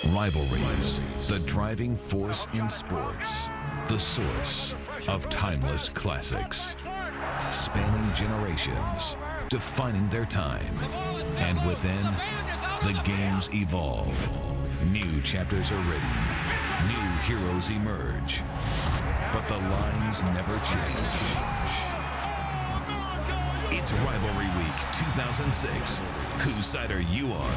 Rivalries, the driving force in sports, the source of timeless classics, spanning generations, defining their time, and within, the games evolve. New chapters are written, new heroes emerge, but the lines never change. It's Rivalry Week 2006. Whose side are you on?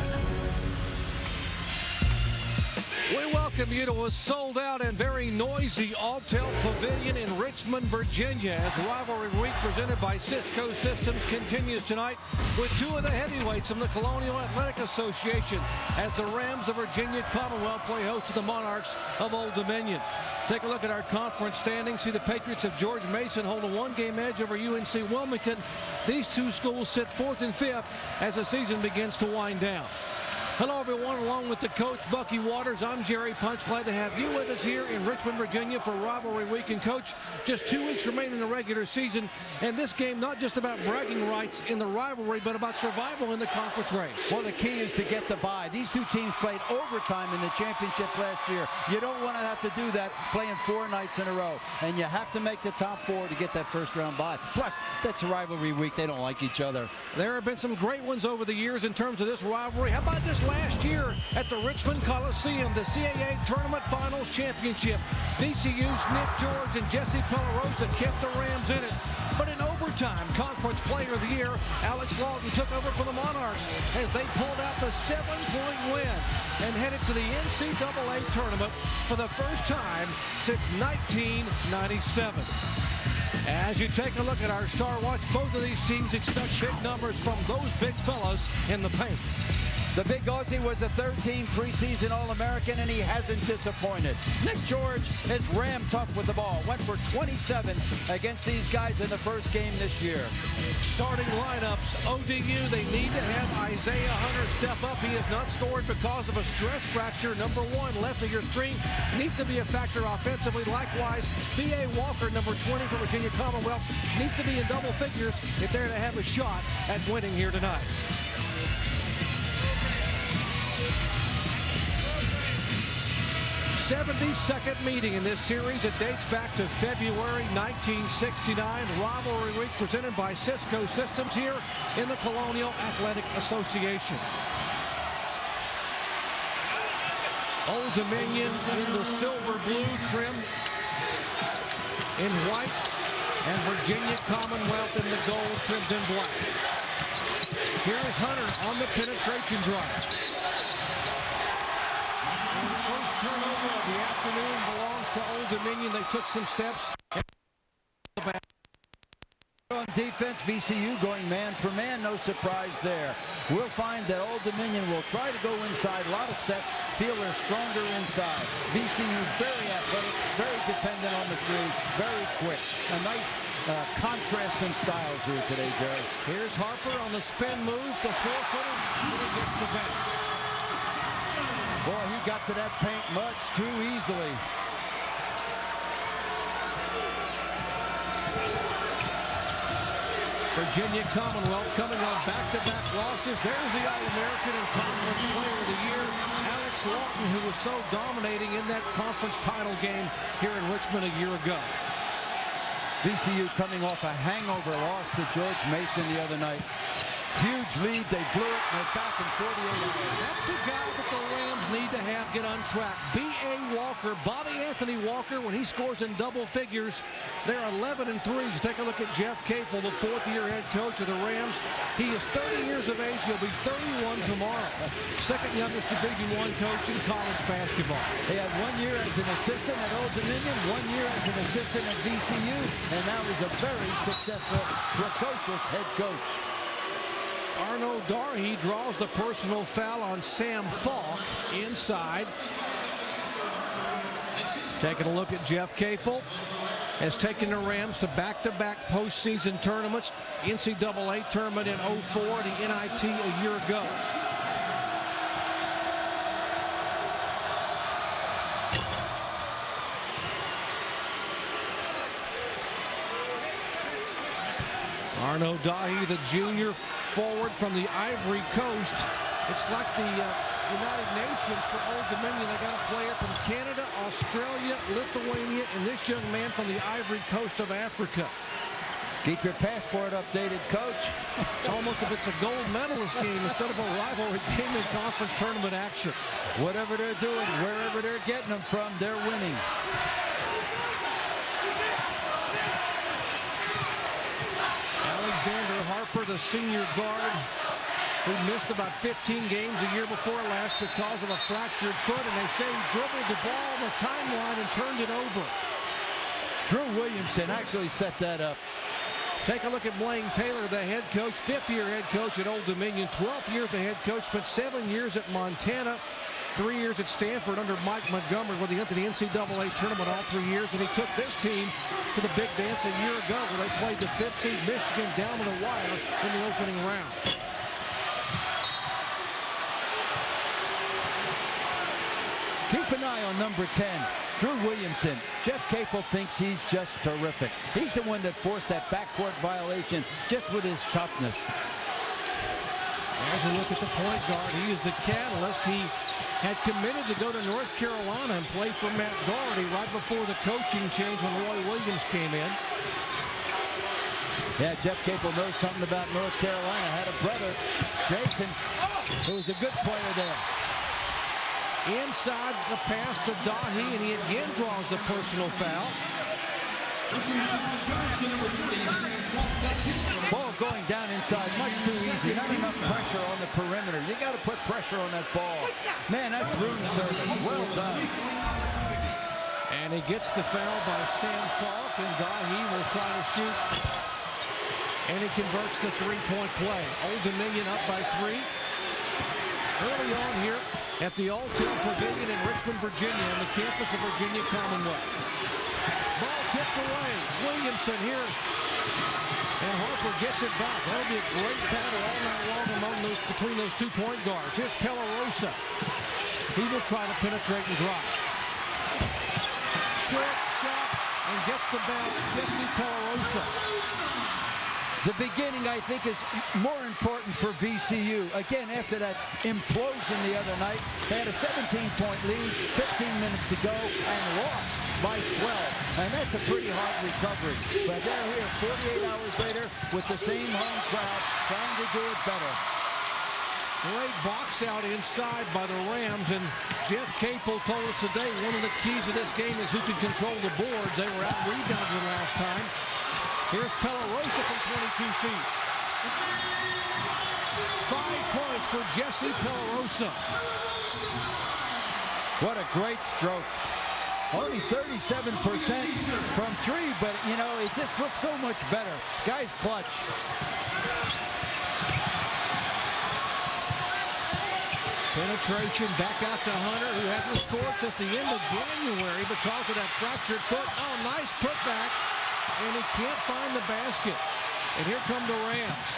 We welcome you to a sold-out and very noisy Alltel Pavilion in Richmond, Virginia, as Rivalry Week presented by Cisco Systems continues tonight with two of the heavyweights from the Colonial Athletic Association as the Rams of Virginia Commonwealth play host to the Monarchs of Old Dominion. Take a look at our conference standings. See the Patriots of George Mason hold a one-game edge over UNC Wilmington. These two schools sit fourth and fifth as the season begins to wind down. Hello, everyone. Along with the coach, Bucky Waters, I'm Jerry Punch. Glad to have you with us here in Richmond, Virginia for Rivalry Week. And, Coach, just 2 weeks remain in the regular season. And this game, not just about bragging rights in the rivalry, but about survival in the conference race. Well, the key is to get the bye. These two teams played overtime in the championship last year. You don't want to have to do that playing 4 nights in a row. And you have to make the top 4 to get that first-round bye. Plus, that's Rivalry Week. They don't like each other. There have been some great ones over the years in terms of this rivalry. How about this last year at the Richmond Coliseum, the CAA Tournament Finals Championship? VCU's Nick George and Jesse Pellarosa kept the Rams in it. But in overtime, Conference Player of the Year, Alex Lawton took over for the Monarchs as they pulled out the 7-point win and headed to the NCAA tournament for the first time since 1997. As you take a look at our Star Watch, both of these teams expect big numbers from those big fellas in the paint. The big Aussie was a 13 preseason All-American, and he hasn't disappointed. Nick George is ram tough with the ball. Went for 27 against these guys in the first game this year. Starting lineups, ODU, they need to have Isaiah Hunter step up. He has not scored because of a stress fracture. Number 1, left of your screen, needs to be a factor offensively. Likewise, B.A. Walker, number 20 for Virginia Commonwealth, needs to be in double figures if they're to have a shot at winning here tonight. 72nd meeting in this series. It dates back to February 1969. Rivalry Week presented by Cisco Systems here in the Colonial Athletic Association. Old Dominion in the silver blue trim in white, and Virginia Commonwealth in the gold trimmed in black. Here is Hunter on the penetration drive. Turnover of the afternoon belongs to Old Dominion. They took some steps. On defense, VCU going man for man. No surprise there. We'll find that Old Dominion will try to go inside. A lot of sets. Feel they're stronger inside. VCU very athletic, very dependent on the three, very quick. A nice contrast in styles here today, Jerry. Here's Harper on the spin move. The 4-footer. He gets the bounce. Boy, he got to that paint much too easily. Virginia Commonwealth coming on back-to-back losses. There's the All-American and Conference Player of the Year, Alex Lawton, who was so dominating in that conference title game here in Richmond a year ago. VCU coming off a hangover loss to George Mason the other night. Huge lead, they blew it, and they're back in 48 hours. That's the guy that the Rams need to have get on track. B.A. Walker, Bobby Anthony Walker, when he scores in double figures, they're 11-3. You take a look at Jeff Capel, the 4th-year head coach of the Rams. He is 30 years of age. He'll be 31 tomorrow. Second youngest Division I coach in college basketball. He had 1 year as an assistant at Old Dominion, 1 year as an assistant at VCU, and now he's a very successful, precocious head coach. Arno Darhe draws the personal foul on Sam Falk inside. Taking a look at Jeff Capel. Has taken the Rams to back-to-back postseason tournaments. NCAA tournament in 04, the NIT a year ago. Arno Darhe, the junior forward from the Ivory Coast. It's like the United Nations for Old Dominion. They got a player from Canada, Australia, Lithuania, and this young man from the Ivory Coast of Africa. Keep your passport updated, Coach. It's almost if it's a gold medalist game instead of a rivalry game in conference tournament action. Whatever they're doing, wherever they're getting them from, they're winning. Alexander Harper, the senior guard, who missed about 15 games a year before last because of a fractured foot, and they say he dribbled the ball on the timeline and turned it over. Drew Williamson actually set that up. Take a look at Blaine Taylor, the head coach, fifth-year head coach at Old Dominion, 12 years the head coach, spent 7 years at Montana, 3 years at Stanford under Mike Montgomery, where they entered the NCAA tournament all 3 years, and he took this team to the big dance a year ago where they played the 5th seed Michigan down to the wire in the opening round. Keep an eye on number 10, Drew Williamson. Jeff Capel thinks he's just terrific. He's the one that forced that backcourt violation just with his toughness. As we look at the point guard, he is the catalyst. He had committed to go to North Carolina and play for Matt Doherty right before the coaching change when Roy Williams came in. Yeah, Jeff Capel knows something about North Carolina. Had a brother, Jason, who was a good player there. Inside the pass to Dahi, and he again draws the personal foul. Ball going down inside, much too easy. Not enough pressure on the perimeter. You got to put pressure on that ball. Man, that's room service. Well done. And he gets the foul by Sam Falk, and Dahi will try to shoot. And he converts the three-point play. Old Dominion up by 3. Early on here at the Alltel Pavilion in Richmond, Virginia, on the campus of Virginia Commonwealth. Ball tipped away. Williamson here. And Harper gets it back. That'll be a great battle all night long between those 2 point guards. Here's Pelarosa. He will try to penetrate and drive. Short shot and gets the bounce. Jesse Pelarosa. The beginning, I think, is more important for VCU. Again, after that implosion the other night, they had a 17-point lead, 15 minutes to go, and lost by 12. And that's a pretty hard recovery. But they're here 48 hours later with the same home crowd trying to do it better. Great box out inside by the Rams, and Jeff Capel told us today one of the keys of this game is who can control the boards. They were out rebounded last time. Here's Pelarosa from 22 feet. 5 points for Jesse Pelarosa. What a great stroke. Only 37% from 3, but, you know, it just looks so much better. Guy's clutch. Penetration back out to Hunter, who hasn't scored since the end of January because of that fractured foot. Oh, nice putback. And he can't find the basket. And here come the Rams.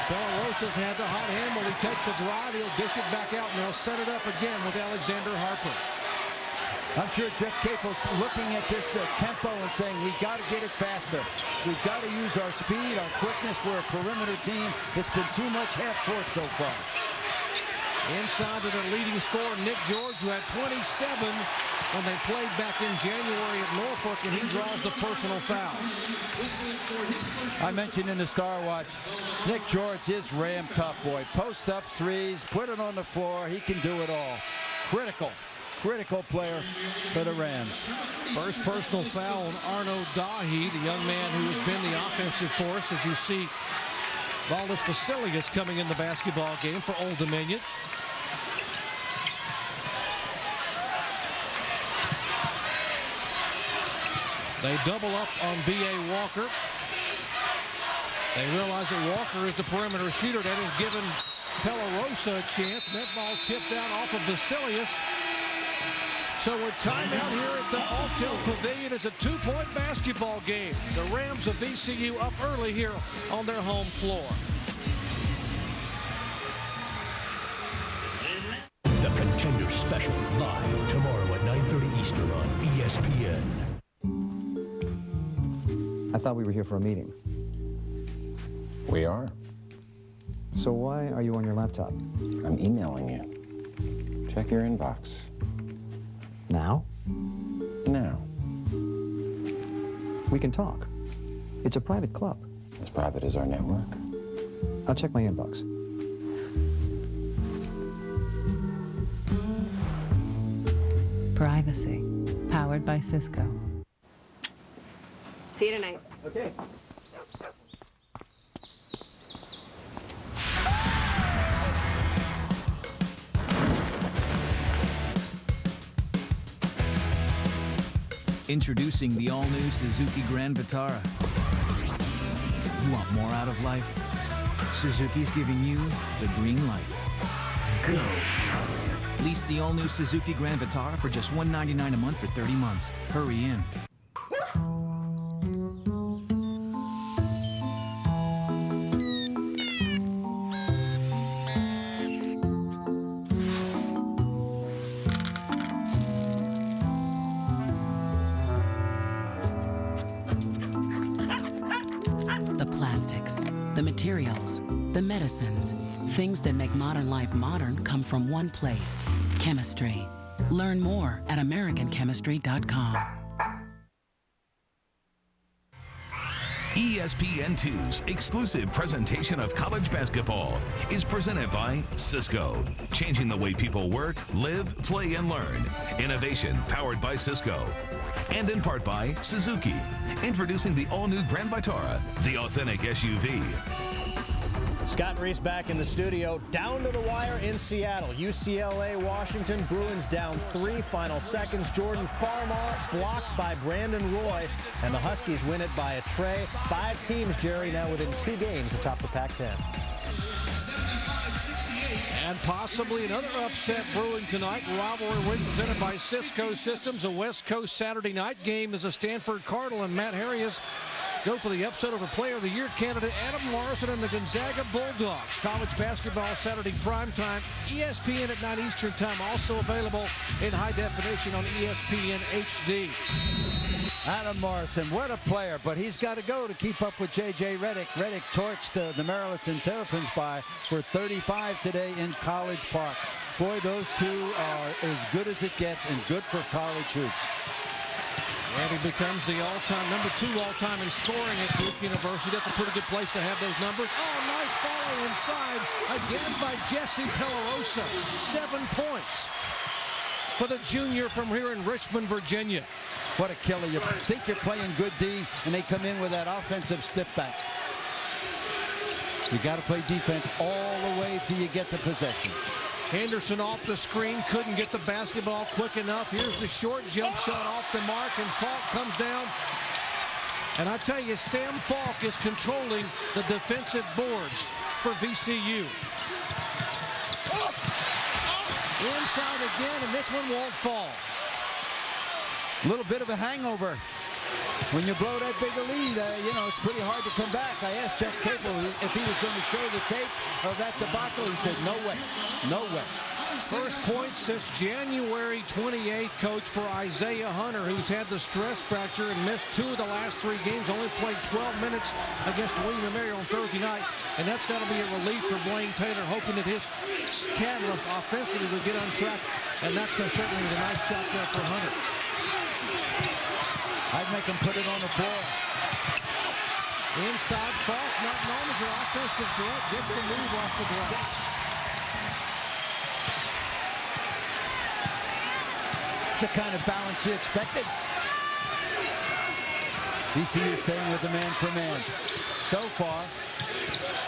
Pelarosa's had the hot hand. When he takes the drive, he'll dish it back out, and they'll set it up again with Alexander Harper. I'm sure Jeff Capel's looking at this tempo and saying, we've got to get it faster. We've got to use our speed, our quickness. We're a perimeter team. It's been too much half court so far. Inside to their leading scorer, Nick George, who had 27 when they played back in January at Norfolk, and he draws the personal foul. I mentioned in the Star Watch, Nick George is Ram tough boy. Post up threes, put it on the floor. He can do it all. Critical player for the Rams. First personal foul on Arno Dahi, the young man who has been the offensive force, as you see Valdez Vasilius coming in the basketball game for Old Dominion. They double up on B.A. Walker. They realize that Walker is the perimeter shooter. That has given Pelarosa a chance. That ball tipped out off of Vasilius. So with timeout here at the Alltel Pavilion, it's a 2-point basketball game. The Rams of VCU up early here on their home floor. The Contender Special, live tomorrow at 9:30 Eastern on ESPN. I thought we were here for a meeting. We are. So why are you on your laptop? I'm emailing you. Check your inbox. Now? Now. We can talk. It's a private club. As private as our network. I'll check my inbox. Privacy, powered by Cisco. See you tonight. Okay. Introducing the all-new Suzuki Grand Vitara. You want more out of life? Suzuki's giving you the green light. Go! Lease the all-new Suzuki Grand Vitara for just $199 a month for 30 months. Hurry in. The plastics, the materials, the medicines, things that make modern life modern come from one place, chemistry. Learn more at americanchemistry.com. ESPN2's exclusive presentation of college basketball is presented by Cisco, changing the way people work, live, play, and learn. Innovation powered by Cisco. And in part by Suzuki, introducing the all-new Grand Vitara, the authentic SUV. Scott and Reese back in the studio. Down to the wire in Seattle. UCLA, Washington. Bruins down 3 final seconds. Jordan Farmar blocked by Brandon Roy. And the Huskies win it by a tray. 5 teams, Jerry, now within 2 games atop the Pac-10. And possibly another upset brewing tonight. Rivalry week presented by Cisco Systems. A West Coast Saturday night game as a Stanford Cardinal and Matt Harrius go for the upset over Player of the Year candidate Adam Morrison and the Gonzaga Bulldogs. College basketball Saturday primetime. ESPN at 9 Eastern time. Also available in high definition on ESPN HD. Adam Morrison, what a player, but he's got to go to keep up with J.J. Redick. Redick torched the Maryland Terrapins by for 35 today in College Park. Boy, those two are as good as it gets and good for college hoops. And he becomes the number 2 all-time in scoring at Duke University. That's a pretty good place to have those numbers. Oh, nice follow inside again by Jesse Pelarosa. 7 points for the junior from here in Richmond, Virginia. What a killer. You think you're playing good D, and they come in with that offensive step back. You got to play defense all the way till you get the possession. Henderson off the screen, couldn't get the basketball quick enough. Here's the short jump shot off the mark, and Falk comes down. And I tell you, Sam Falk is controlling the defensive boards for VCU. Inside again, and this one won't fall. A little bit of a hangover. When you blow that big a lead, you know, it's pretty hard to come back. I asked Jeff Capel if he was going to show the tape of that debacle. He said, no way, no way. First point since January 28th, coach, for Isaiah Hunter, who's had the stress fracture and missed 2 of the last 3 games, only played 12 minutes against William & Mary on Thursday night, and that's got to be a relief for Blaine Taylor, hoping that his catalyst offensively would get on track, and that certainly was a nice shot there for Hunter. I'd make him put it on the floor. Inside, Falk, not known as an offensive threat, gets the move off the glass. The kind of balance you expected. VCU staying with the man for man. So far,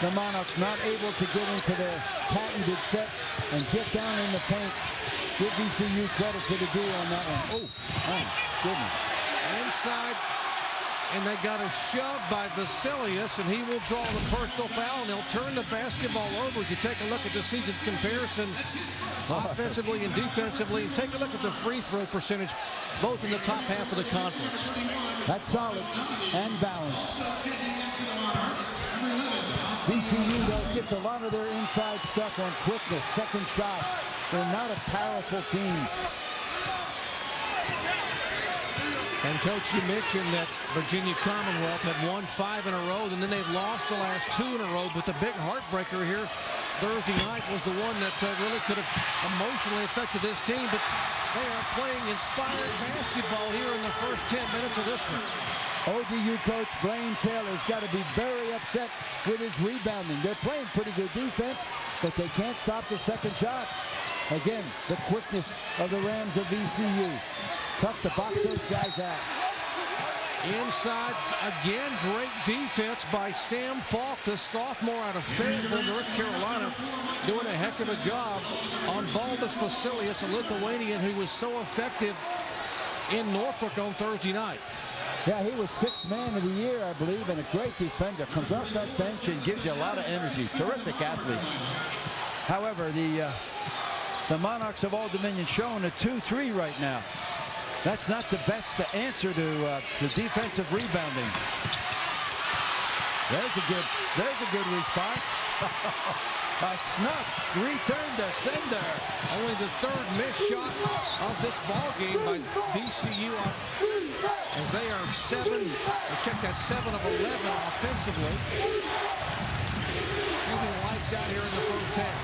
the Monarchs not able to get into their patented set and get down in the paint. Give VCU credit for the D on that one. Oh, goodness. Inside, and they got a shove by Vasilius, and he will draw the personal foul, and he'll turn the basketball over. As you take a look at the season comparison, offensively and defensively, and take a look at the free throw percentage, both in the top half of the conference. That's solid and balanced. VCU, though, gets a lot of their inside stuff on quickness, second shots. They're not a powerful team. And, Coach, you mentioned that Virginia Commonwealth had won 5 in a row, and then they've lost the last 2 in a row. But the big heartbreaker here Thursday night was the one that really could have emotionally affected this team, but they are playing inspired basketball here in the first 10 minutes of this one. ODU coach Blaine Taylor's got to be very upset with his rebounding. They're playing pretty good defense, but they can't stop the second shot. Again, the quickness of the Rams of VCU. Tough to box those guys out. Inside, again, great defense by Sam Falk, the sophomore out of Fayetteville, North Carolina, doing a heck of a job on Valdas Vasilius, a Lithuanian who was so effective in Norfolk on Thursday night. Yeah, he was 6th man of the year, I believe, and a great defender. Comes off that bench and gives you a lot of energy. Terrific athlete. However, the Monarchs of Old Dominion showing a 2-3 right now. That's not the best answer to the defensive rebounding. There's a good response. A snuff return to sender. Only the 3rd missed shot of this ball game by VCU, as they are 7 of 11 offensively. Shooting lights out here in the first half.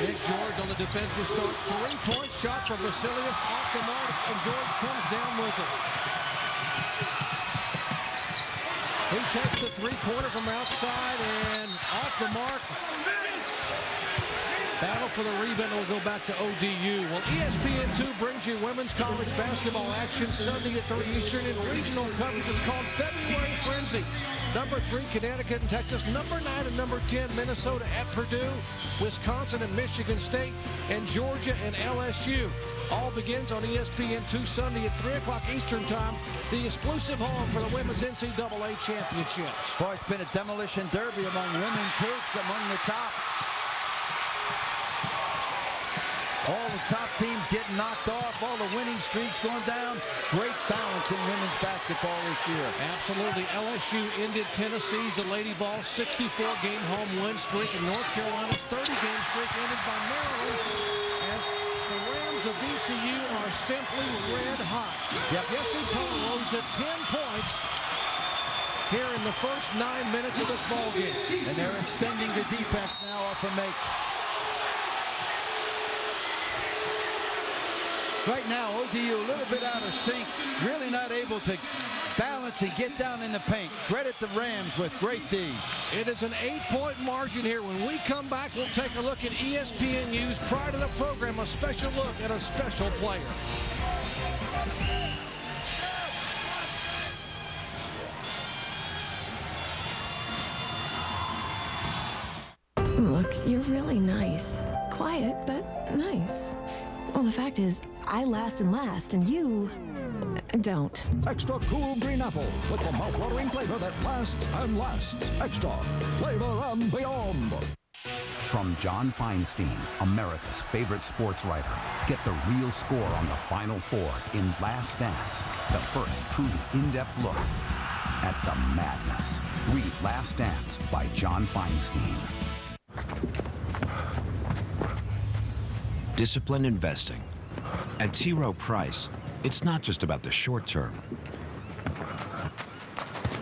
Nick George on the defensive start. 3-point shot for Vasilius off the mark, and George comes down with it. He takes the 3-pointer from outside and off the mark. Battle for the rebound will go back to ODU. Well, ESPN2 brings you women's college basketball action Sunday at 3 Eastern, and regional coverage is called February Frenzy. Number 3, Connecticut and Texas. Number 9 and number 10, Minnesota at Purdue. Wisconsin and Michigan State, and Georgia and LSU. All begins on ESPN2 Sunday at 3 o'clock Eastern time. The exclusive home for the women's NCAA championships. Boy, it's been a demolition derby among women's hoops, among the top. All the top teams getting knocked off, all the winning streaks going down. Great balance in women's basketball this year. Absolutely. LSU ended Tennessee's Lady Ball 64-game home win streak, and North Carolina's 30-game streak ended by Maryland, as the Rams of VCU are simply red hot. Yep. Jesse Polarosa, 10 points here in the first 9 minutes of this ball game. And they're extending the defense now off a make. Right now, ODU a little bit out of sync, really not able to balance and get down in the paint. Credit the Rams with great D. It is an 8-point margin here. When we come back, we'll take a look at ESPNU's Pride of the Program, a special look at a special player. Look, you're really nice. Quiet, but nice. Well, the fact is, I last and last, and you don't. Extra cool green apple with the mouth-watering flavor that lasts and lasts. Extra flavor and beyond. From John Feinstein, America's favorite sports writer, get the real score on the Final Four in Last Dance, the first truly in-depth look at the madness. Read Last Dance by John Feinstein. Disciplined investing. At T. Rowe Price, it's not just about the short term.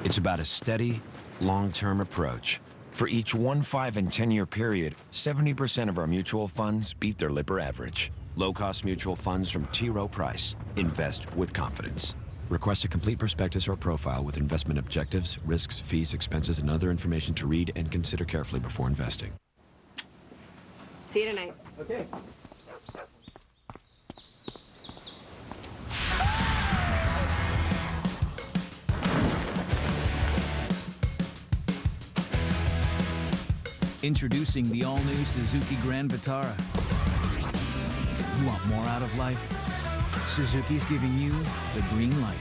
It's about a steady, long-term approach. For each 1, 5, and 10-year period, 70% of our mutual funds beat their Lipper average. Low-cost mutual funds from T. Rowe Price. Invest with confidence. Request a complete prospectus or profile with investment objectives, risks, fees, expenses, and other information to read and consider carefully before investing. See you tonight. Okay. Introducing the all-new Suzuki Grand Vitara. You want more out of life? Suzuki's giving you the green light.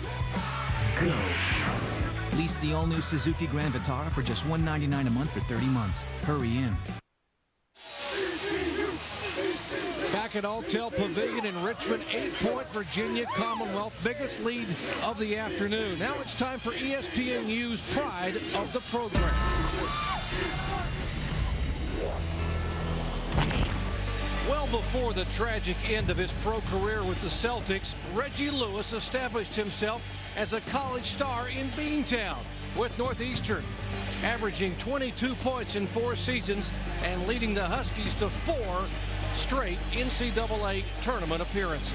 Go. Lease the all-new Suzuki Grand Vitara for just $199 a month for 30 months. Hurry in. Back at Alltel Pavilion in Richmond, 8-point Virginia Commonwealth, biggest lead of the afternoon. Now it's time for ESPNU's Pride of the Program. Well before the tragic end of his pro career with the Celtics, Reggie Lewis established himself as a college star in Beantown. with Northeastern, averaging 22 points in 4 seasons and leading the Huskies to 4 straight NCAA tournament appearances.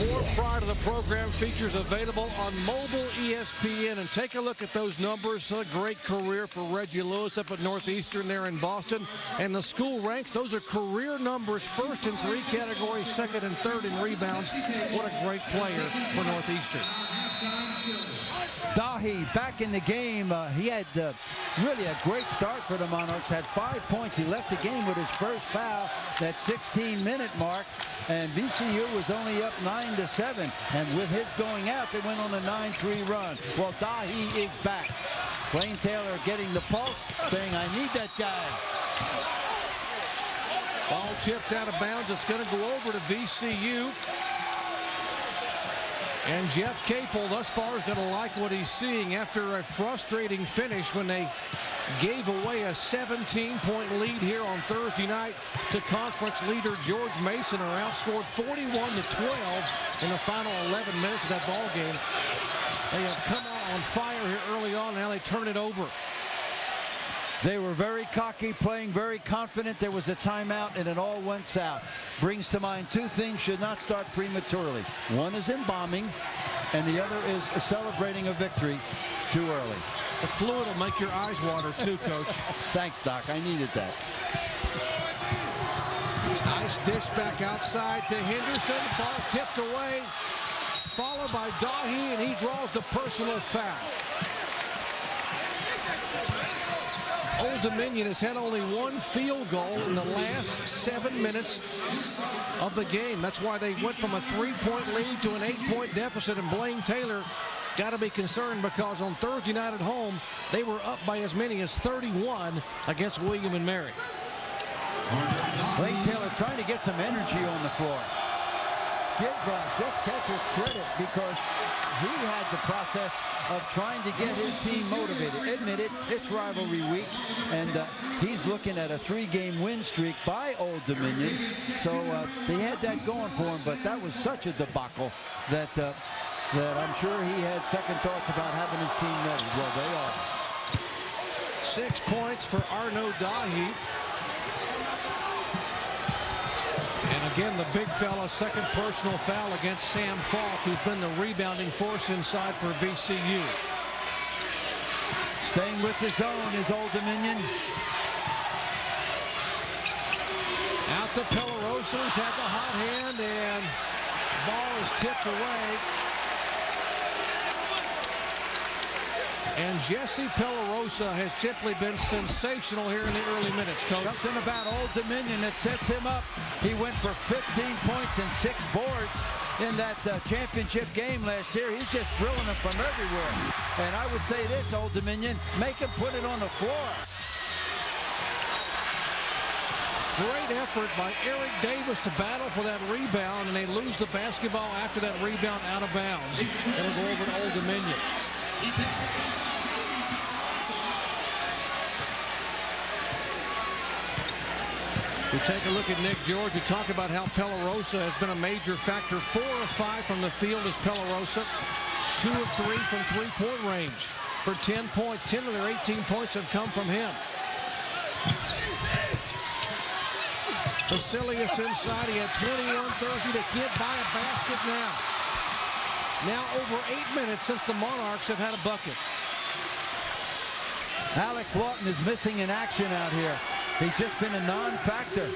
More prior to the program features available on mobile ESPN. And take a look at those numbers. A great career for Reggie Lewis up at Northeastern there in Boston. And the school ranks, those are career numbers. First in 3 categories, second and third in rebounds. What a great player for Northeastern. Dahi back in the game. He had really a great start for the Monarchs. Had 5 points. He left the game with his first foul, that 16-minute mark. And VCU was only up 9-7. And with his going out, they went on a 9-3 run. Well, Dahi is back. Blaine Taylor getting the pulse, saying, I need that guy. Ball tipped out of bounds. It's going to go over to VCU. And Jeff Capel thus far is going to like what he's seeing after a frustrating finish when they gave away a 17-point lead here on Thursday night to conference leader George Mason, who outscored 41-12 in the final 11 minutes of that ball game. They have come out on fire here early on. Now they turn it over. They were very cocky, playing very confident. There was a timeout, and it all went south. Brings to mind 2 things should not start prematurely. One is embalming, and the other is celebrating a victory too early. The fluid will make your eyes water too, Coach. Thanks, Doc. I needed that. Nice dish back outside to Henderson. Ball tipped away, followed by Dahi, and he draws the personal foul. Old Dominion has had only 1 field goal in the last 7 minutes of the game. That's why they went from a 3-point lead to an 8-point deficit, and Blaine Taylor got to be concerned because on Thursday night at home, they were up by as many as 31 against William and Mary. Blaine Taylor trying to get some energy on the floor. Give Jeff Capel credit because he had the process of trying to get his team motivated. Admit it, it's rivalry week, and he's looking at a 3-game win streak by Old Dominion. So they had that going for him, but that was such a debacle that I'm sure he had second thoughts about having his team ready. Well, they are. 6 points for Arnaud Dahi. And again, the big fella, second personal foul against Sam Falk, who's been the rebounding force inside for VCU. Staying with his own is Old Dominion. Out to Pelarosa, who's had the hot hand, and ball is tipped away. And Jesse Pelarosa has simply been sensational here in the early minutes, Coach. Something about Old Dominion that sets him up. He went for 15 points and 6 boards in that championship game last year. He's just drilling them from everywhere. And I would say this, Old Dominion, make him put it on the floor. Great effort by Eric Davis to battle for that rebound, and they lose the basketball after that rebound out of bounds. It'll go over to Old Dominion. We take a look at Nick George. We talk about how Pelarosa has been a major factor. 4 of 5 from the field is Pelarosa. 2 of 3 from 3-point range for 10 points. 10 of their 18 points have come from him. Basilius inside. He had 21 Thursday to get by a basket now. Now over 8 minutes since the Monarchs have had a bucket. Alex Lawton is missing in action out here. He's just been a non-factor.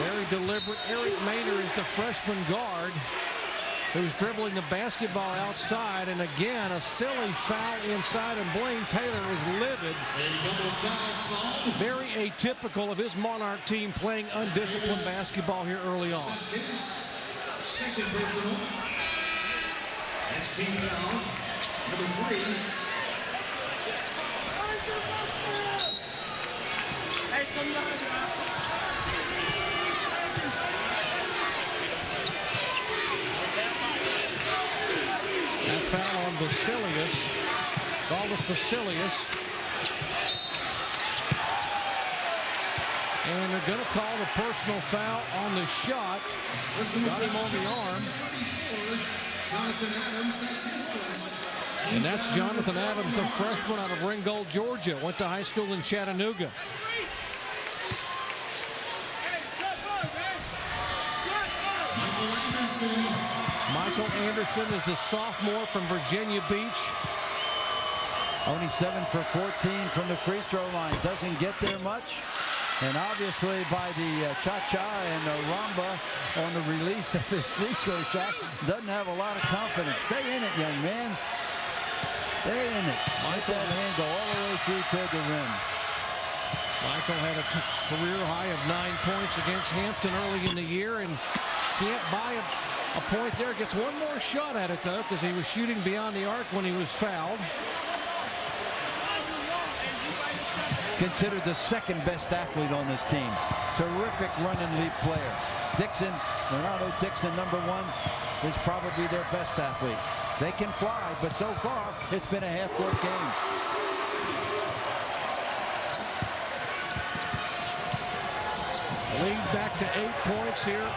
Very deliberate. Eric Maynor is the freshman guard who's dribbling the basketball outside. And again, a silly foul inside, and Blaine Taylor is livid. Very atypical of his Monarch team playing undisciplined basketball here early on. Second personal. That's team foul. Number 3. That foul on Basilius. Ball was Basilius. And they're going to call the personal foul on the shot. Got him on the arm. Jonathan Adams, that's his first. And that's Jonathan Adams, the freshman out of Ringgold, Georgia. Went to high school in Chattanooga. Michael Anderson is the sophomore from Virginia Beach. Only 7 for 14 from the free throw line. Doesn't get there much. And obviously by the cha-cha and the rumba on the release of his free throw shot, doesn't have a lot of confidence. Stay in it, young man. Stay in it. Let that hand go all the way through toward the rim. Michael had a career high of 9 points against Hampton early in the year and can't buy a point there. Gets one more shot at it, though, because he was shooting beyond the arc when he was fouled. Considered the second best athlete on this team. Terrific run and leap player. Dixon, Ronaldo Dixon, number 1, is probably their best athlete. They can fly, but so far it's been a half-court game. Lead back to 8 points here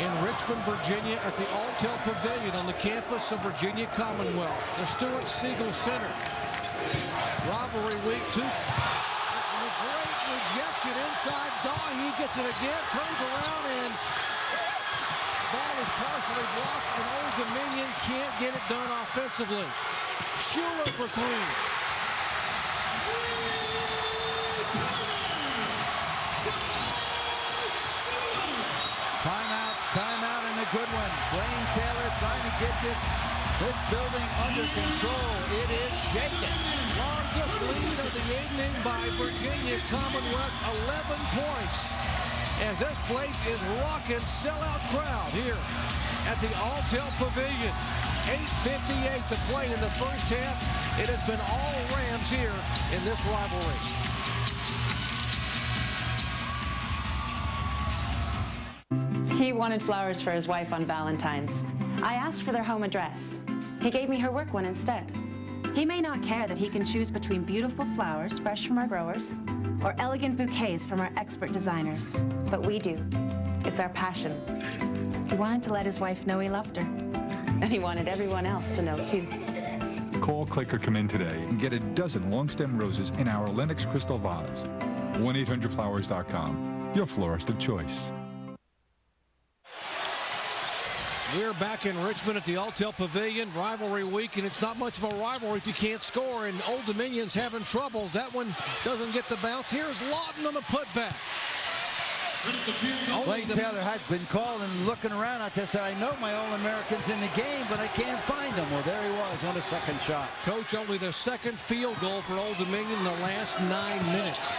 in Richmond, Virginia at the Alltel Pavilion on the campus of Virginia Commonwealth. The Stuart Siegel Center. Rivalry week 2. A great rejection inside. Dahi gets it again, turns around, and ball is partially blocked, and Old Dominion can't get it done offensively. Schuler for 3. Timeout, and a good one. Blaine Taylor trying to get this building under control. It is shaken. Largest lead of the evening by Virginia Commonwealth, 11 points. As this place is rocking, sellout crowd here at the Alltel Pavilion. 8:58 to play in the first half. It has been all Rams here in this rivalry. He wanted flowers for his wife on Valentine's. I asked for their home address. He gave me her work one instead. He may not care that he can choose between beautiful flowers fresh from our growers or elegant bouquets from our expert designers. But we do. It's our passion. He wanted to let his wife know he loved her. And he wanted everyone else to know, too. Call, click, or come in today and get a dozen long-stem roses in our Lenox crystal vase. 1-800-Flowers.com. Your florist of choice. We're back in Richmond at the Alltel Pavilion. Rivalry week, and it's not much of a rivalry if you can't score, and Old Dominion's having troubles. That one doesn't get the bounce. Here's Lawton on the putback. Blaine Taylor had been calling and looking around. I just said, I know my All-Americans in the game, but I can't find them. Well, there he was on a second shot. Coach, only the second field goal for Old Dominion in the last 9 minutes.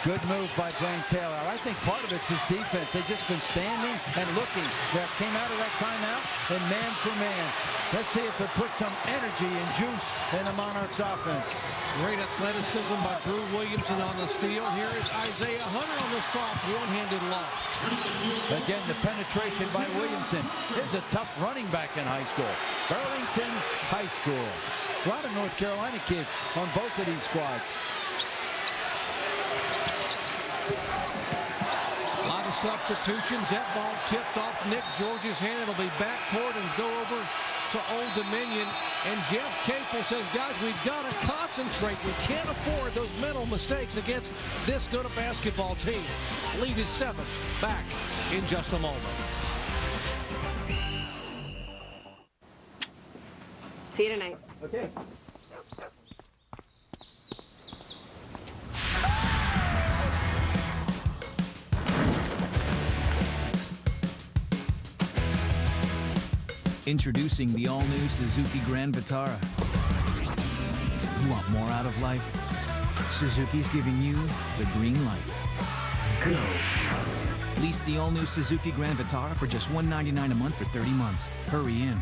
Good move by Blaine Taylor. I think part of it's his defense. They've just been standing and looking. They came out of that timeout and man for man. Let's see if it puts some energy and juice in the Monarchs offense. Great athleticism by Drew Williamson on the steal. Here is Isaiah Hunter on the soft one-handed loft. Again, the penetration by Williamson. He's a tough running back in high school. Burlington High School. A lot of North Carolina kids on both of these squads. A lot of substitutions. That ball tipped off Nick George's hand. It'll be backcourt and go over to Old Dominion. And Jeff Capel says, guys, we've got to concentrate. We can't afford those mental mistakes against this good a basketball team. Lead is 7. Back in just a moment. See you tonight. Okay. Introducing the all-new Suzuki Grand Vitara. You want more out of life? Suzuki's giving you the green light. Go! Lease the all-new Suzuki Grand Vitara for just $199 a month for 30 months. Hurry in.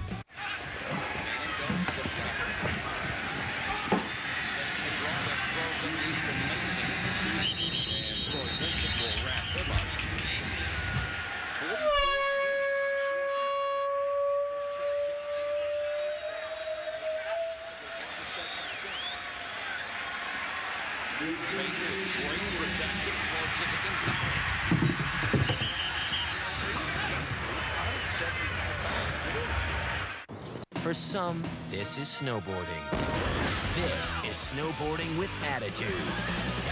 Great protection. Floats it to Gonzalez. For some, this is snowboarding. This is snowboarding with attitude.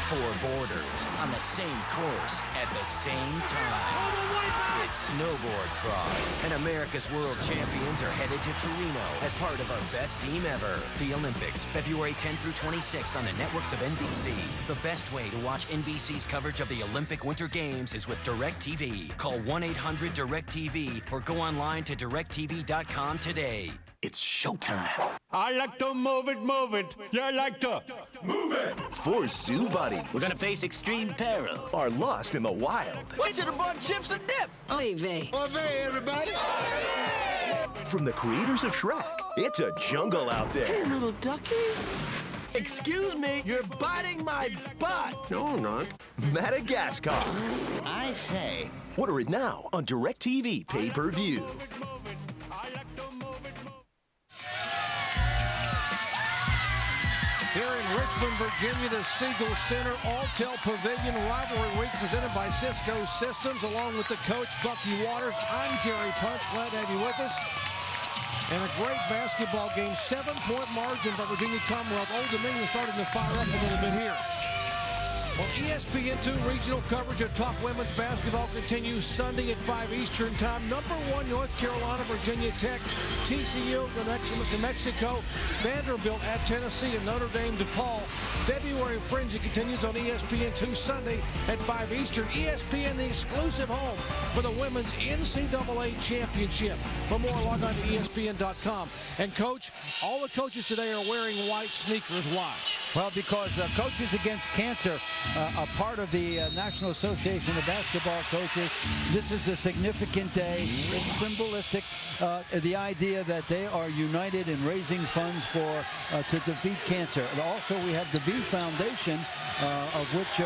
4 boarders on the same course at the same time. It's Snowboard Cross, and America's world champions are headed to Torino as part of our best team ever. The Olympics, February 10th through 26th on the networks of NBC. The best way to watch NBC's coverage of the Olympic Winter Games is with DirecTV. Call 1-800-DirecTV or go online to directtv.com today. It's showtime. I like to move it. You like to move it. 4 zoo buddies. We're gonna face extreme peril. Are lost in the wild. We should have bought chips and dip. Oy vey. Oy vey, everybody. From the creators of Shrek, it's a jungle out there. Hey, little duckies. Excuse me, you're biting my butt. No, I'm not. Madagascar. I say. Order it now on DirecTV pay-per-view. Here in Richmond, Virginia, the Siegel Center Alltel Pavilion rivalry week presented by Cisco Systems, along with the coach, Bucky Waters. I'm Jerry Punch. Glad to have you with us. And a great basketball game. 7-point margin for Virginia Commonwealth. Old Dominion starting to fire up a little bit here. Well, ESPN2 regional coverage of top women's basketball continues Sunday at 5 Eastern time. Number 1, North Carolina, Virginia Tech, TCU, New Mexico, Vanderbilt at Tennessee, and Notre Dame DePaul. February frenzy continues on ESPN2 Sunday at 5 Eastern. ESPN, the exclusive home for the women's NCAA championship. For more, log on to ESPN.com. And, Coach, all the coaches today are wearing white sneakers. Why? Well, because Coaches Against Cancer, a part of the National Association of Basketball Coaches, this is a significant day. It's symbolistic, the idea that they are united in raising funds for to defeat cancer. And also, we have the V Foundation, of which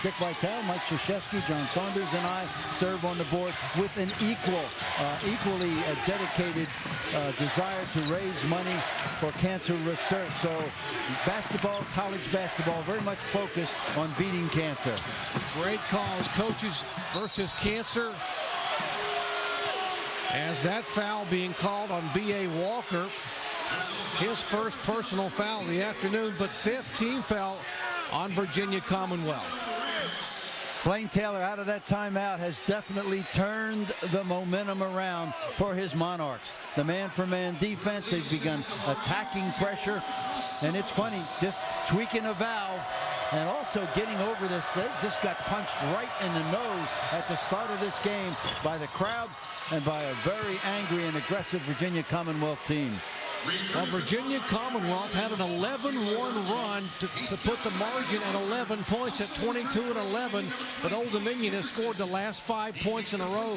Dick Vitale, Mike Krzyzewski, John Saunders, and I serve on the board with an equally dedicated desire to raise money for cancer research. So basketball, college basketball, very much focused on beating cancer. Great calls. Coaches versus cancer. As that foul being called on B.A. Walker. His first personal foul of the afternoon, but 5th team foul on Virginia Commonwealth. Blaine Taylor out of that timeout has definitely turned the momentum around for his Monarchs. The man-for-man defense, they've begun attacking pressure. And it's funny, just tweaking a valve and also getting over this. They just got punched right in the nose at the start of this game by the crowd and by a very angry and aggressive Virginia Commonwealth team. Well, Virginia Commonwealth had an 11-1 run to put the margin at 11 points at 22-11, but Old Dominion has scored the last 5 points in a row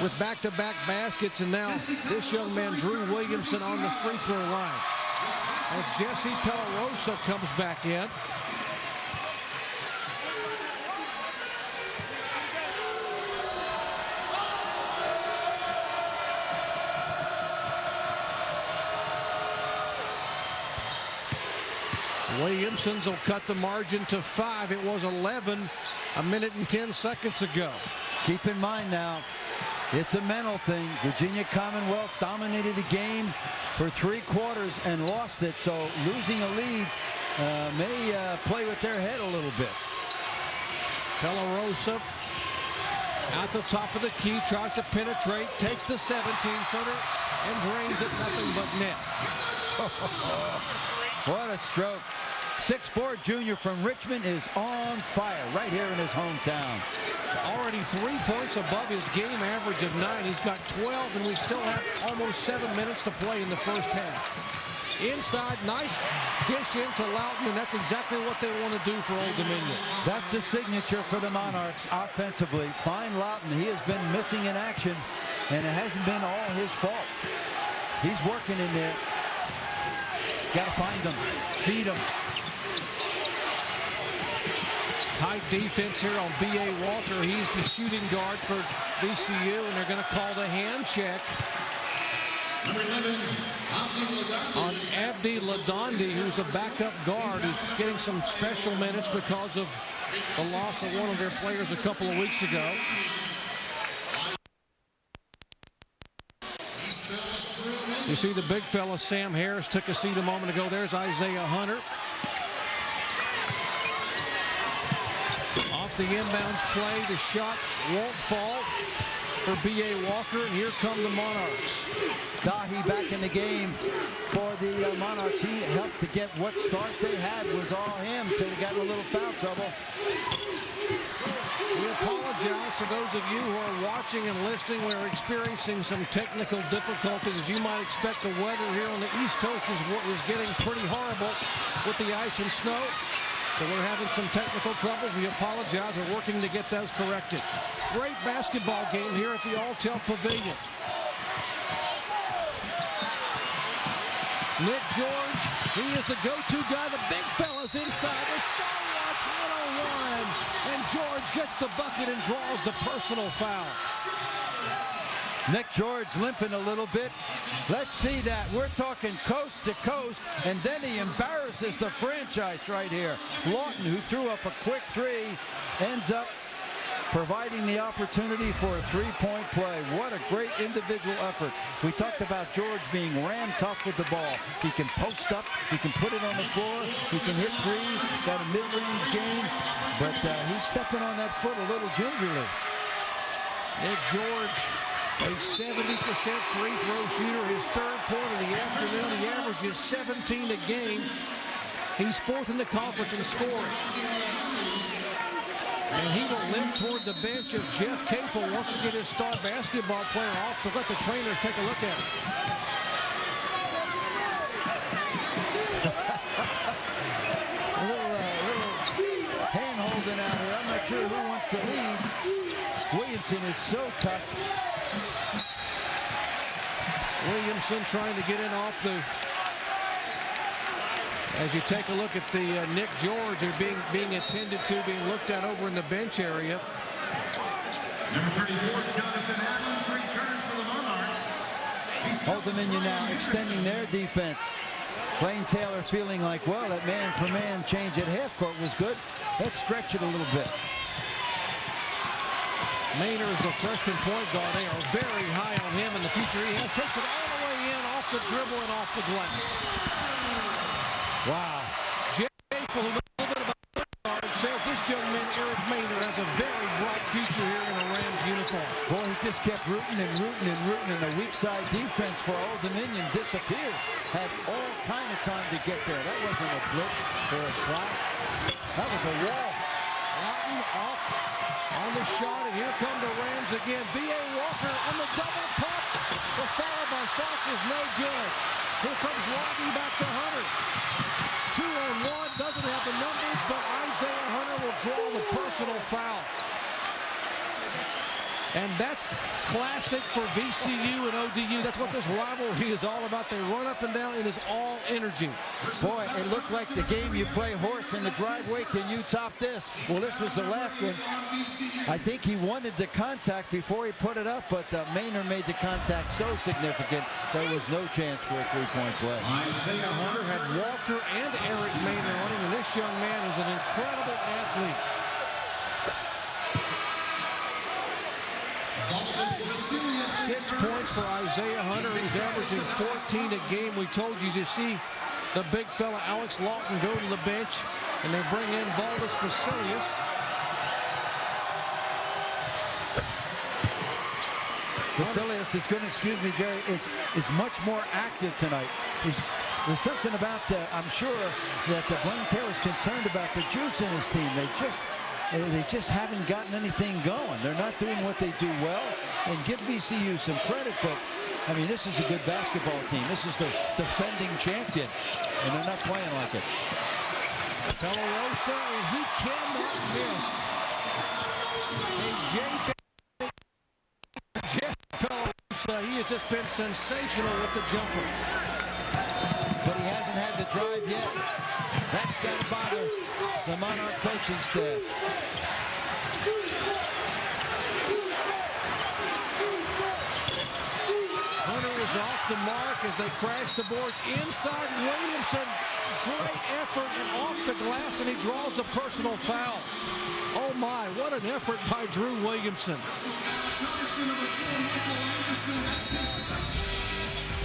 with back-to-back baskets, and now this young man, Drew Williamson, on the free throw line. As Jesse Pelarosa comes back in. Williamson's will cut the margin to 5. It was 11 a minute and 10 seconds ago. Keep in mind now, it's a mental thing. Virginia Commonwealth dominated the game for 3 quarters and lost it, so losing a lead may play with their head a little bit. Pelarosa at the top of the key, tries to penetrate, takes the 17-footer and drains it, nothing but net. What a stroke. 6'4" junior from Richmond is on fire right here in his hometown. Already 3 points above his game average of 9. He's got 12, and we still have almost 7 minutes to play in the first half. Inside, nice dish into Loughton, and that's exactly what they want to do for Old Dominion. That's the signature for the Monarchs offensively. Find Loughton. He has been missing in action, and it hasn't been all his fault. He's working in there. Got to find him, feed him. Tight defense here on B.A. Walker. He's the shooting guard for VCU, and they're going to call the hand check on Abdi Ladandi, who's a backup guard, who's getting some special minutes because of the loss of one of their players a couple of weeks ago. You see the big fella, Sam Harris, took a seat a moment ago. There's Isaiah Hunter. Off the inbounds play, the shot won't fall for B.A. Walker, and here come the Monarchs. Dahi back in the game for the Monarchs. He helped to get what start they had was all him until he got in a little foul trouble. We apologize to those of you who are watching and listening. We're experiencing some technical difficulties. As you might expect, the weather here on the East Coast is getting pretty horrible with the ice and snow. So we're having some technical trouble. We apologize. We're working to get those corrected. Great basketball game here at the Alltel Pavilion. Nick George, he is the go-to guy. The big fella's inside. The Stalwarts 101. And George gets the bucket and draws the personal foul. Nick George limping a little bit. Let's see that. We're talking coast to coast, and then he embarrasses the franchise right here. Lawton, who threw up a quick three, ends up providing the opportunity for a three-point play. What a great individual effort. We talked about George being ram tough with the ball. He can post up, he can put it on the floor, he can hit threes, got a mid-range game, but he's stepping on that foot a little gingerly. Nick George, a 70% free throw shooter, his third point of the afternoon. He averages 17 a game. He's fourth in the conference in scoring. And he will limp toward the bench as Jeff Capel wants to get his star basketball player off to let the trainers take a look at him. A little hand-holding out here. I'm not sure who wants the lead. Williamson is so tough. Williamson trying to get in off the... As you take a look at the Nick George, they're being attended to, being looked at over in the bench area. Number 34, Jonathan Adams returns for the Monarchs. Old Dominion now extending their defense. Blaine Taylor feeling like, well, that man-for-man change at half-court was good. Let's stretch it a little bit. Maynard is the freshman point guard. They are very high on him in the future. He takes it all the way in, off the dribble and off the glass. Wow. Jeff Capel, who knows a little bit about point guard, says this young man, Eric Maynard, has a very bright future here in a Rams uniform. Boy, he just kept rooting and rooting and rooting, and the weak side defense for Old Dominion disappeared. Had all kind of time to get there. That wasn't a blitz or a slap. That was a wall. Lawton off on the shot, and here come the Rams again. B.A. Walker on the double pop. The foul by Falk is no good. Here comes Lawton back to Hunter. 2-on-1, doesn't have the numbers, but Isaiah Hunter will draw the personal foul. And that's classic for VCU and ODU. That's what this rivalry is all about. They run up and down. It is all energy. Boy, it looked like the game you play horse in the driveway. Can you top this? Well, this was the last one. I think he wanted the contact before he put it up, but Maynard made the contact so significant there was no chance for a three-point play. Isaiah Hunter had Walker and Eric Maynard on him, and this young man is an incredible athlete. 6 points for Isaiah Hunter. He's averaging 14 a game. We told you to see the big fella Alex Lawton go to the bench, and they bring in Valdez Vasilius. Vasilius is going to, excuse me, Jerry, is much more active tonight. There's something about, I'm sure, that Blaine Taylor's concerned about the juice in his team. They just haven't gotten anything going. They're not doing what they do well. And give VCU some credit, but, I mean, this is a good basketball team. This is the defending champion, and they're not playing like it. Pelarosa, and he cannot miss. And Jeff Pelarosa, he has just been sensational with the jumper. But he hasn't had the drive yet. That's got to bother the Monarch coaching staff. Hunter is is off the mark as they crash the boards inside. Williamson, great effort and off the glass, and he draws a personal foul. Oh my, what an effort by Drew Williamson.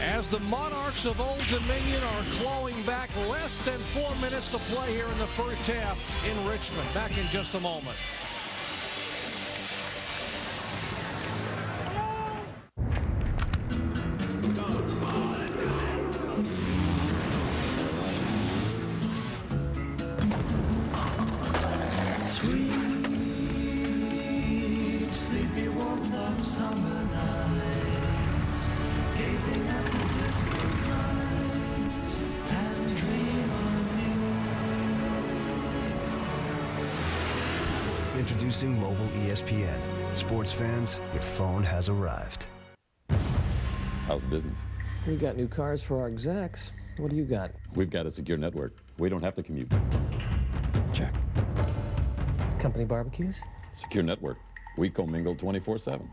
As the Monarchs of Old Dominion are clawing back, less than 4 minutes to play here in the first half in Richmond. Back in just a moment. Introducing mobile ESPN. Sports fans, your phone has arrived. How's business? We got new cars for our execs. What do you got? We've got a secure network. We don't have to commute. Check. Company barbecues? Secure network. We commingle 24/7.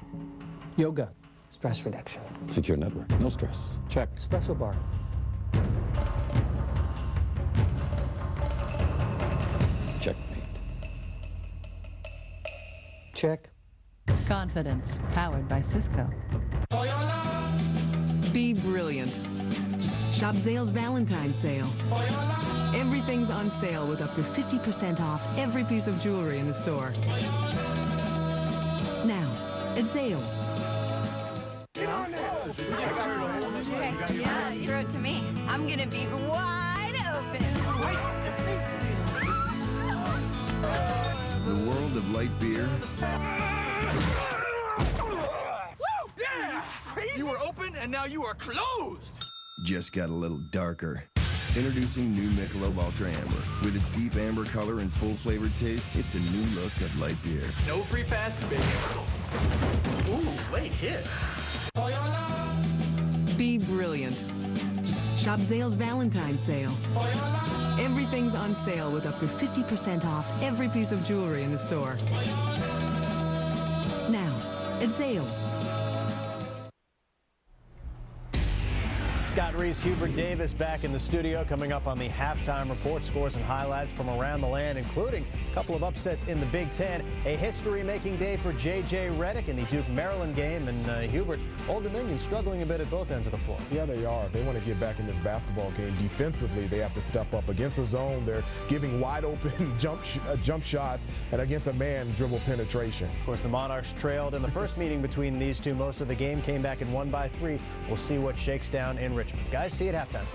Yoga. Stress reduction. Secure network. No stress. Check. Espresso bar. Checkmate. Check. Confidence, powered by Cisco. Be brilliant. Shop Zale's Valentine's Sale. Everything's on sale with up to 50% off every piece of jewelry in the store. Now, at Zale's. Yeah, you throw it to me. I'm gonna be wide open. The world of light beer. Woo! Yeah! You were open and now you are closed. Just got a little darker. Introducing new Michelob Ultra Amber. With its deep amber color and full flavored taste, it's a new look of light beer. No free pass, baby. Ooh, late hit. Be brilliant. Shop Zale's Valentine's Sale. Everything's on sale with up to 50% off every piece of jewelry in the store. Now, at Zale's. Scott Reese, Hubert Davis back in the studio. Coming up on the halftime report, scores and highlights from around the land, including a couple of upsets in the Big Ten. A history-making day for J.J. Redick in the Duke-Maryland game. And Hubert, Old Dominion struggling a bit at both ends of the floor. Yeah, they are. If they want to get back in this basketball game defensively, they have to step up. Against a zone, they're giving wide-open jump shots, and against a man, dribble penetration. Of course, the Monarchs trailed in the first meeting between these two. Most of the game came back and won by 3. We'll see what shakes down in Richmond. Guys, see you at halftime.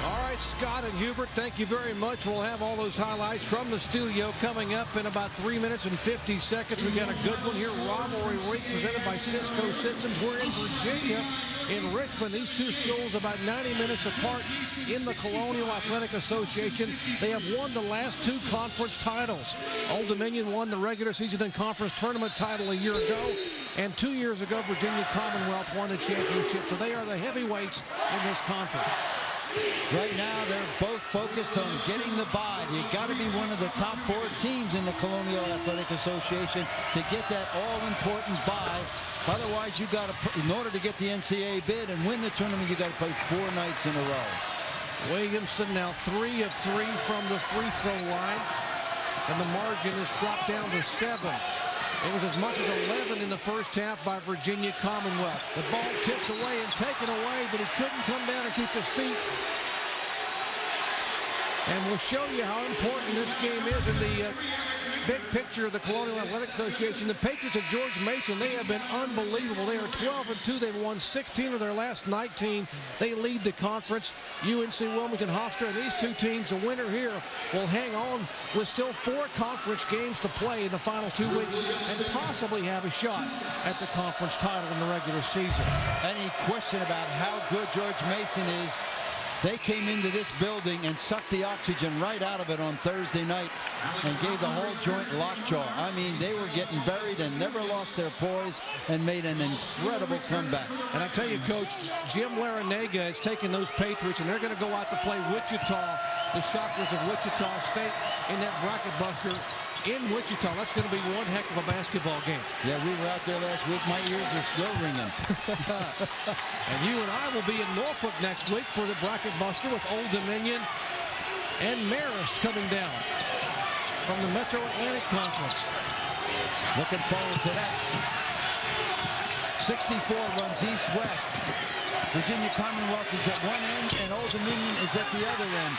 All right, Scott and Hubert, thank you very much. We'll have all those highlights from the studio coming up in about 3 minutes and 50 seconds. We got a good one here. Rivalry Week presented by Cisco Systems. We're in Virginia, in Richmond. These two schools about 90 minutes apart in the Colonial Athletic Association. They have won the last 2 conference titles. Old Dominion won the regular season and conference tournament title a year ago. And 2 years ago, Virginia Commonwealth won the championship. So they are the heavyweights in this conference. Right now, they're both focused on getting the bye. You got to be one of the top 4 teams in the Colonial Athletic Association to get that all-important bye. Otherwise, you got to, in order to get the NCAA bid and win the tournament, you got to play 4 nights in a row. Williamson now 3 of 3 from the free throw line, and the margin is dropped down to 7. It was as much as 11 in the first half by Virginia Commonwealth. The ball tipped away and taken away, but he couldn't come down and keep his feet. And we'll show you how important this game is in the big picture of the Colonial Athletic Association. The Patriots of George Mason, they have been unbelievable. They are 12-2. They've won 16 of their last 19. They lead the conference. UNC Wilmington Hofstra, and these 2 teams, the winner here will hang on with still 4 conference games to play in the final 2 weeks and possibly have a shot at the conference title in the regular season. Any question about how good George Mason is? They came into this building and sucked the oxygen right out of it on Thursday night and gave the whole joint lockjaw. I mean, they were getting buried and never lost their poise and made an incredible comeback. And I tell you, Coach, Jim Larinaga has taken those Patriots, and they're going to go out to play Wichita, the Shockers of Wichita State, in that bracket buster in Wichita. That's going to be one heck of a basketball game. Yeah, we were out there last week. My ears are still ringing. And you and I will be in Norfolk next week for the Bracket Buster with Old Dominion and Marist coming down from the Metro Atlantic Conference. Looking forward to that. 64 runs east-west. Virginia Commonwealth is at one end and Old Dominion is at the other end.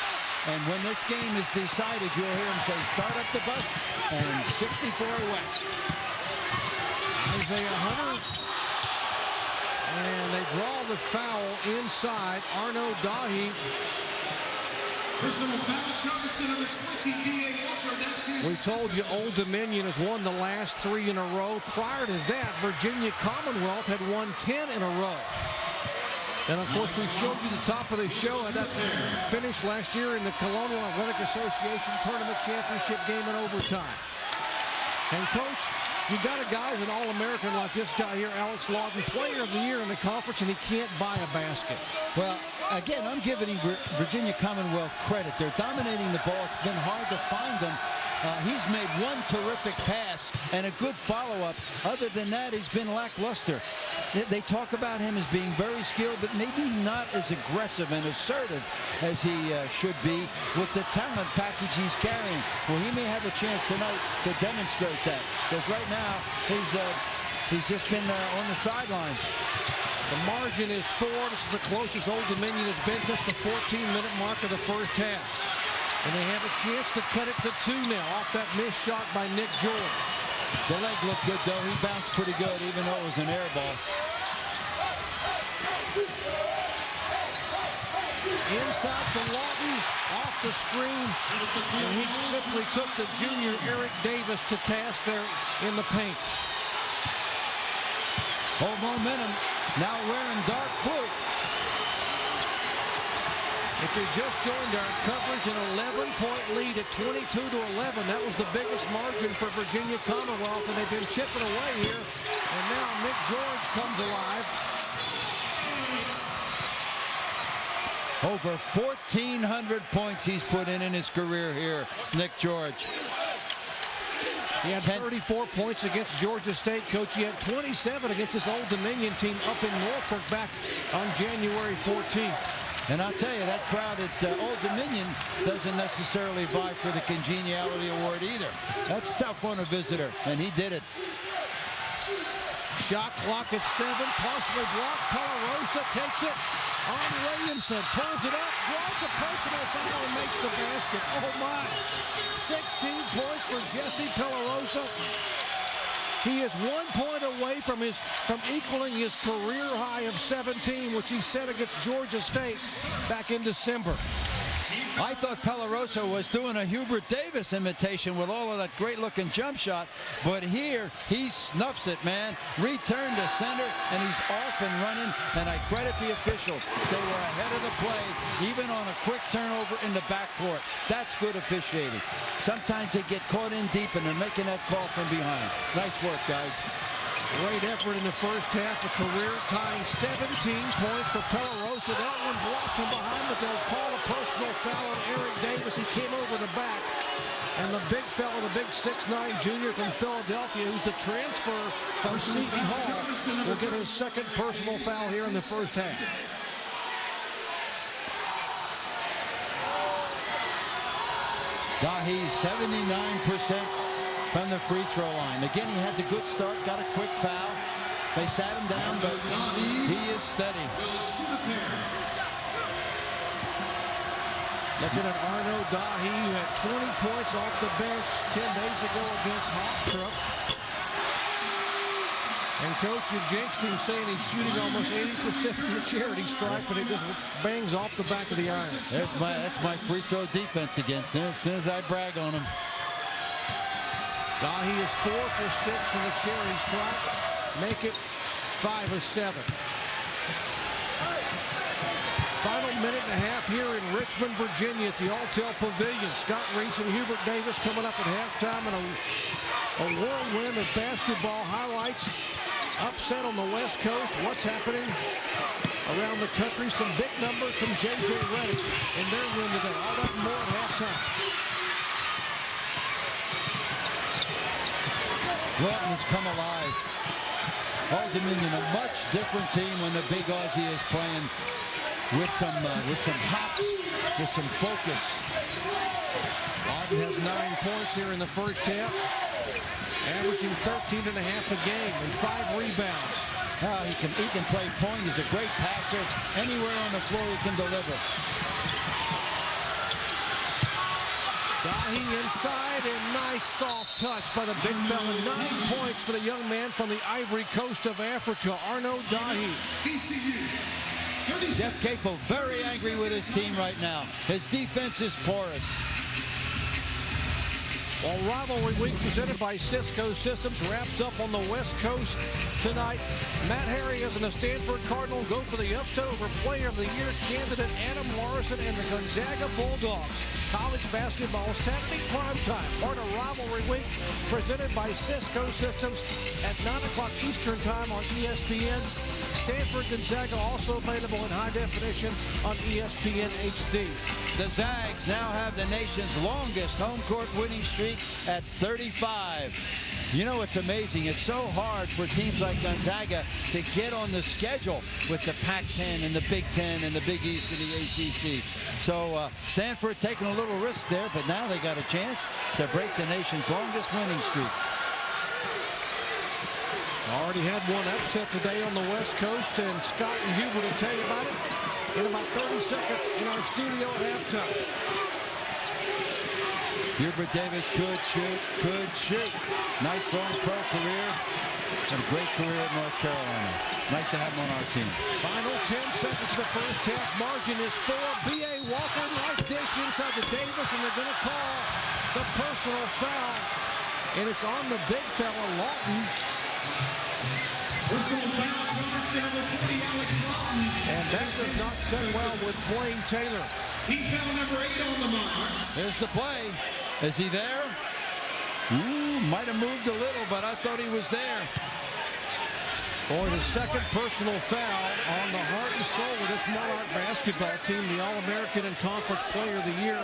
And when this game is decided, you'll hear him say, start up the bus, and 64 west. Isaiah Hunter. And they draw the foul inside. Arno Dahi. Personal foul charge to number 20, D.A. Walker. That's his. We told you Old Dominion has won the last 3 in a row. Prior to that, Virginia Commonwealth had won 10 in a row. And, of course, we showed you the top of the show at that finish last year in the Colonial Athletic Association Tournament Championship game in overtime. And, Coach, you got a guy who's an All-American like this guy here, Alex Lawton, Player of the Year in the conference, and he can't buy a basket. Well, again, I'm giving Virginia Commonwealth credit. They're dominating the ball. It's been hard to find them. He's made one terrific pass and a good follow-up. Other than that, he's been lackluster. They talk about him as being very skilled, but maybe not as aggressive and assertive as he should be with the talent package he's carrying. Well, he may have a chance tonight to demonstrate that. Because right now, he's just been on the sideline. The margin is 4. This is the closest Old Dominion has been since the 14-minute mark of the first half. And they have a chance to cut it to 2 now off that missed shot by Nick George. The leg looked good, though. He bounced pretty good, even though it was an air ball. Inside to Lawton, off the screen, and he simply took the junior Eric Davis to task there in the paint. Oh, momentum. Now wearing dark blue. If you just joined our coverage, an 11-point lead at 22-11. That was the biggest margin for Virginia Commonwealth, and they've been chipping away here. And now Nick George comes alive. Over 1,400 points he's put in his career here, Nick George. He had 34 points against Georgia State, Coach. He had 27 against this Old Dominion team up in Norfolk back on January 14th. And I'll tell you, that crowd at Old Dominion doesn't necessarily vie for the Congeniality Award either. That's tough on a visitor, and he did it. Shot clock at 7, partially blocked. Palarosa takes it on Williamson, pulls it up, draws the personal foul, and makes the basket. Oh, my. 16 points for Jesse Palarosa. He is 1 point away from equaling his career high of 17, which he set against Georgia State back in December. I thought Palarosa was doing a Hubert Davis imitation with all of that great-looking jump shot, but here he snuffs it, man. Return to center, and he's off and running, and I credit the officials. They were ahead of the play, even on a quick turnover in the backcourt. That's good officiating. Sometimes they get caught in deep, and they're making that call from behind. Nice work, guys. Great effort in the first half of career, tying 17 points for Palarosa. That one blocked from behind, but they'll call a personal foul on Eric Davis. He came over the back. And the big fella, the big 6'9" junior from Philadelphia, who's the transfer from Seton Hall, will get his second personal foul here in the first half. Dahi, 79% from the free throw line. Again, he had the good start, got a quick foul. They sat him down, but he is steady. Looking at Arno Dahi, who had 20 points off the bench 10 days ago against Hofstra. And Coach, you jinxed him saying he's shooting almost 80% from the charity stripe, but it just bangs off the back of the iron. That's my free throw defense against him as soon as I brag on him. Dahi is 4 for 6 from the charity stripe. Make it 5 of 7. Final minute and a half here in Richmond, Virginia at the Alltel Pavilion. Scott Reese and Hubert Davis coming up at halftime, and a whirlwind of basketball highlights. Upset on the West Coast. What's happening around the country? Some big numbers from J.J. Redick in their win today. All that and more at halftime. Lawton's come alive. Old Dominion, a much different team when the big Aussie is playing with some hops, with some focus. Lawton has 9 points here in the first half, averaging 13.5 a game and 5 rebounds. He can play point. He's a great passer. Anywhere on the floor he can deliver. Dahi inside, and nice soft touch by the big fella. 9 points for the young man from the Ivory Coast of Africa, Arnaud Dahi. Jeff Capel very angry with his team right now. His defense is porous. While Rivalry Week presented by Cisco Systems wraps up on the West Coast tonight, Matt Harrias and the Stanford Cardinal go for the upset over Player of the Year candidate Adam Morrison and the Gonzaga Bulldogs. College basketball Saturday primetime, part of Rivalry Week, presented by Cisco Systems at 9 o'clock Eastern Time on ESPN. Stanford Gonzaga also available in high definition on ESPN HD. The Zags now have the nation's longest home court winning streak at 35. You know, it's amazing. It's so hard for teams like Gonzaga to get on the schedule with the Pac-10 and the Big Ten and the Big East and the ACC. So Stanford taking a little risk there, but now they got a chance to break the nation's longest winning streak. Already had one upset today on the West Coast, and Scott and Hubert will tell you about it in about 30 seconds in our studio at halftime. Hubert Davis could shoot. Nice long pro career and a great career at North Carolina. Nice to have him on our team. Final 10 seconds of the first half. Margin is 4. B.A. Walker, nice dish inside to Davis, and they're going to call the personal foul. And it's on the big fella, Lawton. Personal foul charge to number 40, Alex Lawton. And that does not set well with Blaine Taylor. Team foul number 8 on the Monarchs. There's the play. Is he there? Might have moved a little, but I thought he was there. Boy, the second personal foul on the heart and soul of this Monarch basketball team, the All-American and Conference Player of the Year,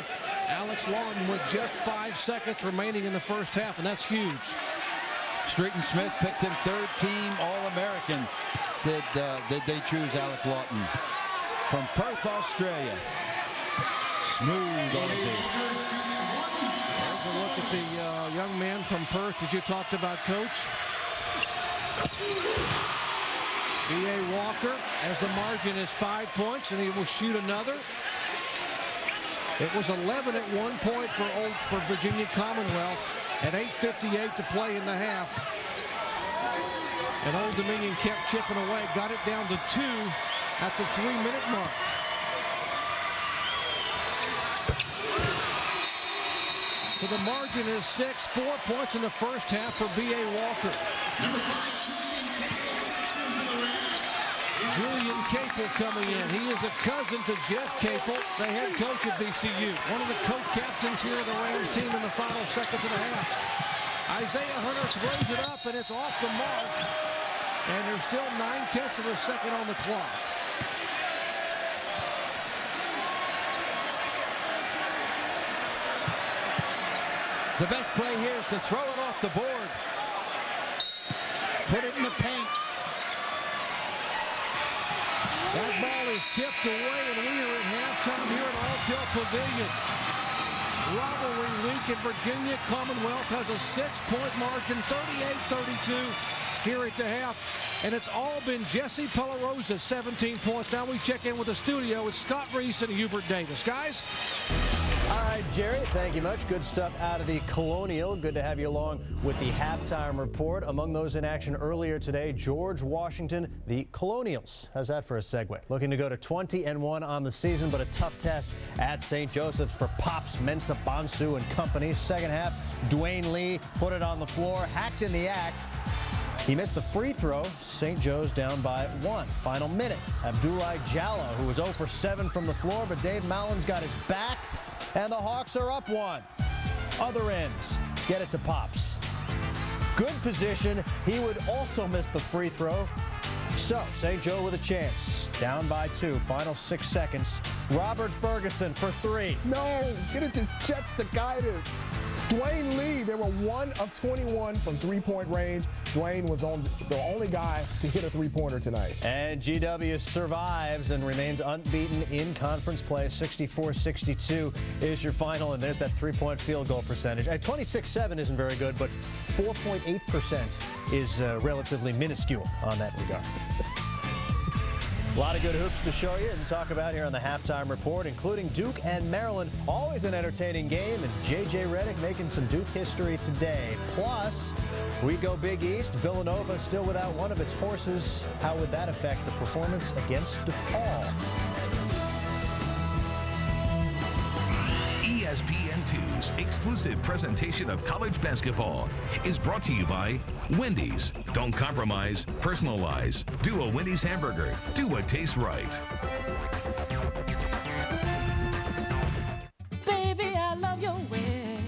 Alex Lawton, with just 5 seconds remaining in the first half, and that's huge. Street and Smith picked him third team All-American. Did they choose Alec Lawton from Perth, Australia. Smooth Aussie. There's a look at the young man from Perth that you talked about, Coach. B.A. Walker, as the margin is 5 points, and he will shoot another. It was 11 at one point for Virginia Commonwealth at 8:58 to play in the half. And Old Dominion kept chipping away, got it down to 2 at the 3-minute mark. So the margin is 6, 4 points in the first half for B.A. Walker. Number 5, Julian Capel coming in. He is a cousin to Jeff Capel, the head coach at VCU. One of the co-captains here of the Rams team in the final seconds of the half. Isaiah Hunter throws it up, and it's off the mark. And there's still 9/10 of a second on the clock. The best play here is to throw it off the board. Put it in the paint. That ball is tipped away, and we are at halftime here at Alltel Pavilion. Rivalry week in Virginia. Commonwealth has a 6-point margin, 38-32 here at the half. And it's all been Jesse Pelarosa, 17 points. Now we check in with the studio with Scott Reese and Hubert Davis. Guys? All right, Jerry, thank you much. Good stuff out of the Colonial. Good to have you along with the halftime report. Among those in action earlier today, George Washington, the Colonials. How's that for a segue? Looking to go to 20-1 on the season, but a tough test at St. Joseph's for Pops, Mensah, Bonsu, and company. Second half, Dwayne Lee put it on the floor, hacked in the act. He missed the free throw. St. Joe's down by 1. Final minute. Abdoulaye Jallo, who was 0 for 7 from the floor, but Dave Mallon's got his back, and the Hawks are up 1. Other ends get it to Pops. Good position. He would also miss the free throw. So, St. Joe with a chance. Down by 2. Final 6 seconds. Robert Ferguson for 3. No, get it to Chet to guide us. Dwayne Lee, they were 1 of 21 from three-point range. Dwayne was the only guy to hit a three-pointer tonight. And GW survives and remains unbeaten in conference play. 64-62 is your final, and there's that three-point field goal percentage. At 26-7 isn't very good, but 4.8% is relatively minuscule on that regard. A lot of good hoops to show you and talk about here on the Halftime Report, including Duke and Maryland. Always an entertaining game, and J.J. Redick making some Duke history today. Plus, we go Big East. Villanova still without one of its horses. How would that affect the performance against DePaul? ESPN2's exclusive presentation of college basketball is brought to you by Wendy's. Don't compromise, personalize. Do a Wendy's hamburger. Do what tastes right. Baby, I love your way.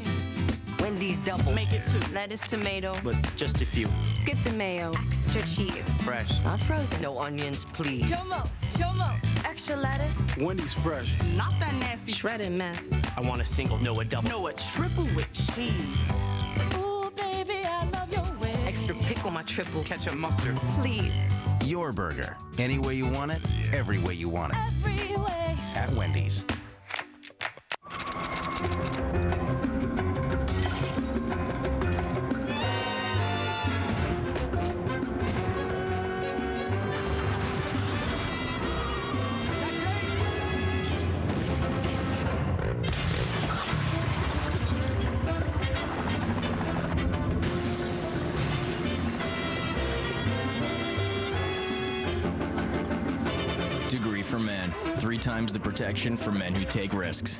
Wendy's double. Make it soup. Lettuce, tomato. But just a few. Skip the mayo. Extra cheese. Fresh. Not frozen. No onions, please. Chomo. Extra lettuce. Wendy's fresh. Not that nasty shredded mess. I want a single, no a double. No, a triple with cheese. Ooh, baby, I love your way. Extra pickle, my triple. Ketchup, mustard. Please. Your burger. Any way you want it, every way you want it. Every way. At Wendy's. Degree for men. 3 times the protection for men who take risks.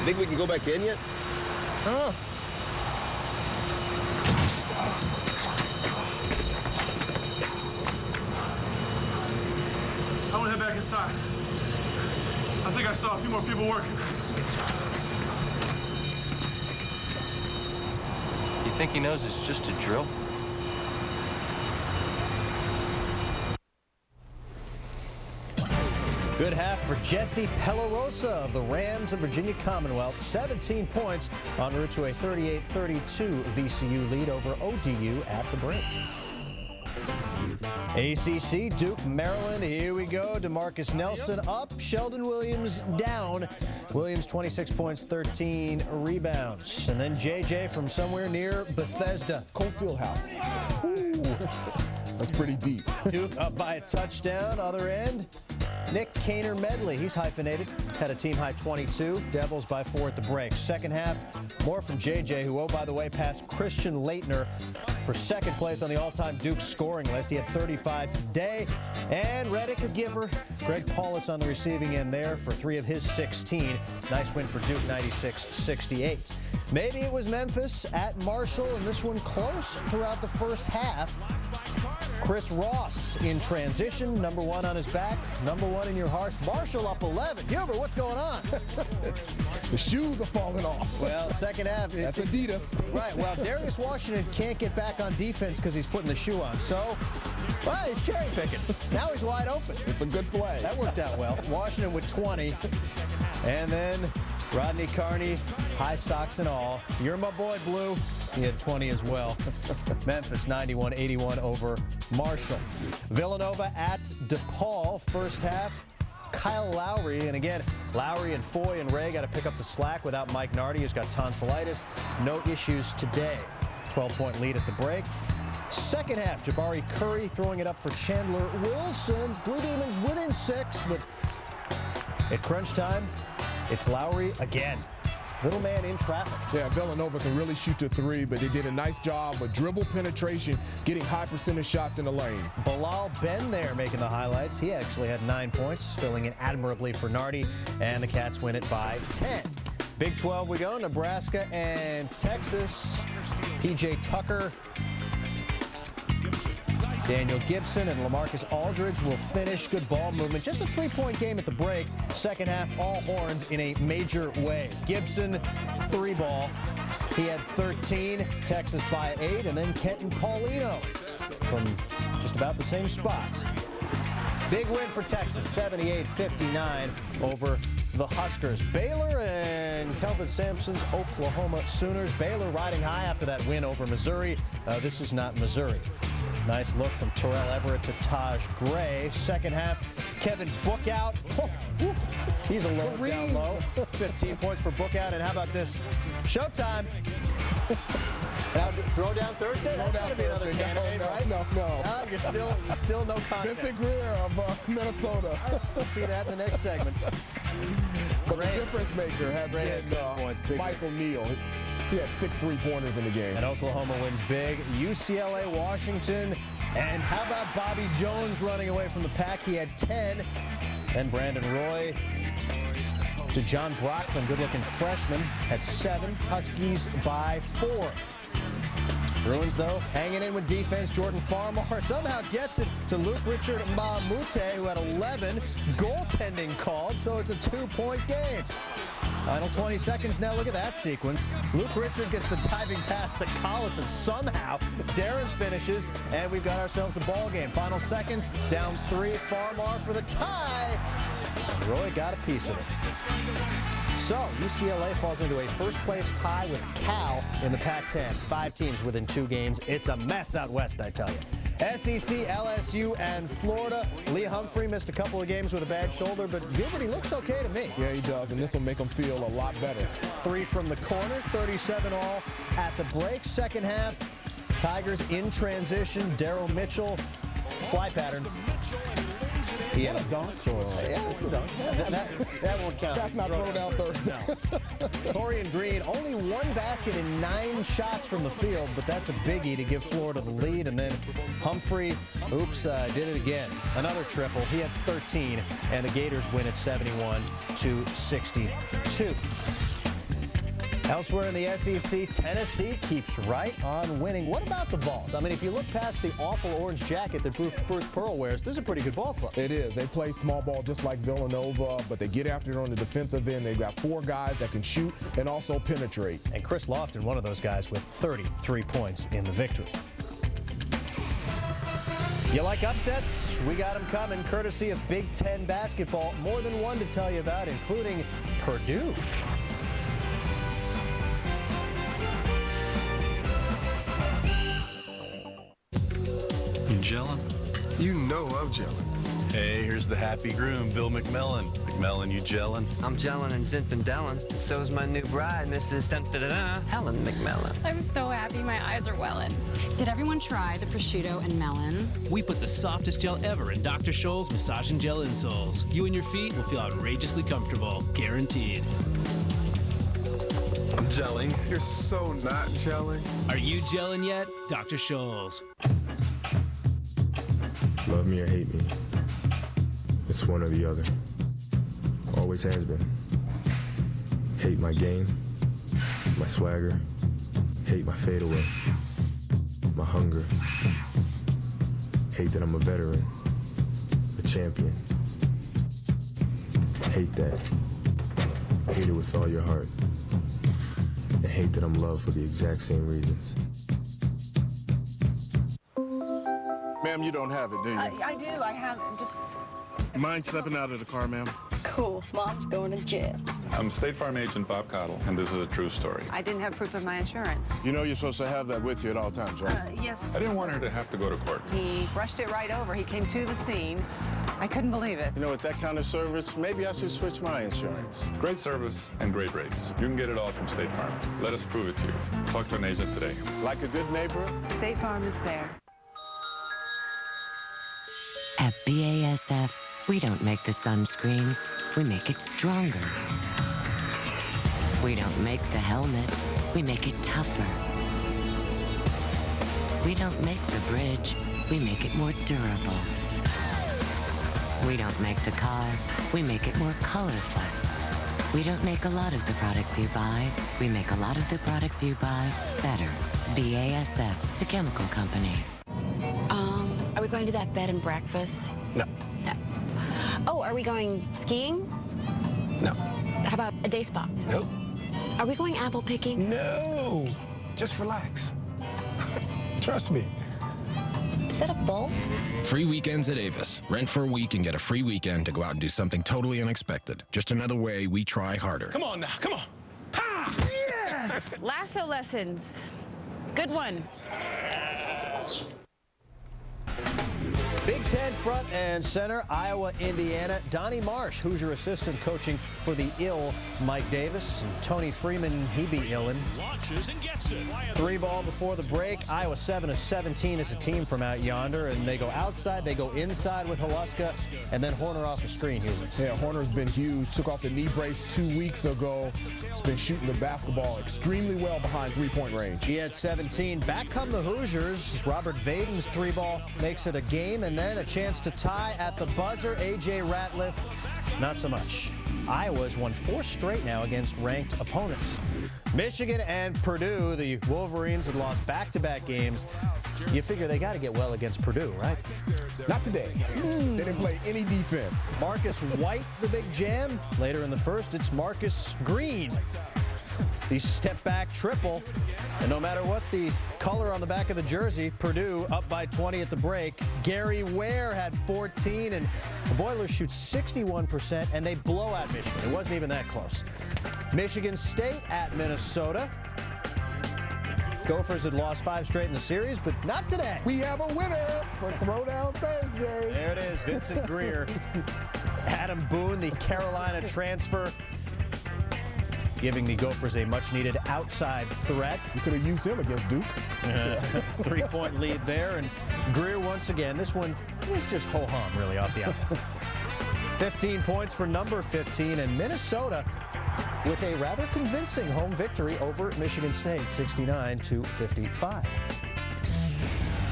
Think we can go back in yet? Oh. I want to head back inside. I think I saw a few more people working. You think he knows it's just a drill? Good half for Jesse Pellarosa of the Rams of Virginia Commonwealth. 17 points en route to a 38-32 VCU lead over ODU at the break. ACC, Duke, Maryland, here we go. DeMarcus Nelson up, Sheldon Williams down. Williams 26 points, 13 rebounds. And then JJ from somewhere near Bethesda. Coalfield House. Ooh. That's pretty deep. Duke up by a touchdown. Other end, Nick Kaner Medley. He's hyphenated. Had a team high 22. Devils by 4 at the break. Second half, more from JJ, who, oh, by the way, passed Christian Laettner for second place on the all-time Duke scoring list. He had 35 today. And Redick a giver. Greg Paulus on the receiving end there for 3 of his 16. Nice win for Duke, 96-68. Maybe it was Memphis at Marshall, and this one close throughout the first half. Chris Ross in transition, number 1 on his back, number 1 in your heart. Marshall up 11. Huber, what's going on? The shoes are falling off. Well, second half. That's Adidas. Right. Well, Darius Washington can't get back on defense because he's putting the shoe on. So, well, he's cherry picking. Now he's wide open. It's a good play. That worked out well. Washington with 20. And then Rodney Carney, high socks and all. You're my boy, Blue. He had 20 as well. Memphis 91-81 over Marshall. Villanova at DePaul. First half, Kyle Lowry. And again, Lowry and Foy and Ray got to pick up the slack without Mike Nardi, who's got tonsillitis. No issues today. 12-point lead at the break. Second half, Jabari Curry throwing it up for Chandler Wilson. Blue Demons within 6, but at crunch time, it's Lowry again. Little man in traffic. Yeah, Villanova can really shoot to 3, but they did a nice job of dribble penetration, getting high percentage shots in the lane. Bilal Ben there making the highlights. He actually had 9 points, filling in admirably for Nardi, and the Cats win it by 10. Big 12 we go, Nebraska and Texas. P.J. Tucker, Daniel Gibson, and LaMarcus Aldridge will finish. Good ball movement. Just a 3-point game at the break. Second half, all horns in a major way. Gibson, 3-ball. He had 13. Texas by 8. And then Kenton Paulino from just about the same spots. Big win for Texas, 78-59 over the Huskers. Baylor and Kelvin Sampson's Oklahoma Sooners. Baylor riding high after that win over Missouri. This is not Missouri. Nice look from Terrell Everett to Taj Gray. Second half, Kevin Bookout. He's a low down low. 15 points for Bookout. And how about this? Showtime. Now, throw down Thursday? That's got to be another candidate, right? No. You're still no contest. Vincent Greer of Minnesota. We'll see that in the next segment. But the difference maker has been Michael Neal. He had 6 3-pointers in the game. And Oklahoma wins big. UCLA, Washington. And how about Bobby Jones running away from the pack? He had 10. Then Brandon Roy to John Brockman, good-looking freshman, had 7. Huskies by 4. Bruins, though, hanging in with defense. Jordan Farmar somehow gets it to Luke Richard Mamute, who had 11. Goaltending called, so it's a 2-point game. Final 20 seconds now. Look at that sequence. Luke Richard gets the diving pass to Collis, and somehow Darren finishes, and we've got ourselves a ball game. Final seconds, down 3. Farmar for the tie. Roy got a piece of it. So, UCLA falls into a first-place tie with Cal in the Pac-10. 5 teams within 2 games. It's a mess out west, I tell you. SEC, LSU, and Florida. Lee Humphrey missed a couple of games with a bad shoulder, but Gilbert, he looks okay to me. Yeah, he does, and this will make him feel a lot better. 3 from the corner, 37 all at the break. Second half, Tigers in transition. Daryl Mitchell, fly pattern. He had a dunk? Yeah, it's a dunk. That won't count. That's not thrown down Thursday. Torian Green, only 1 basket in 9 shots from the field, but that's a biggie to give Florida the lead. And then Humphrey, did it again. Another triple. He had 13, and the Gators win at 71-62. Elsewhere in the SEC, Tennessee keeps right on winning. What about the Vols? I mean, if you look past the awful orange jacket that Bruce Pearl wears, this is a pretty good ball club. It is. They play small ball just like Villanova, but they get after it on the defensive end. They've got 4 guys that can shoot and also penetrate. And Chris Lofton, one of those guys with 33 points in the victory. You like upsets? We got them coming, courtesy of Big Ten basketball. More than one to tell you about, including Purdue. Gelling? You know I'm gelling. Hey, here's the happy groom, Bill McMillan. McMillan, you gelling? I'm gelling and Zinfandel. So is my new bride, Mrs. Helen McMillan. I'm so happy my eyes are welling. Did everyone try the prosciutto and melon? We put the softest gel ever in Dr. Scholl's Massage and Gel insoles. You and your feet will feel outrageously comfortable. Guaranteed. I'm gelling. You're so not gelling. Are you gelling yet? Dr. Scholl's. Love me or hate me, it's one or the other. Always has been. Hate my game, my swagger, hate my fadeaway, my hunger. Hate that I'm a veteran, a champion. Hate that. Hate it with all your heart. And hate that I'm loved for the exact same reasons. Ma'am, you don't have it, do you? I do. I have it. Just. Mind stepping out of the car, ma'am? Cool. Mom's going to jail. I'm State Farm agent Bob Cottle, and this is a true story. I didn't have proof of my insurance. You know you're supposed to have that with you at all times, right? Yes. I didn't want her to have to go to court. He brushed it right over. He came to the scene. I couldn't believe it. You know, with that kind of service, maybe I should switch my insurance. Great service and great rates. You can get it all from State Farm. Let us prove it to you. Talk to an agent today. Like a good neighbor? State Farm is there. At BASF, we don't make the sunscreen, we make it stronger. We don't make the helmet, we make it tougher. We don't make the bridge, we make it more durable. We don't make the car, we make it more colorful. We don't make a lot of the products you buy, we make a lot of the products you buy better. BASF, the chemical company. Are we going to that bed and breakfast? No. No. Oh, are we going skiing? No. How about a day spa? Nope. Are we going apple picking? No. Just relax. Trust me. Is that a bull? Free weekends at Avis. Rent for a week and get a free weekend to go out and do something totally unexpected. Just another way we try harder. Come on now, come on. Ha! Yes! Lasso lessons. Good one. Big Ten front and center, Iowa, Indiana. Donnie Marsh, Hoosier assistant coaching for the ill Mike Davis. And Tony Freeman, he be illin'. Launches and gets it. 3 ball before the break. Iowa 7 of 17 as a team from out yonder. And they go outside, they go inside with Haluska, and then Horner off the screen, Houston. Yeah, Horner's been huge. Took off the knee brace 2 weeks ago. He's been shooting the basketball extremely well behind three-point range. He had 17. Back come the Hoosiers. Robert Vaden's 3 ball makes it a game, and then a chance to tie at the buzzer. A.J. Ratliff, not so much. Iowa's won 4 straight now against ranked opponents. Michigan and Purdue, the Wolverines had lost back-to-back games. You figure they got to get well against Purdue, right? Not today. They didn't play any defense. Marcus White, the big jam. Later in the first, it's Marcus Green. The step-back triple. And no matter what the color on the back of the jersey, Purdue up by 20 at the break. Gary Ware had 14, and the Boilers shoot 61%, and they blow out Michigan. It wasn't even that close. Michigan State at Minnesota. Gophers had lost 5 straight in the series, but not today. We have a winner for Throwdown Thursday. There it is, Vincent Greer. Adam Boone, the Carolina transfer, giving the Gophers a much-needed outside threat. You could have used him against Duke. 3-point lead there, and Greer once again. This one is just ho-hum, really, off the out. 15 points for number 15, and Minnesota with a rather convincing home victory over Michigan State, 69-55.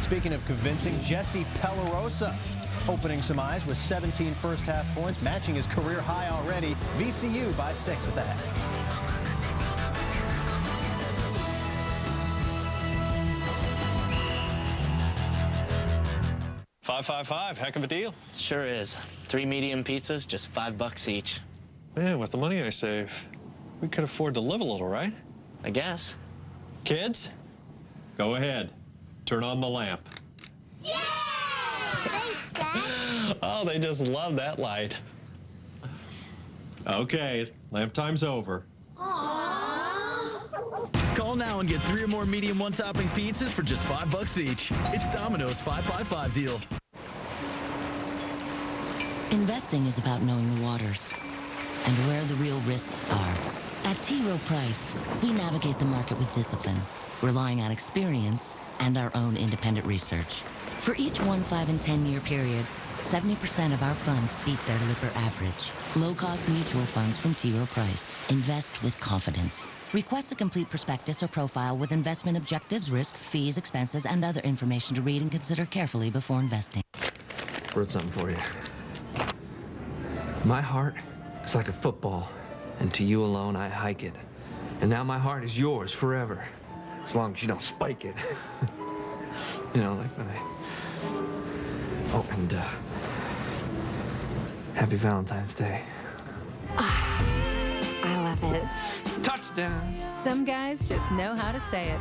Speaking of convincing, Jesse Pellarosa opening some eyes with 17 first-half points, matching his career high already. VCU by 6 at the half. $5.55, heck of a deal. Sure is. 3 medium pizzas, just $5 each. Man, with the money I save, we could afford to live a little, right? I guess. Kids, go ahead. Turn on the lamp. Yeah! Thanks, Dad. Oh, they just love that light. Okay, lamp time's over. Aww. Call now and get 3 or more medium one-topping pizzas for just $5 each. It's Domino's 5x5 deal. Investing is about knowing the waters and where the real risks are. At T. Rowe Price, we navigate the market with discipline, relying on experience and our own independent research. For each 1, 5, and 10-year period, 70% of our funds beat their Lipper average. Low-cost mutual funds from T. Rowe Price. Invest with confidence. Request a complete prospectus or profile with investment objectives, risks, fees, expenses, and other information to read and consider carefully before investing. Wrote something for you. My heart is like a football, and to you alone I hike it. And now my heart is yours forever, as long as you don't spike it. You know, like when I... Oh, and happy Valentine's Day. I love it. Touchdown. Some guys just know how to say it.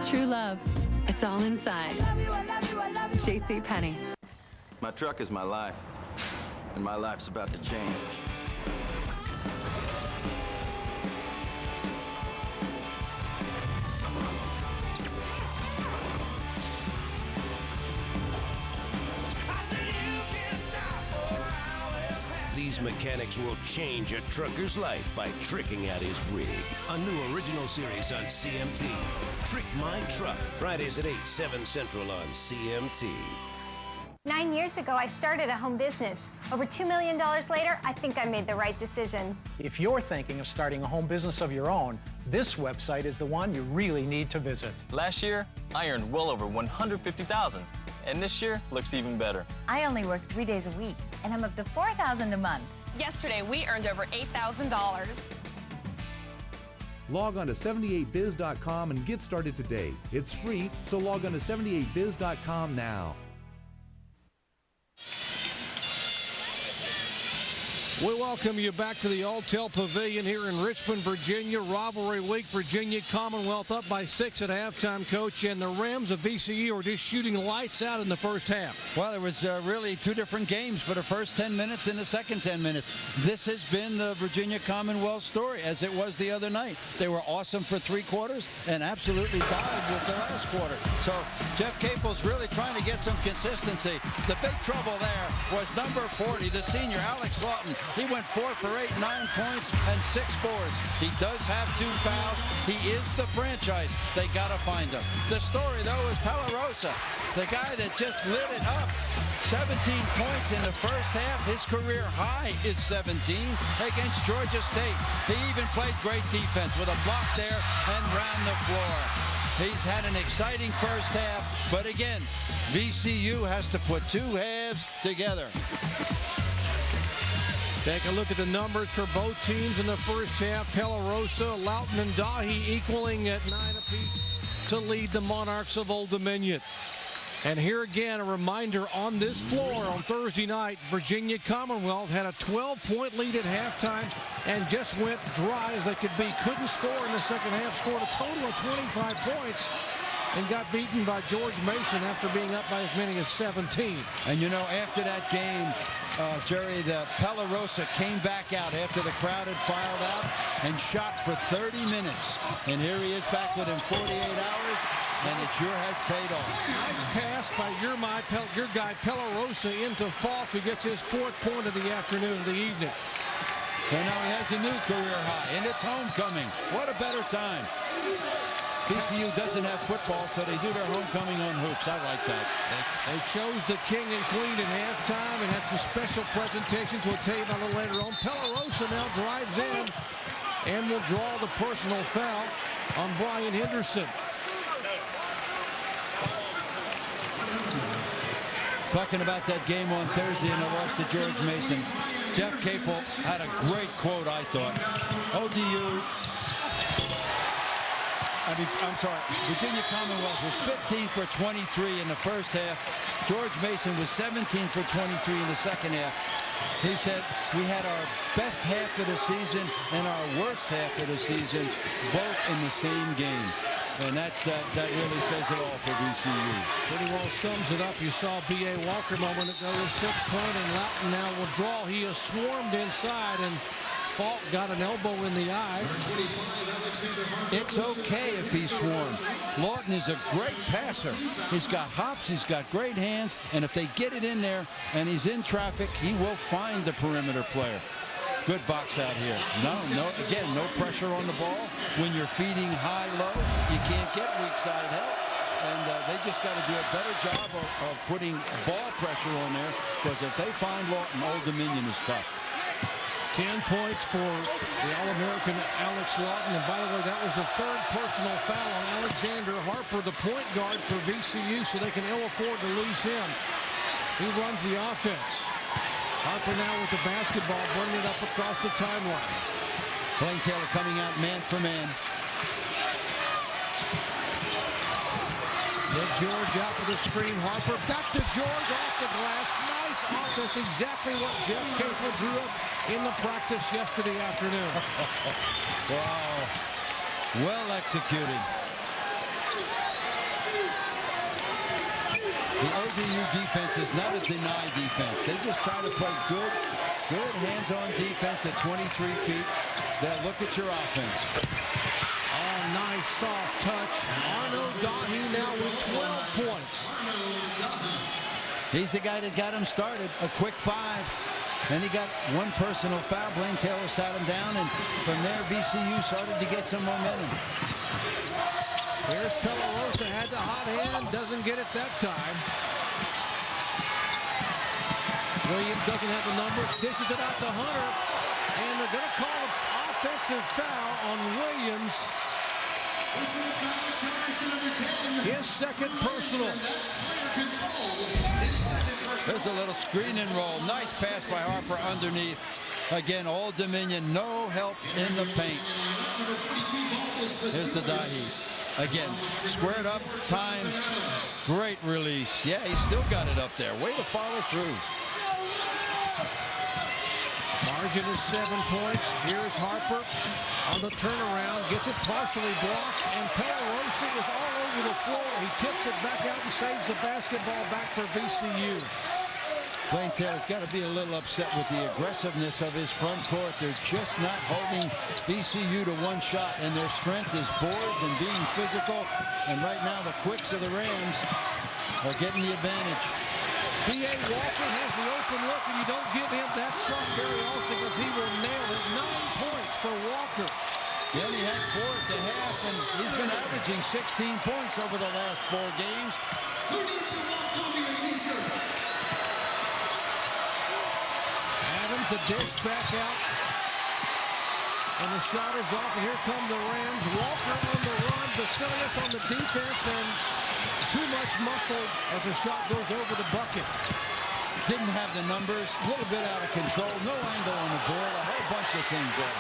True love. It's all inside. J.C. Penney. My truck is my life, and my life's about to change. These mechanics will change a trucker's life by tricking out his rig. A new original series on CMT. Trick My Truck. Fridays at 8, 7 Central on CMT. 9 years ago, I started a home business. Over $2 million later, I think I made the right decision. If you're thinking of starting a home business of your own, this website is the one you really need to visit. Last year, I earned well over $150,000, and this year looks even better. I only work 3 days a week, and I'm up to $4,000 a month. Yesterday, we earned over $8,000. Log on to 78biz.com and get started today. It's free, so log on to 78biz.com now. We welcome you back to the Alltel Pavilion here in Richmond, Virginia. Rivalry week, Virginia Commonwealth up by 6 at halftime, Coach. And the Rams of VCU are just shooting lights out in the first half. Well, there was really two different games for the first 10 minutes and the second 10 minutes. This has been the Virginia Commonwealth story, as it was the other night. They were awesome for 3 quarters and absolutely died with the last quarter. So Jeff Capel's really trying to get some consistency. The big trouble there was number 40, the senior, Alex Lawton. He went 4 for 8, 9 points, and 6 boards. He does have 2 fouls. He is the franchise. They got to find him. The story, though, is Palarosa, the guy that just lit it up. 17 points in the first half. His career high is 17 against Georgia State. He even played great defense with a block there and ran the floor. He's had an exciting first half, but again, VCU has to put 2 halves together. Take a look at the numbers for both teams in the first half. Palarosa, Loughton, and Dahi equaling at 9 apiece to lead the Monarchs of Old Dominion. And here again, a reminder on this floor on Thursday night, Virginia Commonwealth had a 12-point lead at halftime and just went dry as they could be. Couldn't score in the second half, scored a total of 25 points. And got beaten by George Mason after being up by as many as 17. And you know, after that game, Jerry, the Palarosa came back out after the crowd had filed out and shot for 30 minutes. And here he is back within 48 hours, and it sure has paid off. Nice pass by your guy Palarosa into Falk, who gets his 4th point of the afternoon, of the evening. And now he has a new career high, and it's homecoming. What a better time. VCU doesn't have football, so they do their homecoming on hoops. I like that. They chose the king and queen at halftime and had some special presentations. We'll tell you about a little later on. Palarosa now drives in and will draw the personal foul on Brian Henderson. Talking about that game on Thursday and the loss to George Mason, Jeff Capel had a great quote, I thought. ODU... Virginia Commonwealth was 15 for 23 in the first half. George Mason was 17 for 23 in the second half. He said, we had our best half of the season and our worst half of the season, both in the same game. And that really says it all for VCU. Pretty well sums it up. You saw B.A. Walker a moment ago with 6 points, and Loughton now will draw. He has swarmed inside, and Falk got an elbow in the eye. It's okay if he swarms. Lawton is a great passer. He's got hops, he's got great hands, and if they get it in there and he's in traffic, he will find the perimeter player. Good box out here. Again, no pressure on the ball. When you're feeding high-low, you can't get weak side help. And they just got to do a better job of putting ball pressure on there, because if they find Lawton, Old Dominion is tough. 10 points for the All-American Alex Lawton. And by the way, that was the 3rd personal foul on Alexander Harper, the point guard for VCU, so they can ill afford to lose him. He runs the offense. Harper now with the basketball, bringing it up across the timeline. Blaine Taylor coming out man for man. Get George out for the screen. Harper back to George off the glass. Nice offense, exactly what Jeff Capel drew up in the practice yesterday afternoon. Wow. Well executed. The ODU defense is not a deny defense. They just try to play good hands-on defense at 23 feet. They'll look at your offense. Oh, nice soft touch. Arno Dahi now with 12 points. He's the guy that got him started. A quick 5. Then he got 1 personal foul. Blaine Taylor sat him down, and from there, VCU started to get some momentum. Here's Palarosa, had the hot hand, doesn't get it that time. Williams doesn't have the numbers, dishes it out to Hunter, and they're going to call an offensive foul on Williams. His 2nd personal. There's a little screen and roll. Nice pass by Harper underneath. Again, Old Dominion, no help in the paint. Here's the Dahi. Again, squared up, time, great release. Yeah, he still got it up there. Way to follow through. Margin is 7 points. Here's Harper on the turnaround. Gets it partially blocked. And Pelarosa is all over the floor. He tips it back out and saves the basketball back for VCU. Blaine Taylor's got to be a little upset with the aggressiveness of his front court. They're just not holding VCU to one shot, and their strength is boards and being physical. And right now, the quicks of the Rams are getting the advantage. B.A. Walker has the open look, and you don't give him that shot very often because he will nail it. 9 points for Walker. Yeah, he had 4 at the half, and he's been averaging 16 points over the last 4 games. Who needs your hot coffee and t-shirt? Adams, the dish back out. And the shot is off, and here come the Rams. Walker on the run, Basilius on the defense, and too much muscle as the shot goes over the bucket. Didn't have the numbers, a little bit out of control, no angle on the board, a whole bunch of things there.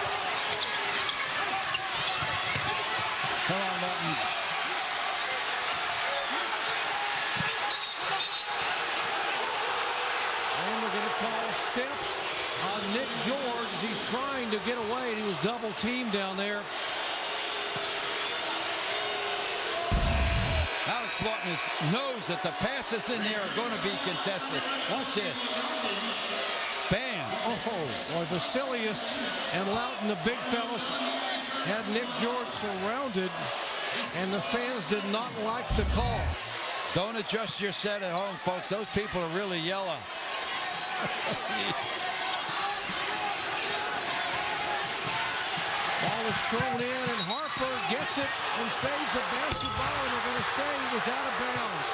Come on, Lawton. And we're going to call steps on Nick George. He's trying to get away, and he was double teamed down there. Alex Lawton knows that the passes in there are going to be contested. Watch it. Bam. Oh, boy, Basilius and Lawton, the big fellas, had Nick George surrounded, and the fans did not like the call. Don't adjust your set at home, folks. Those people are really yellow. Ball is thrown in, and Harper gets it and saves the basketball, and they're going to say he was out of bounds.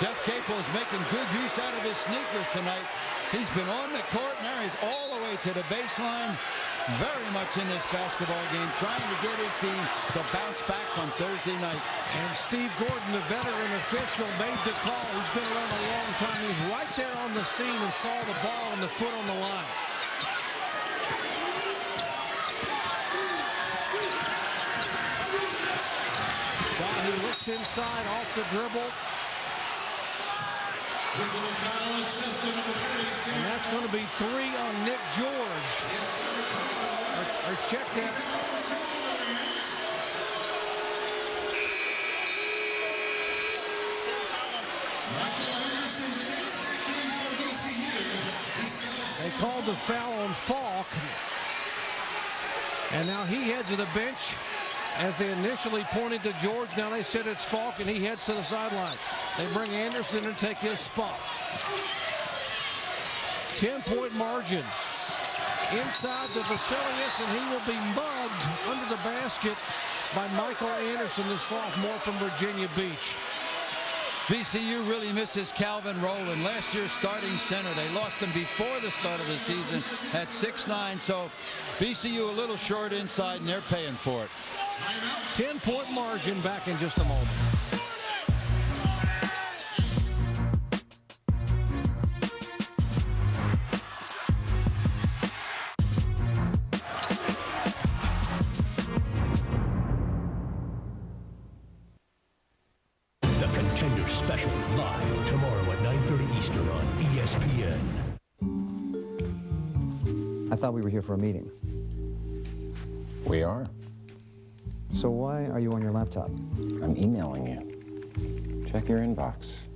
Jeff Capel is making good use out of his sneakers tonight. He's been on the court, now he's all the way to the baseline. Very much in this basketball game, trying to get his team to bounce back from Thursday night. And Steve Gordon, the veteran official, made the call. He's been around a long time. He's right there on the scene and saw the ball and the foot on the line. He looks inside off the dribble. And that's going to be 3 on Nick George. Or check that. They called the foul on Falk. And now he heads to the bench. As they initially pointed to George, now they said it's Falk, and he heads to the sideline. They bring Anderson and take his spot. 10-point margin. Inside to Basilius, and he will be mugged under the basket by Michael Anderson, the sophomore from Virginia Beach. VCU really misses Calvin Rowland, last year's starting center. They lost him before the start of the season at 6'9", so VCU a little short inside, and they're paying for it. 10-point margin, back in just a moment. Special live tomorrow at 9:30 Eastern on ESPN. I thought we were here for a meeting. We are. So why are you on your laptop? I'm emailing you. Check your inbox.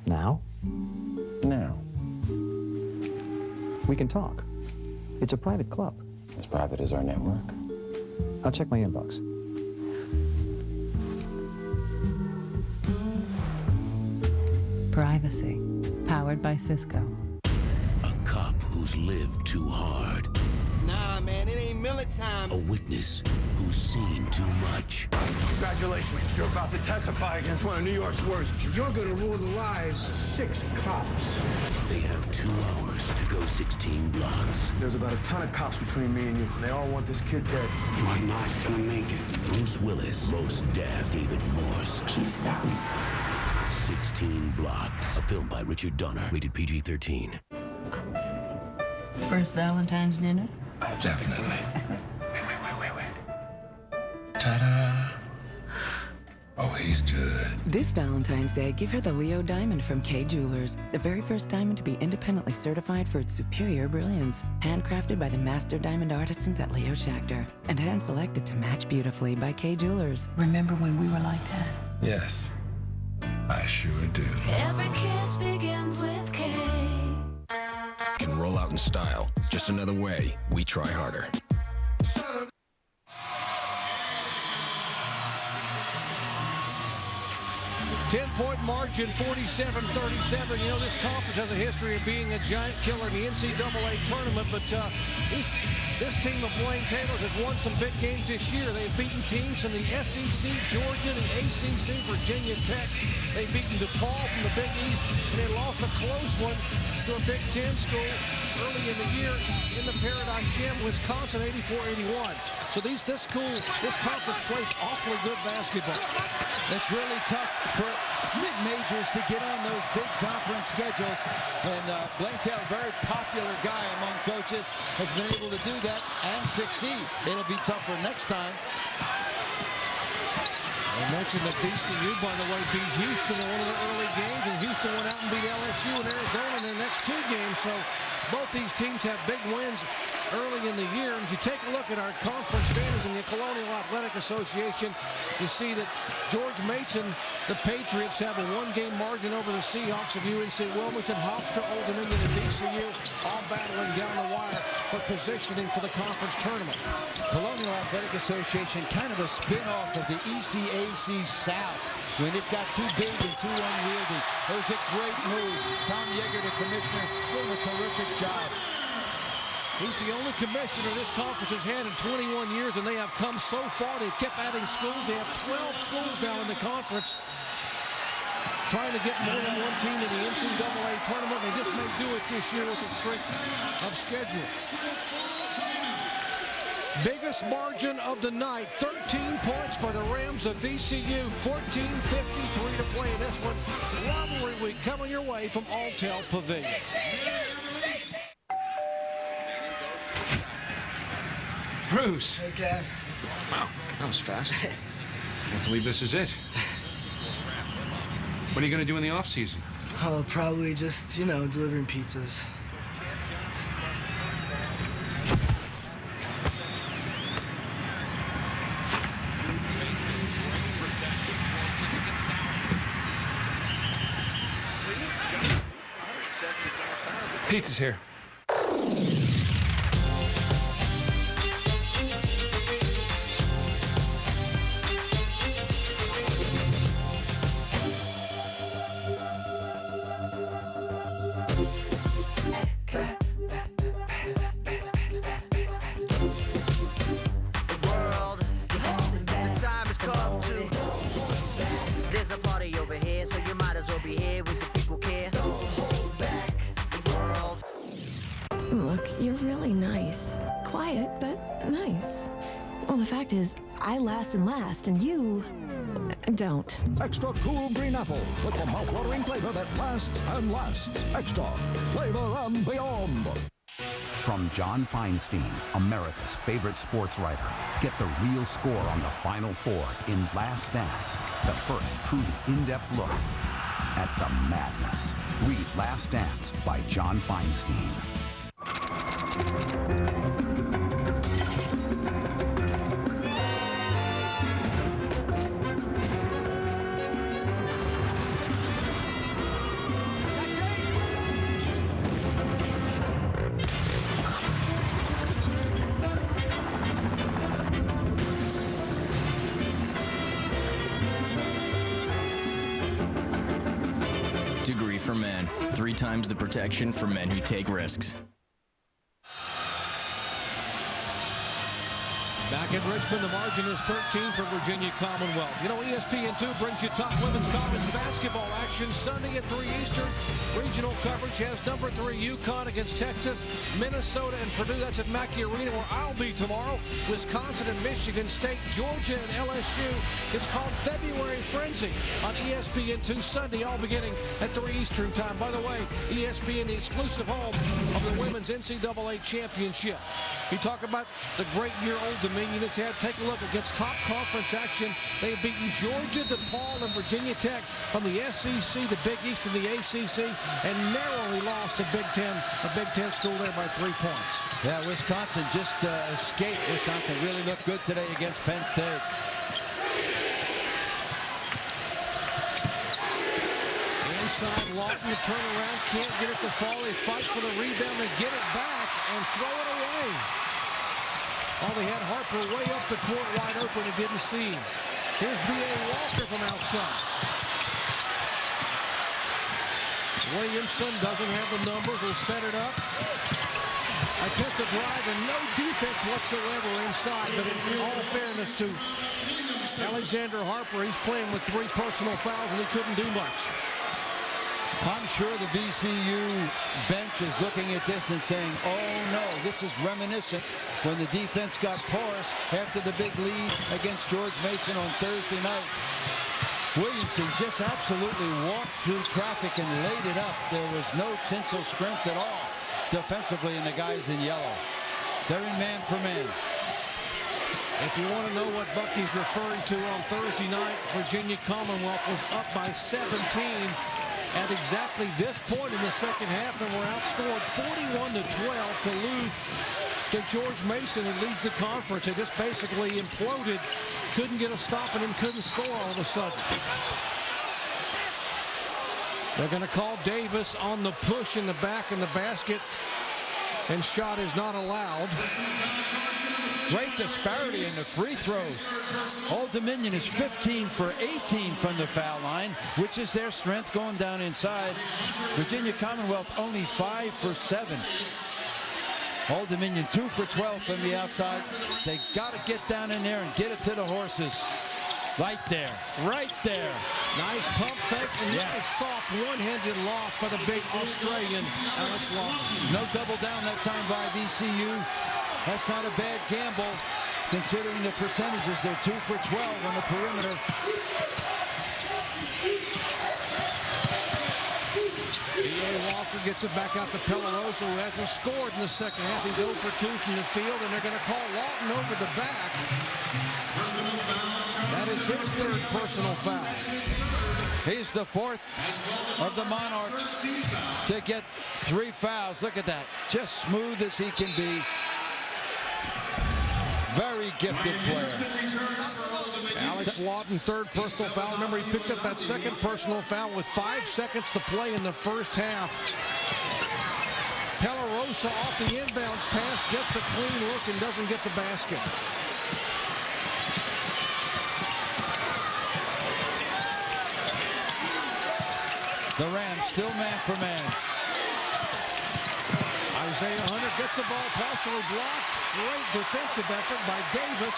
Now? Now. We can talk. It's a private club. As private as our network. I'll check my inbox. Privacy, powered by Cisco. A cop who's lived too hard. Nah, man, it ain't Miller time. A witness who's seen too much. Congratulations, you're about to testify against one of New York's worst. You're gonna ruin the lives of 6 cops. They have 2 hours to go 16 blocks. There's about a ton of cops between me and you. They all want this kid dead. You are not gonna make it. Bruce Willis, Most Def, David Morse. Can't stop me. 16 Blocks, a film by Richard Donner, rated PG-13. First Valentine's dinner? Definitely. Ta-da. Oh, he's good. This Valentine's Day, give her the Leo Diamond from Kay Jewelers, the very first diamond to be independently certified for its superior brilliance. Handcrafted by the master diamond artisans at Leo Schachter, and hand-selected to match beautifully by Kay Jewelers. Remember when we were like that? Yes, I sure do. Every kiss begins with K. Can roll out in style. Just another way we try harder. 10-point margin, 47-37. You know, this conference has a history of being a giant killer in the NCAA tournament, but this team of Blaine Taylor has won some big games this year. They've beaten teams from the SEC, Georgia, the ACC, Virginia Tech. They've beaten DePaul from the Big East, and they lost a close one to a Big Ten school early in the year in the Paradise Gym, Wisconsin, 84-81. So this conference plays awfully good basketball. It's really tough for mid-majors to get on those big conference schedules. And Blaine Taylor, very popular guy among coaches, has been able to do that and succeed. It'll be tougher next time. I mentioned that VCU, by the way, beat Houston in one of the early games, and Houston went out and beat LSU and Arizona in their next 2 games. So both these teams have big wins early in the year. And if you take a look at our conference standings in the Colonial Athletic Association, you see that George Mason, the Patriots, have a 1-game margin over the Seahawks of UNC Wilmington, Hofstra, Old Dominion, and VCU, all battling down the wire for positioning for the conference tournament. Colonial Athletic Association, kind of a spin-off of the ECAC South, when it got too big and too unwieldy. It was a great move. Tom Yeager, the commissioner, doing a terrific job. He's the only commissioner this conference has had in 21 years, and they have come so far. They've kept adding schools. They have 12 schools now in the conference trying to get more than one team in the NCAA tournament. They just may do it this year with the strength of schedule. Biggest margin of the night, 13 points by the Rams of VCU, 14:53 to play in this one. Rivalry week coming your way from Alltel Pavilion. Bruce. Hey, Gav. Wow, that was fast. Can't believe this is it. What are you going to do in the off-season? Oh, probably just, delivering pizzas. Pizza's here. There's a party over here, so you might as well be here with the people care. Don't hold back the world. Look, you're really nice. Quiet, but nice. Well, the fact is, I last and last, and you don't. Extra cool green apple with the mouth-watering flavor that lasts and lasts. Extra flavor and beyond. From John Feinstein, America's favorite sports writer, get the real score on the Final Four in Last Dance, the first truly in-depth look at the madness. Read Last Dance by John Feinstein. Degree for men. 3 times the protection for men who take risks. Back in Richmond, the margin is 13 for Virginia Commonwealth. You know, ESPN2 brings you top women's college basketball action action Sunday at 3 Eastern. Regional coverage has number 3 UConn against Texas, Minnesota, and Purdue. That's at Mackey Arena, where I'll be tomorrow. Wisconsin and Michigan State, Georgia and LSU. It's called February Frenzy on ESPN2 Sunday, all beginning at 3 Eastern time. By the way, ESPN, the exclusive home of the Women's NCAA Championship. You talk about the great year Old Dominion has had. Take a look against top conference action. They've beaten Georgia, DePaul, and Virginia Tech from the SEC, the Big East, and the ACC, and narrowly lost a Big Ten school there by 3 points. Yeah, Wisconsin just escaped. Wisconsin really looked good today against Penn State. Inside, Lawton, turn around, can't get it to fall. They fight for the rebound and get it back and throw it away. Oh, they had Harper way up the court, wide open, and didn't see him. Here's B.A. Walker from outside. Williamson doesn't have the numbers. Will set it up. Attempt to drive and no defense whatsoever inside. But in all fairness to Alexander Harper, he's playing with 3 personal fouls and he couldn't do much. I'm sure the VCU bench is looking at this and saying, oh no, this is reminiscent when the defense got porous after the big lead against George Mason on Thursday night. Williamson just absolutely walked through traffic and laid it up. There was no tinsel strength at all defensively in the guys in yellow. They're in man for man. If you want to know what Bucky's referring to, on Thursday night, Virginia Commonwealth was up by 17 at exactly this point in the second half, and were outscored 41-12 to lose to George Mason, who leads the conference. They just basically imploded, couldn't get a stop, and then couldn't score all of a sudden. They're going to call Davis on the push in the back in the basket, and shot is not allowed. Great disparity in the free throws. Old Dominion is 15 for 18 from the foul line, which is their strength going down inside. Virginia Commonwealth only 5 for 7. Old Dominion 2 for 12 from the outside. They got to get down in there and get it to the horses. Right there, right there. Nice pump fake, and a soft one-handed loft by the big Australian Alex Lawton. No double down that time by VCU. That's not a bad gamble, considering the percentages. They're 2 for 12 on the perimeter. B.A. Walker gets it back out to Pelarosa, who hasn't scored in the second half. He's 0 for 2 from the field, and they're going to call Lawton over the back. That is his 3rd personal foul. He's the 4th of the Monarchs to get 3 fouls. Look at that. Just smooth as he can be. Very gifted player. Alex Lawton, 3rd personal foul. Remember, he picked up that 2nd personal foul with 5 seconds to play in the first half. Pelarosa off the inbounds pass, gets the clean look and doesn't get the basket. The Rams still man for man. Isaiah Hunter gets the ball partially blocked. Great defensive effort by Davis.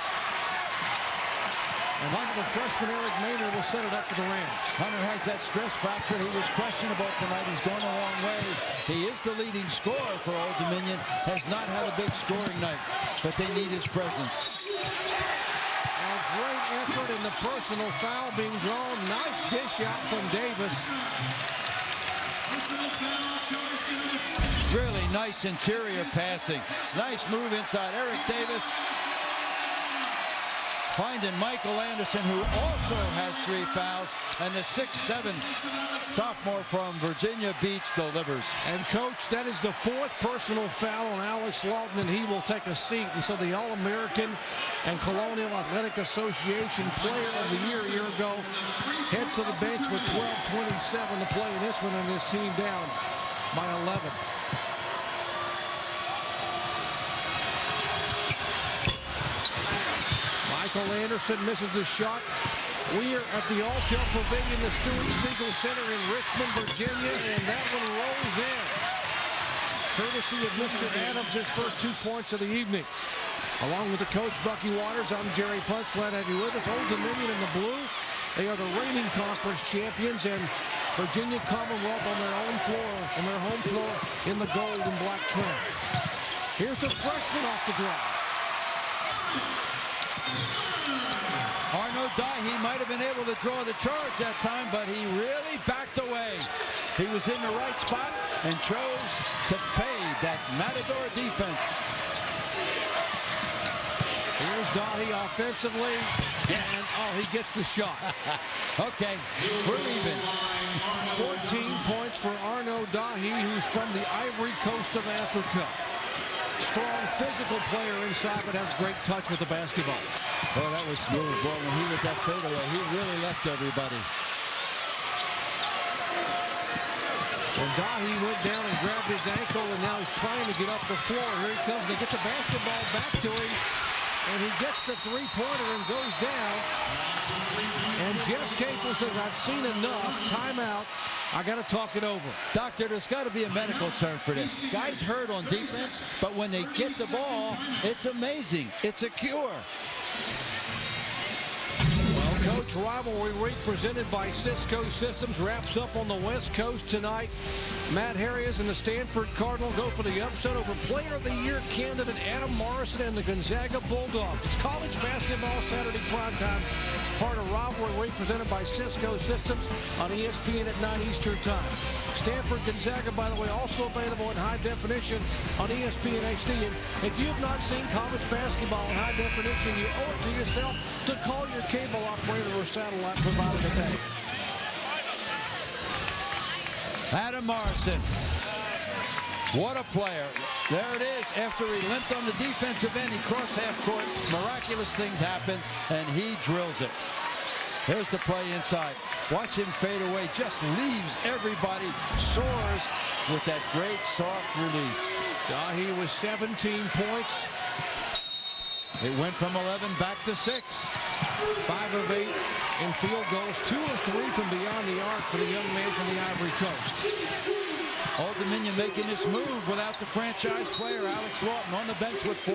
And the freshman Eric Maynard will set it up for the Rams. Hunter has that stress fracture. He was questionable tonight. He's going a long way. He is the leading scorer for Old Dominion. Has not had a big scoring night, but they need his presence. A great effort in the personal foul being drawn. Nice dish out from Davis. Really nice interior passing. Nice move inside. Eric Davis finding Michael Anderson, who also has 3 fouls, and the 6'7" sophomore from Virginia Beach delivers. And coach, that is the 4th personal foul on Alex Lawton, and he will take a seat. And so the All-American and Colonial Athletic Association Player of the Year a year ago heads to the bench with 12:27 to play in this one, and this team down by 11. Michael Anderson misses the shot. We are at the Alltel Pavilion, the Siegel Center in Richmond, Virginia, and that one rolls in. Courtesy of Mr. Adams, his first 2 points of the evening. Along with the coach, Bucky Waters, I'm Jerry Punch. Glad to have you with us. Old Dominion in the blue. They are the reigning conference champions, and Virginia Commonwealth on their own floor, on their home floor in the gold and black trim. Here's the freshman off the drive. Arno Dahi might have been able to draw the charge that time, but he really backed away. He was in the right spot and chose to fade that Matador defense. Here's Dahi offensively, and he gets the shot. Okay, we're even. 14 points for Arno Dahi, who's from the Ivory Coast of Africa. Strong physical player inside, but has great touch with the basketball. Oh, that was smooth, boy. When he with that fadeaway, he really left everybody. And Dahi went down and grabbed his ankle, and now he's trying to get up the floor. Here he comes. They get the basketball back to him, and he gets the three-pointer and goes down. And Jeff Capel says, I've seen enough. Timeout. I got to talk it over. Doctor, there's got to be a medical term for this. Guys hurt on defense, but when they get the ball, it's amazing. It's a cure. Well, Coach, rivalry week presented by Cisco Systems wraps up on the West Coast tonight. Matt Harrias and the Stanford Cardinal go for the upset over Player of the Year candidate Adam Morrison and the Gonzaga Bulldogs. It's college basketball Saturday primetime. Part of rivalry week presented by Cisco Systems on ESPN at 9 Eastern Time. Stanford Gonzaga, by the way, also available in high definition on ESPN HD. And if you have not seen college basketball in high definition, you owe it to yourself to call your cable operator or satellite provider today. Adam Morrison. What a player. There it is. After he limped on the defensive end, he crossed half court. Miraculous things happen, and he drills it. There's the play inside. Watch him fade away. Just leaves everybody. Soars with that great soft release. Dahi with 17 points. It went from 11 back to 6. 5 of 8 in field goals. 2 of 3 from beyond the arc for the young man from the Ivory Coast. Old Dominion making this move without the franchise player, Alex Lawton, on the bench with 4.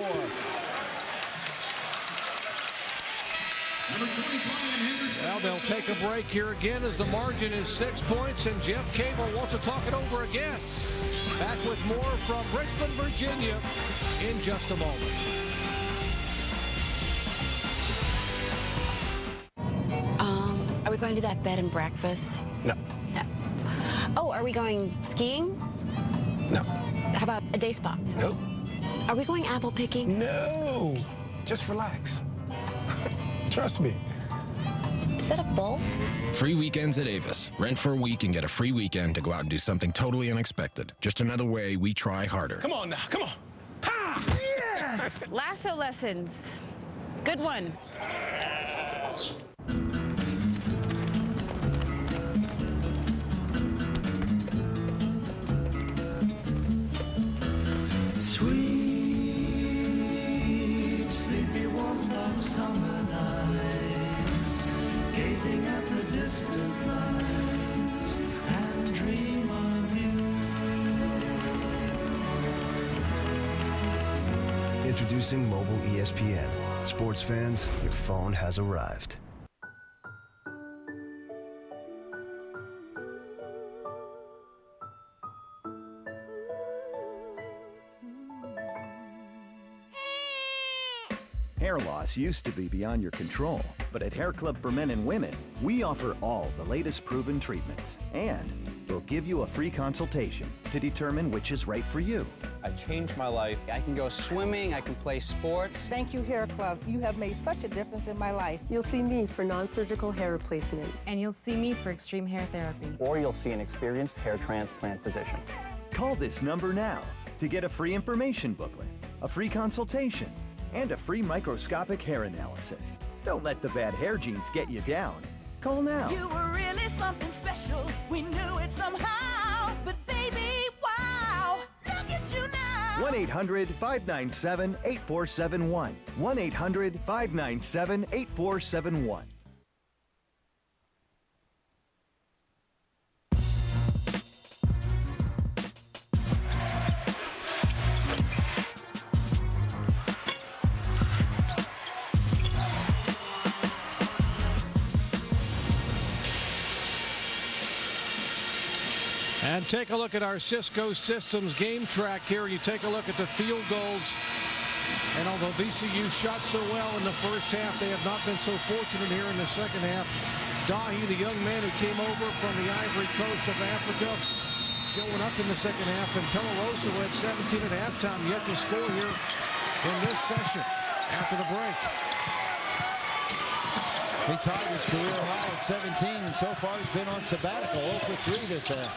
Well, they'll take a break here again as the margin is 6 points, and Jeff Capel wants to talk it over again. Back with more from Richmond, Virginia in just a moment. Are we going to that bed and breakfast? No. No. Oh, are we going skiing? No. How about a day spa? Nope. Are we going apple picking? No. Just relax. Trust me. Is that a bull? Free weekends at Avis. Rent for a week and get a free weekend to go out and do something totally unexpected. Just another way we try harder. Come on now, come on. Ha! Yes! Lasso lessons. Good one. Sweet, sleepy warmth of summer nights, gazing at the distant lights and dream of you. Introducing mobile ESPN. Sports fans, your phone has arrived. Hair loss used to be beyond your control, but at Hair Club for Men and Women, we offer all the latest proven treatments, and we'll give you a free consultation to determine which is right for you. I changed my life. I can go swimming, I can play sports. Thank you, Hair Club. You have made such a difference in my life. You'll see me for non-surgical hair replacement. And you'll see me for extreme hair therapy. Or you'll see an experienced hair transplant physician. Call this number now to get a free information booklet, a free consultation, and a free microscopic hair analysis. Don't let the bad hair genes get you down. Call now. You were really something special. We knew it somehow. But baby, wow, look at you now. 1-800-597-8471. 1-800-597-8471. And take a look at our Cisco Systems game track here. You take a look at the field goals. And although VCU shot so well in the first half, they have not been so fortunate here in the second half. Dahi, the young man who came over from the Ivory Coast of Africa, going up in the second half. And Pelarosa had 17 at halftime, yet to score here in this session after the break. He tied his career high at 17, and so far he's been on sabbatical, 0 for 3 this half.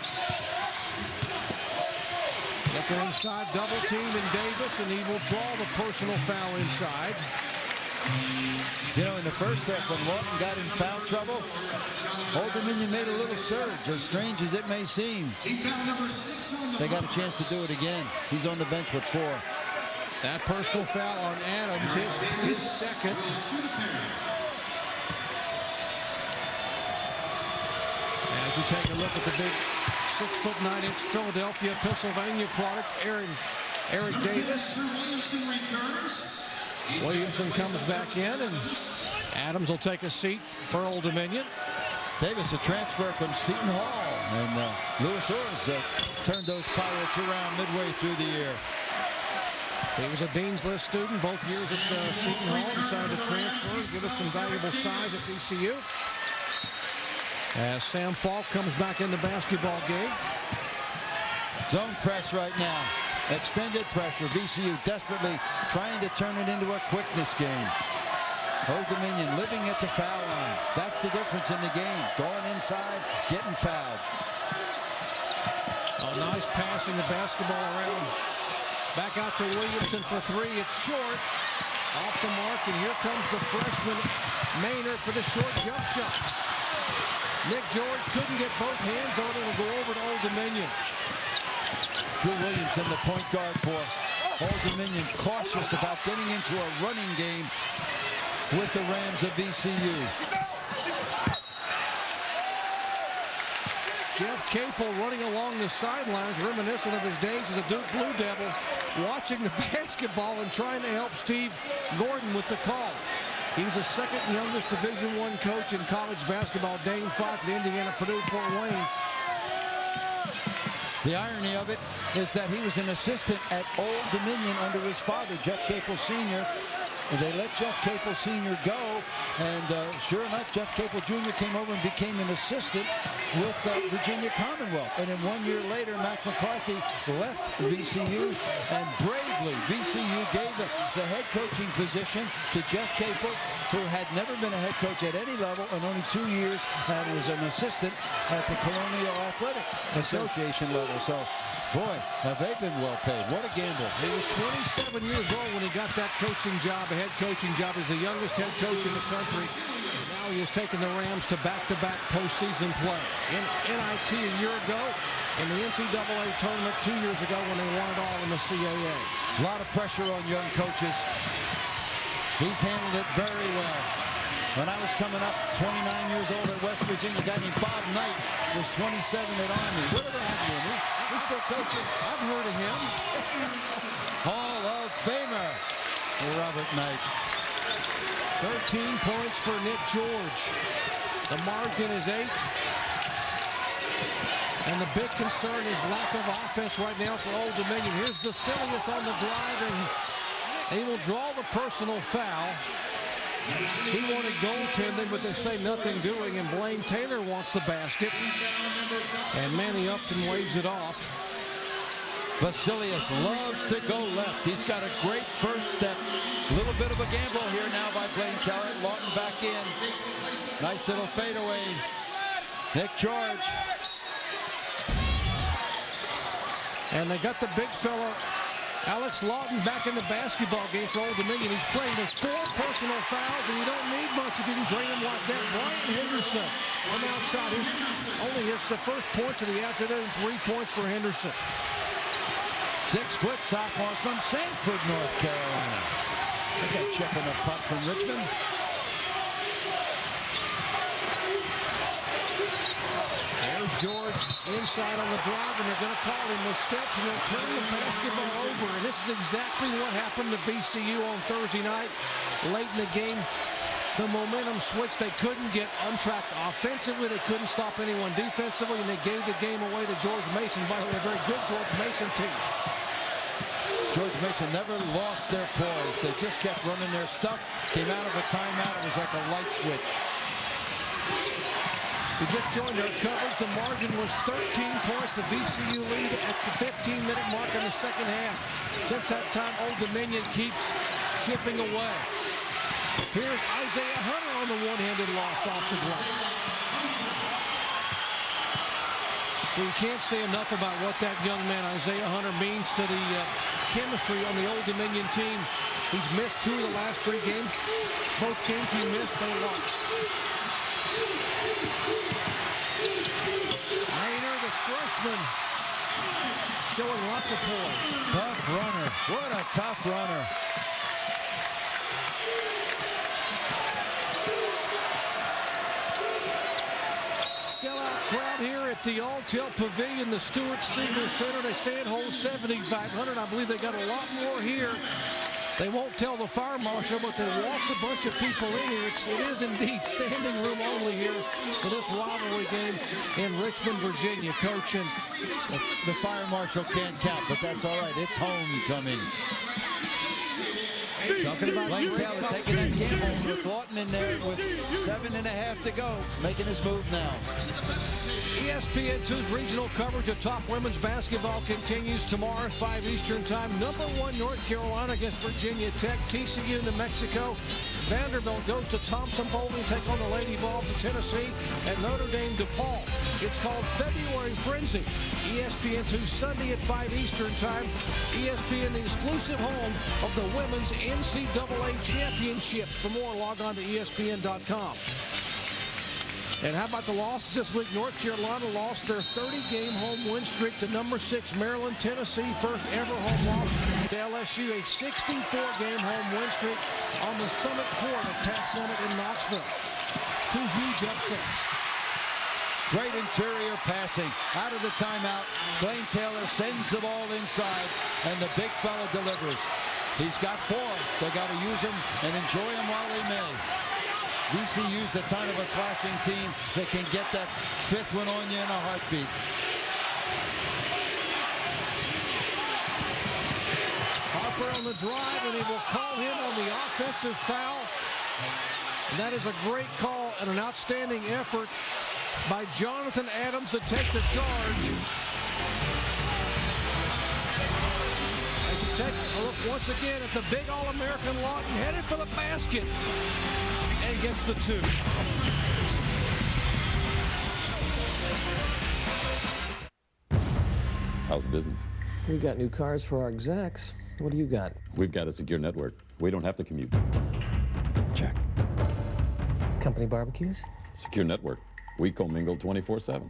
Looking inside, double team in Davis, and he will draw the personal foul inside. You know, in the first half, when Lawton got in foul trouble, Old Dominion made a little surge, as strange as it may seem. They got a chance to do it again. He's on the bench with 4. That personal foul on Adams, his second. As you take a look at the big 6'9" Philadelphia, Pennsylvania product, Eric Davis. Williamson comes back in, and Adams will take a seat for Old Dominion. Davis, a transfer from Seton Hall, and Lewis Orrs turned those Pirates around midway through the year. He was a Dean's List student both years at Seton Hall, decided to transfer, give us some valuable size at VCU. As Sam Falk comes back in the basketball game. Zone press right now. Extended pressure. VCU desperately trying to turn it into a quickness game. Old Dominion living at the foul line. That's the difference in the game. Going inside, getting fouled. Oh, nice passing the basketball around. Back out to Williamson for 3. It's short. Off the mark, and here comes the freshman Maynard for the short jump shot. Nick George couldn't get both hands on it. It'll go over to Old Dominion. Drew Williamson, the point guard for Old Dominion, cautious about getting into a running game with the Rams of VCU. Jeff Capel running along the sidelines, reminiscent of his days as a Duke Blue Devil, watching the basketball and trying to help Steve Gordon with the call. He's the second youngest Division I coach in college basketball. Dane Falk, the Indiana Purdue Fort Wayne. The irony of it is that he was an assistant at Old Dominion under his father, Jeff Capel Sr. They let Jeff Capel Sr. go, and sure enough, Jeff Capel Jr. came over and became an assistant with Virginia Commonwealth. And then 1 year later, Mac McCarthy left VCU, and bravely, VCU gave the head coaching position to Jeff Capel, who had never been a head coach at any level, and only 2 years was an assistant at the Colonial Athletic Association level. So, boy, have they been well paid. What a gamble. He was 27 years old when he got that coaching job, a head coaching job. He's the youngest head coach in the country. Now he has taken the Rams to back-to-back postseason play. In NIT a year ago, in the NCAA tournament 2 years ago when they won it all in the CAA. A lot of pressure on young coaches. He's handled it very well. When I was coming up, 29 years old at West Virginia, a guy named Bob Knight was 27 at Army. Whatever happened to him? He's still coaching. I've heard of him. Hall of Famer, Robert Knight. 13 points for Nick George. The margin is 8. And the big concern is lack of offense right now for Old Dominion. Here's Vasilius on the drive, and he will draw the personal foul. He wanted goaltending, but they say nothing doing, and Blaine Taylor wants the basket. And Manny Upton waves it off. Vasilius loves to go left. He's got a great first step. A little bit of a gamble here now by Blaine Taylor. Lawton back in. Nice little fadeaway. Nick George. And they got the big fella, Alex Lawton, back in the basketball game for Old Dominion. He's playing with 4 personal fouls, and you don't need much if you can drain them like that. Brian Henderson from outside. Only hits the first points of the afternoon. 3 points for Henderson. 6-foot sophomore from Sanford, North Carolina. They got chipping a puck from Richmond. There's George inside on the drive, and they're going to call him the steps, and they'll turn the basketball over. And this is exactly what happened to VCU on Thursday night. Late in the game, the momentum switch. They couldn't get untracked offensively. They couldn't stop anyone defensively, and they gave the game away to George Mason. By the way, a very good George Mason team. George Mason never lost their poise. They just kept running their stuff. Came out of a timeout. It was like a light switch. We just joined our coverage. The margin was 13 points. The VCU lead at the 15-minute mark in the second half. Since that time, Old Dominion keeps chipping away. Here's Isaiah Hunter on the one-handed loft off the glass. We can't say enough about what that young man, Isaiah Hunter, means to the chemistry on the Old Dominion team. He's missed 2 of the last 3 games. Both games he missed, they lost. Rainer, the freshman, showing lots of poise. Tough runner. What a tough runner. Sellout crowd here at the Alltel Pavilion, the Stewart Siegel Center. They say it holds 7,500. I believe they got a lot more here. They won't tell the fire marshal, but they walked a bunch of people in here. It is indeed standing room only here for this rivalry game in Richmond, Virginia. Coach, and the fire marshal can't count, but that's all right. It's homecoming. Talking about Blaine Taylor taking that game home with Lawton in there with 7.5 to go, making his move now. ESPN2's regional coverage of top women's basketball continues tomorrow at 5 Eastern time. Number 1 North Carolina against Virginia Tech. TCU, New Mexico. Vanderbilt goes to Thompson Bowling, take on the Lady Vols of Tennessee, and Notre Dame DePaul. It's called February Frenzy. ESPN2 Sunday at 5 Eastern time. ESPN, the exclusive home of the women's NCAA championship. For more, log on to ESPN.com. And how about the losses this week? North Carolina lost their 30-game home win streak to number 6 Maryland. Tennessee, first ever home loss to LSU, a 64-game home win streak on the Summit Court at Tatt Summit in Knoxville. 2 huge upsets. Great interior passing. Out of the timeout, Blaine Taylor sends the ball inside, and the big fella delivers. He's got 4. They got to use him and enjoy him while they may. VCU's the kind of a slashing team that can get that 5th one on you in a heartbeat. Harper on the drive, and he will call him on the offensive foul. And that is a great call and an outstanding effort by Jonathan Adams to take the charge. As you take a look once again at the big All-American Lawton, headed for the basket. And gets the 2. How's business? We got new cars for our execs. What do you got? We've got a secure network. We don't have to commute. Check. Company barbecues? Secure network. We commingle 24/7.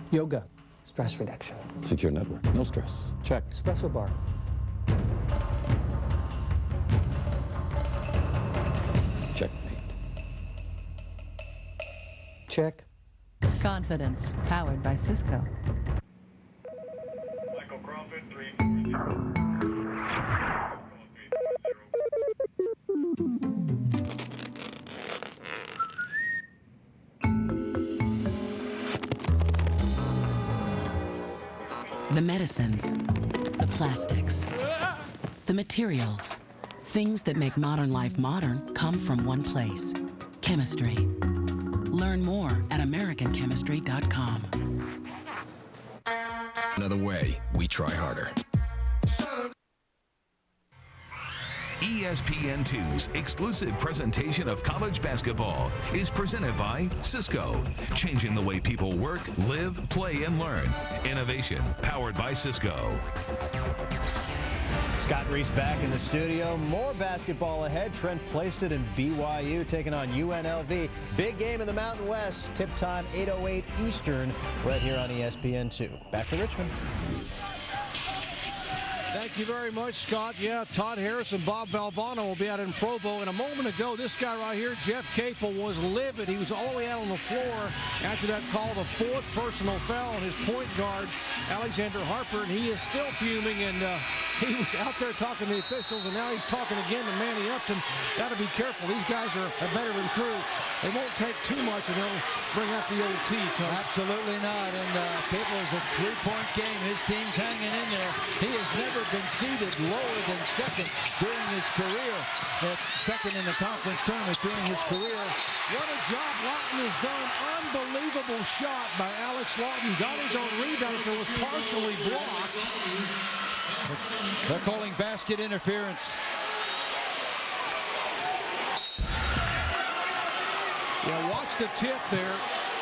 Yoga. Stress reduction. Secure network. No stress. Check. Espresso bar. Checkmate. Check. Confidence, powered by Cisco. Michael Crawford, 340. The medicines, the plastics, the materials, things that make modern life modern come from one place, chemistry. Learn more at AmericanChemistry.com. Another way, we try harder. ESPN2's exclusive presentation of college basketball is presented by Cisco, changing the way people work, live, play, and learn. Innovation powered by Cisco. Scott Reese back in the studio. More basketball ahead. Trent placed it in BYU taking on UNLV. Big game in the Mountain West. Tip time 8:08 Eastern right here on ESPN2. Back to Richmond. Thank you very much, Scott. Yeah, Todd Harris and Bob Valvano will be out in Provo. And a moment ago, this guy right here, Jeff Capel, was livid. He was all the way out on the floor after that call, the fourth personal foul on his point guard, Alexander Harper, and he is still fuming. And he was out there talking to the officials, and now he's talking again to Manny Upton. Got to be careful. These guys are a veteran crew. They won't take too much, and they'll bring out the old T. Absolutely not. And Capel is a three-point game. His team's hanging in there. He has never been seeded lower than second during his career. That's second in the conference tournament during his career. What a job Lawton has done. Unbelievable shot by Alex Lawton. Got his own rebound. It was partially blocked. They're calling basket interference. Yeah, watch the tip there.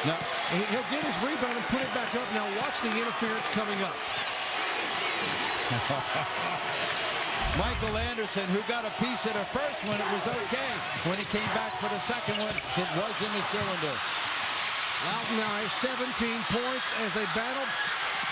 No. He'll get his rebound and put it back up. Now watch the interference coming up. Michael Anderson, who got a piece of the first one, it was okay. When he came back for the second one, it was in the cylinder. Loudon now has 17 points as they battle.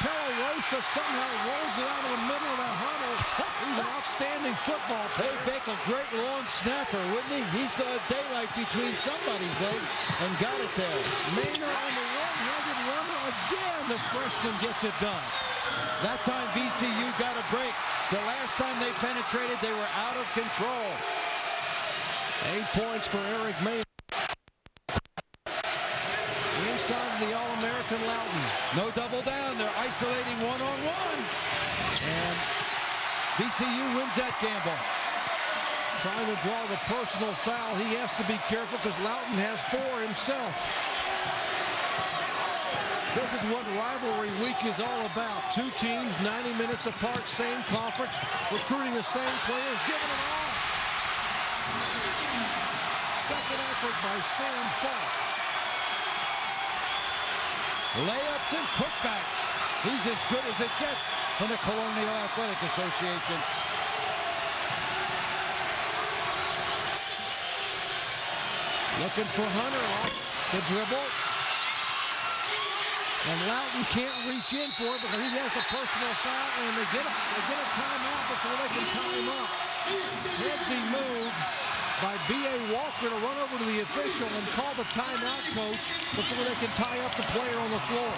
Rosa somehow rolls it out of the middle of that huddle. He's an outstanding football player. They'd make a great long snapper, wouldn't he? He saw daylight between somebody's legs and got it there. Maynard on the one-handed runner again. The freshman gets it done. That time VCU got a break. The last time they penetrated, they were out of control. 8 points for Eric Maynard. Inside of the All-American Loudon. No double down. They're isolating one-on-one. And VCU wins that gamble. Trying to draw the personal foul. He has to be careful because Loudon has 4 himself. This is what rivalry week is all about. Two teams, 90 minutes apart, same conference, recruiting the same players, giving it all. Second effort by Sam Falk. Layups and putbacks. He's as good as it gets in the Colonial Athletic Association. Looking for Hunter off the dribble. And Loudon can't reach in for it because he has the personal foul, and they get a timeout before they can tie him up. Headsy move by B.A. Walker to run over to the official and call the timeout coach before they can tie up the player on the floor.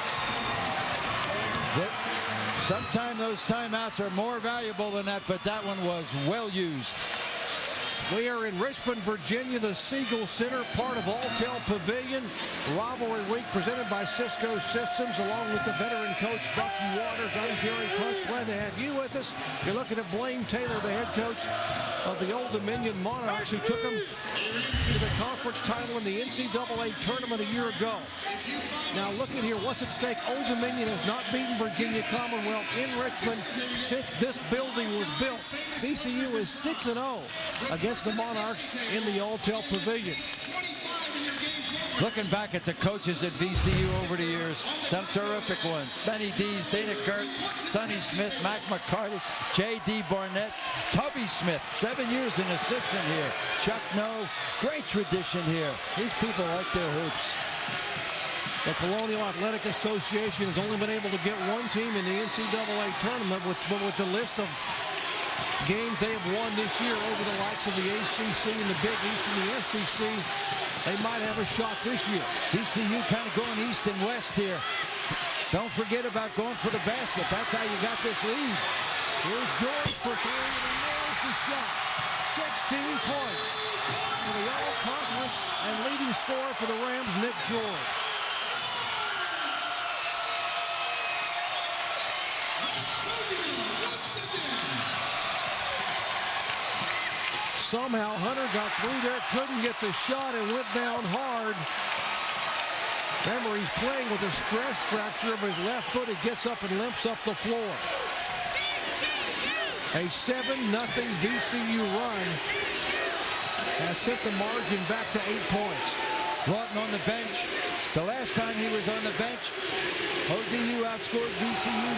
Sometimes those timeouts are more valuable than that, but that one was well used. We are in Richmond, Virginia, the Siegel Center, part of Alltel Pavilion. Rivalry Week presented by Cisco Systems, along with the veteran coach, Bucky Waters. I'm Jerry Punch. Glad to have you with us. You're looking at Blaine Taylor, the head coach of the Old Dominion Monarchs, who took them to the conference title in the NCAA tournament a year ago. Now, look at here. What's at stake? Old Dominion has not beaten Virginia Commonwealth in Richmond since this building was built. VCU is 6-0 against the Monarchs in the Alltel Pavilion. Looking back at the coaches at VCU over the years, some terrific ones. Benny Dees, Dana Kurt, Sonny Smith, Mac McCarty, J.D. Barnett, Tubby Smith, 7 years an assistant here. Chuck No, great tradition here. These people like their hoops. The Colonial Athletic Association has only been able to get one team in the NCAA tournament, but with the list of games they have won this year over the likes of the ACC and the Big East and the SEC, they might have a shot this year. VCU kind of going east and west here. Don't forget about going for the basket. That's how you got this lead. Here's George for 3, and he nails the shot. 16 points for the all-conference and leading scorer for the Rams, Nick George. Somehow Hunter got through there, couldn't get the shot, and went down hard. Remember, he's playing with a stress fracture of his left foot. He gets up and limps up the floor. A 7-0 VCU run has sent the margin back to 8 points. Lawton on the bench. The last time he was on the bench, ODU outscored VCU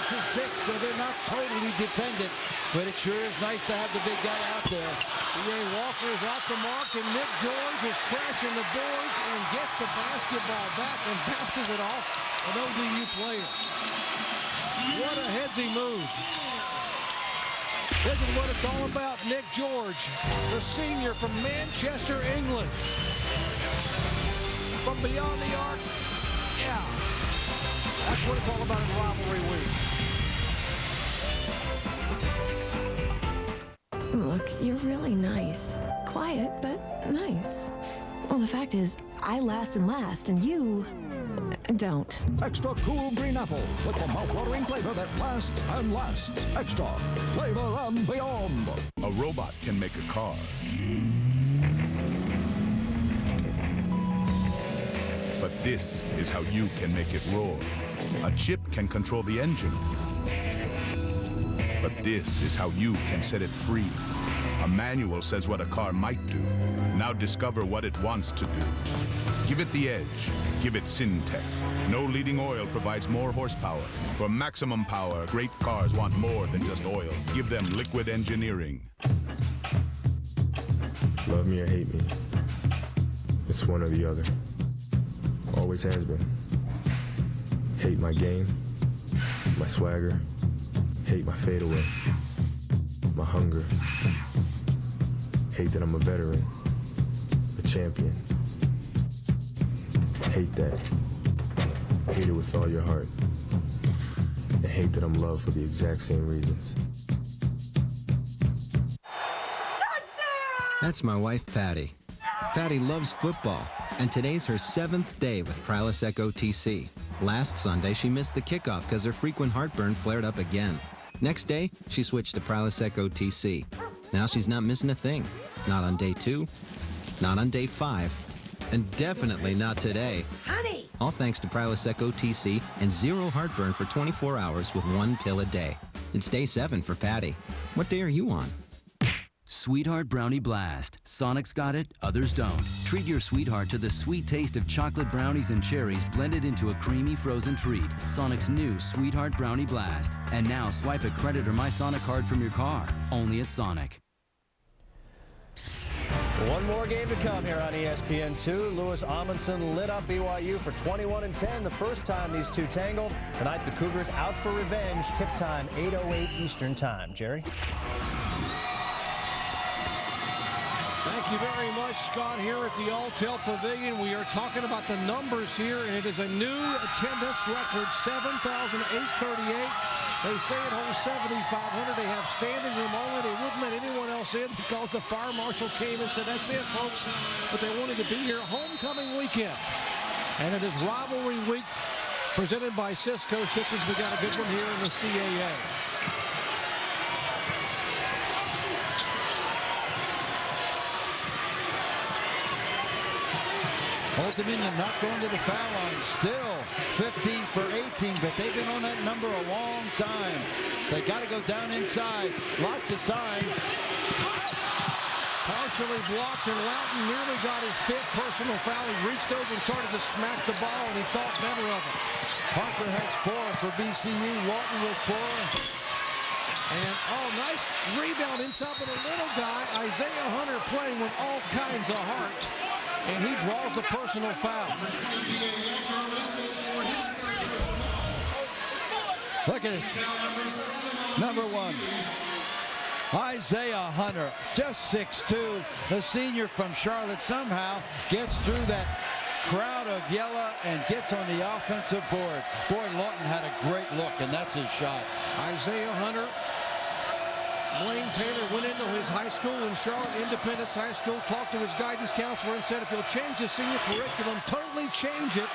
9-6, so they're not totally dependent. But it sure is nice to have the big guy out there. B.A. Walker is off the mark, and Nick George is crashing the boards and gets the basketball back and bounces it off an ODU player. What a headsy move. This is what it's all about. Nick George, the senior from Manchester, England. From beyond the arc, yeah. That's what it's all about in rivalry week. Look, you're really nice. Quiet, but nice. Well, the fact is, I last and last, and you don't. Extra cool green apple with the mouth-watering flavor that lasts and lasts. Extra flavor and beyond. A robot can make a car. But this is how you can make it roar. A chip can control the engine. But this is how you can set it free. A manual says what a car might do. Now discover what it wants to do. Give it the edge. Give it Syntec. No leading oil provides more horsepower. For maximum power, great cars want more than just oil. Give them liquid engineering. Love me or hate me. It's one or the other. Always has been. Hate my game, my swagger, hate my fadeaway, my hunger. Hate that I'm a veteran, a champion. Hate that. Hate it with all your heart. And hate that I'm loved for the exact same reasons. That's my wife, Patty. Patty loves football, and today's her 7th day with Prilosec OTC. Last Sunday, she missed the kickoff because her frequent heartburn flared up again. Next day, she switched to Prilosec OTC. Now she's not missing a thing. Not on day 2, not on day 5, and definitely not today. Honey! All thanks to Prilosec OTC and zero heartburn for 24 hours with 1 pill a day. It's day 7 for Patty. What day are you on? Sweetheart Brownie Blast. Sonic's got it, others don't. Treat your sweetheart to the sweet taste of chocolate brownies and cherries blended into a creamy frozen treat. Sonic's new Sweetheart Brownie Blast. And now swipe a credit or My Sonic card from your car. Only at Sonic. One more game to come here on ESPN2. Louis Amundsen lit up BYU for 21-10, the first time these two tangled. Tonight, the Cougars out for revenge. Tip time, 8:08 Eastern Time. Jerry? Thank you very much, Scott, here at the Alltel Pavilion. We are talking about the numbers here, and it is a new attendance record, 7,838. They say it holds 7,500. They have standing room only. They wouldn't let anyone else in because the fire marshal came and said, that's it, folks. But they wanted to be here homecoming weekend. And it is rivalry week presented by Cisco Citrus. We got a good one here in the CAA. Old Dominion not going to the foul line. Still 15 for 18, but they've been on that number a long time. They got to go down inside. Lots of time. Partially blocked, and Loughton nearly got his 5th personal foul. He reached over and started to smack the ball, and he thought better of it. Parker has 4 for VCU. Lawton with 4. And, oh, nice rebound inside with a little guy. Isaiah Hunter playing with all kinds of heart. And he draws the personal foul. Look at this. Number 1. Isaiah Hunter, just 6'2", the senior from Charlotte, somehow gets through that crowd of yellow and gets on the offensive board. Boy, Lawton had a great look, and that's his shot. Isaiah Hunter. Blaine Taylor went into his high school in Charlotte, Independence High School, talked to his guidance counselor and said if he'll change his senior curriculum, totally change it,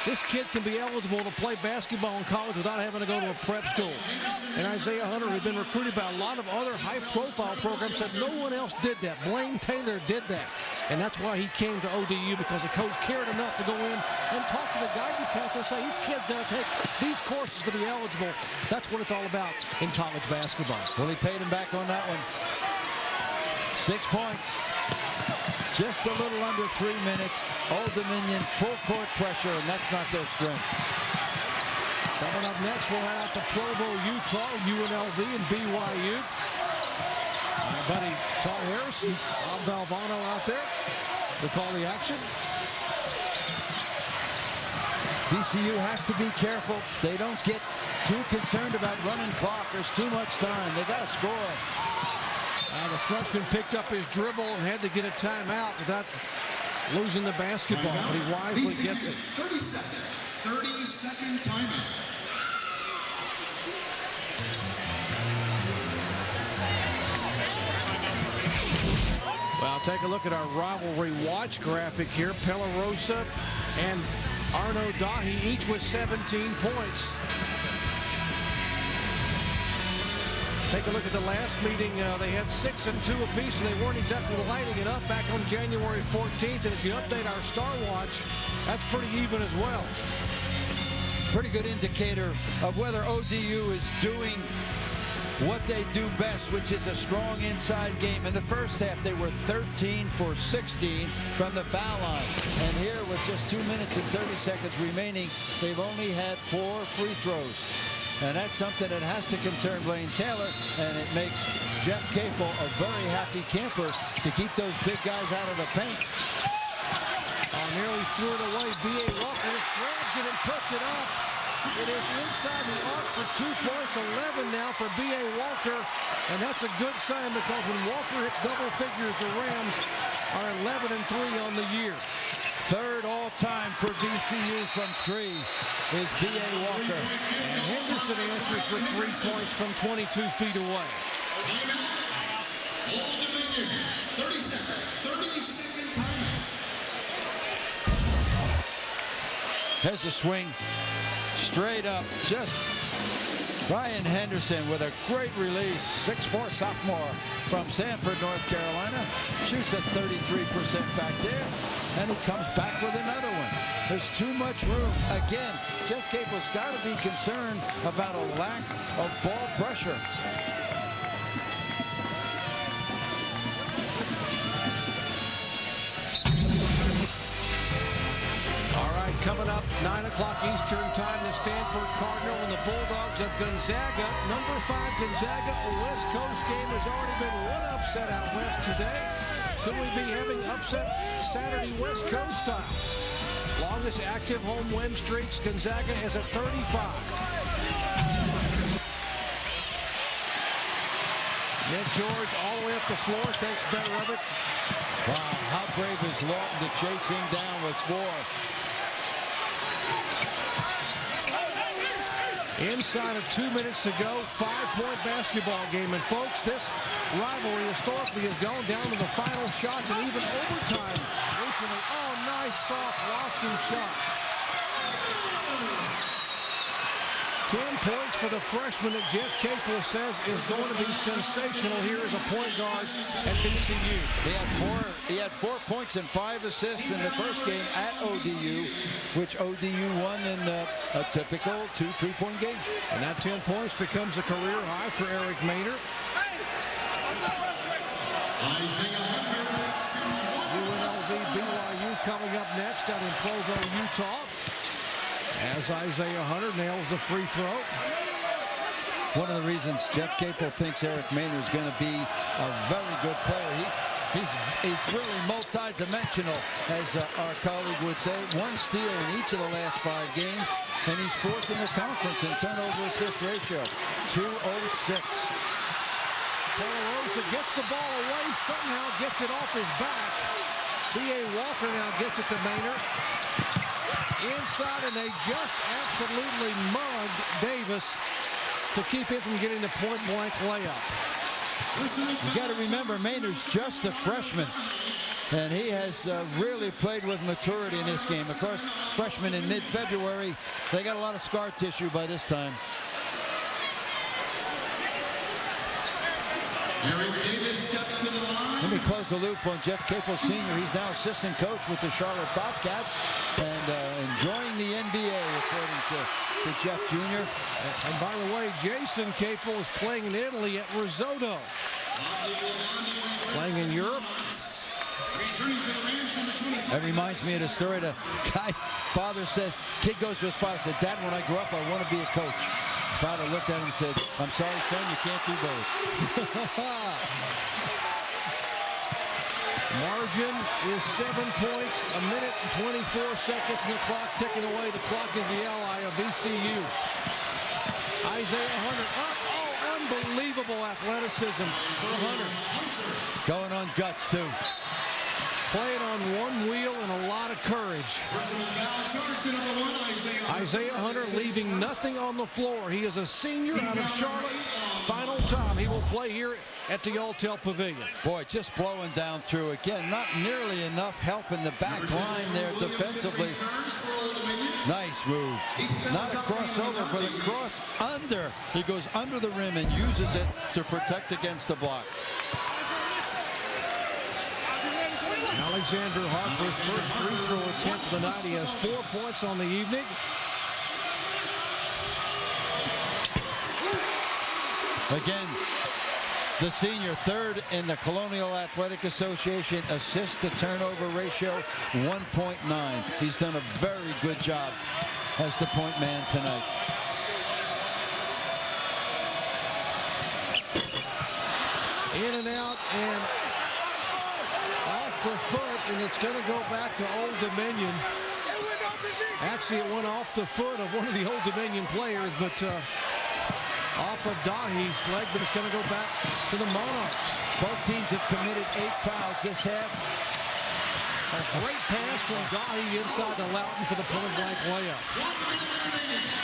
this kid can be eligible to play basketball in college without having to go to a prep school. And Isaiah Hunter, who'd been recruited by a lot of other high-profile programs, said no one else did that. Blaine Taylor did that. And that's why he came to ODU, because the coach cared enough to go in and talk to the guidance counselor and say, these kids got to take these courses to be eligible. That's what it's all about in college basketball. Well, he paid him back on that one. 6 points. Just a little under 3 minutes. Old Dominion full court pressure, and that's not their strength. Coming up next, we'll head out to Provo, Utah, UNLV and BYU. My buddy Todd Harrison, Bob Valvano out there to call the action. VCU has to be careful. They don't get too concerned about running clock. There's too much time. They got to score. And the freshman picked up his dribble and had to get a timeout without losing the basketball, but he wisely gets it. 30-second timeout. Well, take a look at our rivalry watch graphic here. Pelarosa and Arno Dahi each with 17 points. Take a look at the last meeting. They had 6 and 2 apiece, and they weren't exactly lighting it up back on January 14th. And as you update our Star Watch, that's pretty even as well. Pretty good indicator of whether ODU is doing what they do best, which is a strong inside game. In the first half, they were 13 for 16 from the foul line. And here, with just 2 minutes and 30 seconds remaining, they've only had 4 free throws. And that's something that has to concern Blaine Taylor, and it makes Jeff Capel a very happy camper to keep those big guys out of the paint. Nearly threw it away. B.A. Walker grabs it and puts it up. It is inside the arc for 2 points, 11 now for B.A. Walker. And that's a good sign, because when Walker hits double figures, the Rams are 11 and 3 on the year. Third all-time for VCU from 3 is B.A. Walker. And Henderson answers for 3 points from 22 feet away. Old Dominion, 30-second timeout. Has a swing straight up. Just Ryan Henderson with a great release. 6'4" sophomore from Sanford, North Carolina. Shoots at 33% back there. And he comes back with another one. There's too much room. Again, Jeff Capel's got to be concerned about a lack of ball pressure. Coming up, 9 o'clock Eastern time, the Stanford Cardinal and the Bulldogs of Gonzaga. Number 5 Gonzaga, a West Coast game. Has already been one upset out west today. Could we be having upset Saturday West Coast style? Longest active home win streaks, Gonzaga is at 35. Nick George all the way up the floor, thinks better of it. Wow, how brave is Lawton to chase him down with 4. Inside of 2 minutes to go, 5-point basketball game. And folks, this rivalry historically has gone down to the final shots and even overtime recently. Oh, nice soft lofting shot. 10 points for the freshman that Jeff Capel says is going to be sensational here as a point guard at VCU. He had 4 points and 5 assists in the first game at ODU, which ODU won in a typical 2 3-point game. And that 10 points becomes a career high for Eric Maynard. UNLV BYU coming up next out in Provo, Utah. As Isaiah Hunter nails the free throw. One of the reasons Jeff Capel thinks Eric Maynard is going to be a very good player. He's really multi-dimensional, as our colleague would say. 1 steal in each of the last 5 games, and he's 4th in the conference in turnover-assist ratio, 206. Polarosa gets the ball away, somehow gets it off his back. B.A. Walker now gets it to Maynard. Inside, and they just absolutely mugged Davis to keep him from getting the point-blank layup. You got to remember, Maynard's just a freshman, and he has really played with maturity in this game. Of course, freshmen in mid-February, they got a lot of scar tissue by this time. Let me close the loop on Jeff Capel Sr. He's now assistant coach with the Charlotte Bobcats and enjoying the NBA, according to Jeff Jr. And by the way, Jason Capel is playing in Italy at Risotto. Playing in Europe. That reminds me of the story. The guy, father says, kid goes to his father, said, Dad, when I grow up, I want to be a coach. Father looked at him and said, I'm sorry, son, you can't do both. Margin is 7 points, a minute and 24 seconds, and the clock ticking away. The clock is the ally of VCU. Isaiah Hunter up. Oh, unbelievable athleticism for Hunter. Going on guts, too. Playing on one wheel and a lot of courage. Isaiah Hunter leaving nothing on the floor. He is a senior out of Charlotte. Final time he will play here at the Alltel Pavilion. Boy, just blowing down through again. Not nearly enough help in the back line there defensively. Nice move. Not a crossover, but a cross under. He goes under the rim and uses it to protect against the block. Alexander Harper's first free throw attempt of the night. He has 4 points on the evening. Again, the senior, third in the Colonial Athletic Association assist to turnover ratio, 1.9. He's done a very good job as the point man tonight. In and out and off the foot, and it's going to go back to Old Dominion. Actually, it went off the foot of one of the Old Dominion players, but off of Dahi's leg, but it's going to go back to the Monarchs. Both teams have committed 8 fouls this half. A great pass from Dahi inside to Loughton for the point-blank layup.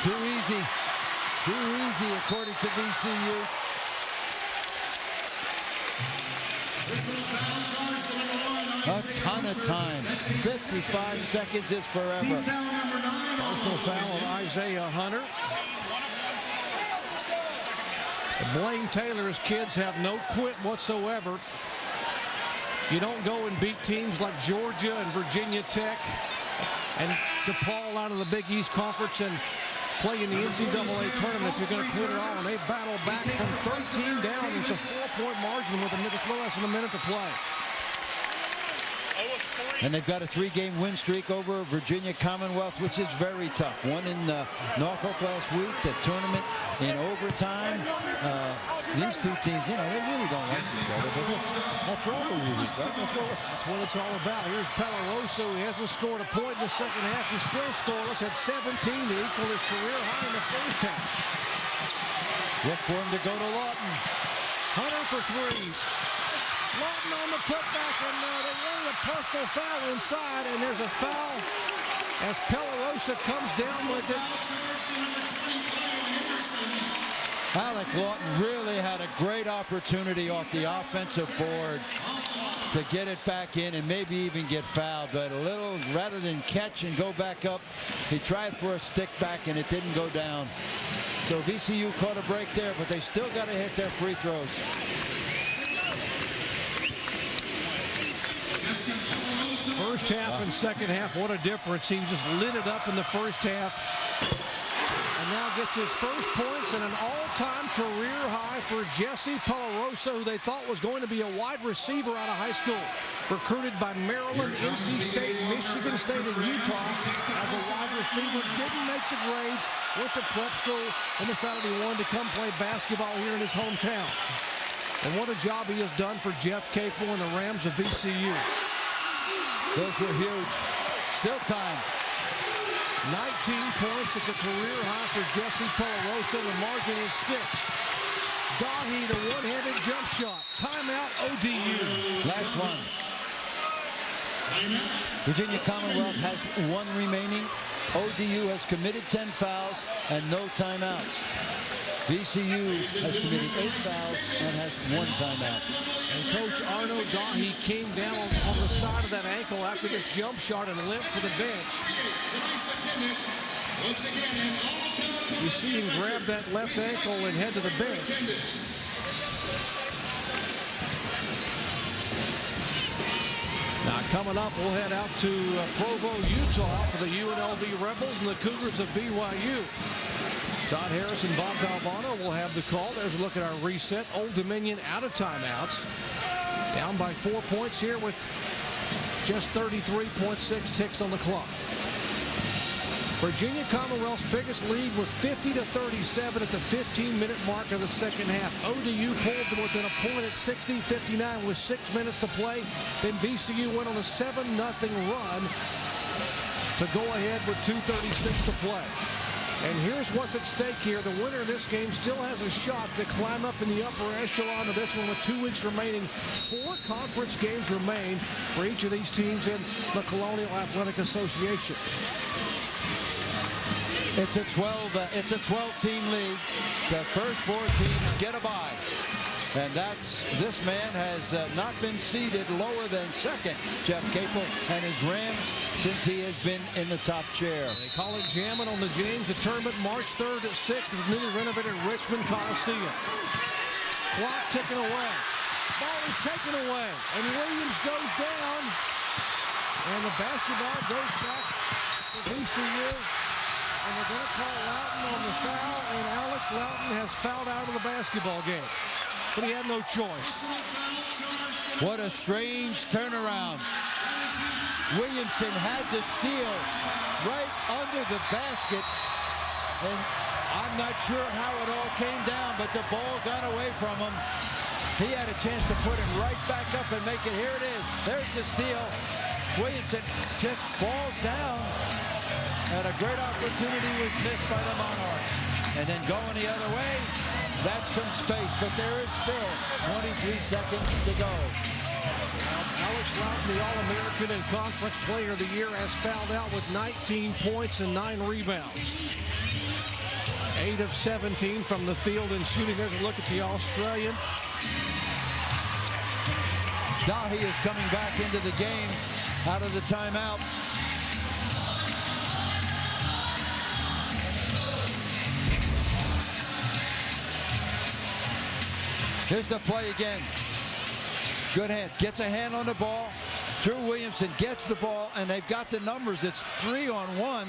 Too easy. Too easy, according to VCU. A ton of time. 55 seconds is forever. Personal foul of Isaiah Hunter. Blaine Taylor's kids have no quit whatsoever. You don't go and beat teams like Georgia and Virginia Tech and DePaul out of the Big East Conference and play in the NCAA tournament if you're going to quit it all. And they battle back from 13 down. It's a 4-point margin with less than a minute to play. And they've got a 3-game win streak over Virginia Commonwealth, which is very tough. One in Norfolk last week, the tournament in overtime. These two teams, you know, they really don't like each other, but that's rivalry, right? That's what it's all about. Here's Pelaroso. He hasn't scored a point in the second half. He's still scoreless at 17 to equal his career high in the first half. Look for him to go to Lawton. Hunter for 3. Lawton on the putback, and they run a personal foul inside, and there's a foul as Pelarosa comes down with it. Alec Lawton really had a great opportunity off the offensive board to get it back in and maybe even get fouled, but a little, rather than catch and go back up, he tried for a stick back and it didn't go down. So VCU caught a break there, but they still got to hit their free throws. First half and second half, what a difference. He just lit it up in the first half. And now gets his first points and an all-time career high for Jesse Pelarosa, who they thought was going to be a wide receiver out of high school. Recruited by Maryland, NC State, Michigan State, and Utah as a wide receiver. Didn't make the grades, went to prep school, and decided he wanted to come play basketball here in his hometown. And what a job he has done for Jeff Capel and the Rams of VCU. Those were huge. Still time. 19 points. It's a career high for Jesse Pelarosa. The margin is 6. Dahi, the one-handed jump shot. Timeout, ODU. Last one. Virginia Commonwealth has 1 remaining. ODU has committed 10 fouls and no timeouts. VCU has committed 8 fouls and has 1 timeout. And Coach Arno Dahi came down on the side of that ankle after this jump shot and limped to the bench. You see him grab that left ankle and head to the bench. Now coming up, we'll head out to Provo, Utah for the UNLV Rebels and the Cougars of BYU. Todd Harris and Bob Valvano will have the call. There's a look at our reset. Old Dominion out of timeouts. Down by 4 points here with just 33.6 ticks on the clock. Virginia Commonwealth's biggest lead was 50-37 at the 15-minute mark of the second half. ODU pulled them within a point at 60-59 with 6 minutes to play. Then VCU went on a 7-0 run to go ahead with 2:36 to play. And here's what's at stake here. The winner of this game still has a shot to climb up in the upper echelon of this one with 2 weeks remaining. 4 conference games remain for each of these teams in the Colonial Athletic Association. It's a 12-team league. The first 4 teams get a bye. And this man has not been seated lower than second, Jeff Capel and his Rams, since he has been in the top chair. They call it jamming on the James. The tournament March 3rd at 6 at the newly renovated Richmond Coliseum. Clock ticking away. Ball is taken away. And Williams goes down. And the basketball goes back to VCU. And they're going to call Loughton on the foul. And Alex Loughton has fouled out of the basketball game. But he had no choice. What a strange turnaround. Williamson had the steal right under the basket. And I'm not sure how it all came down, but the ball got away from him. He had a chance to put it right back up and make it. Here it is. There's the steal. Williamson just falls down. And a great opportunity was missed by the Monarchs. And then going the other way, that's some space, but there is still 23 seconds to go. Alex Loughton, the All-American and Conference Player of the Year, has fouled out with 19 points and 9 rebounds. 8 of 17 from the field and shooting. There's a look at the Australian. Dahi is coming back into the game out of the timeout. Here's the play again. Good hand. Gets a hand on the ball. Drew Williamson gets the ball, and they've got the numbers. It's 3-on-1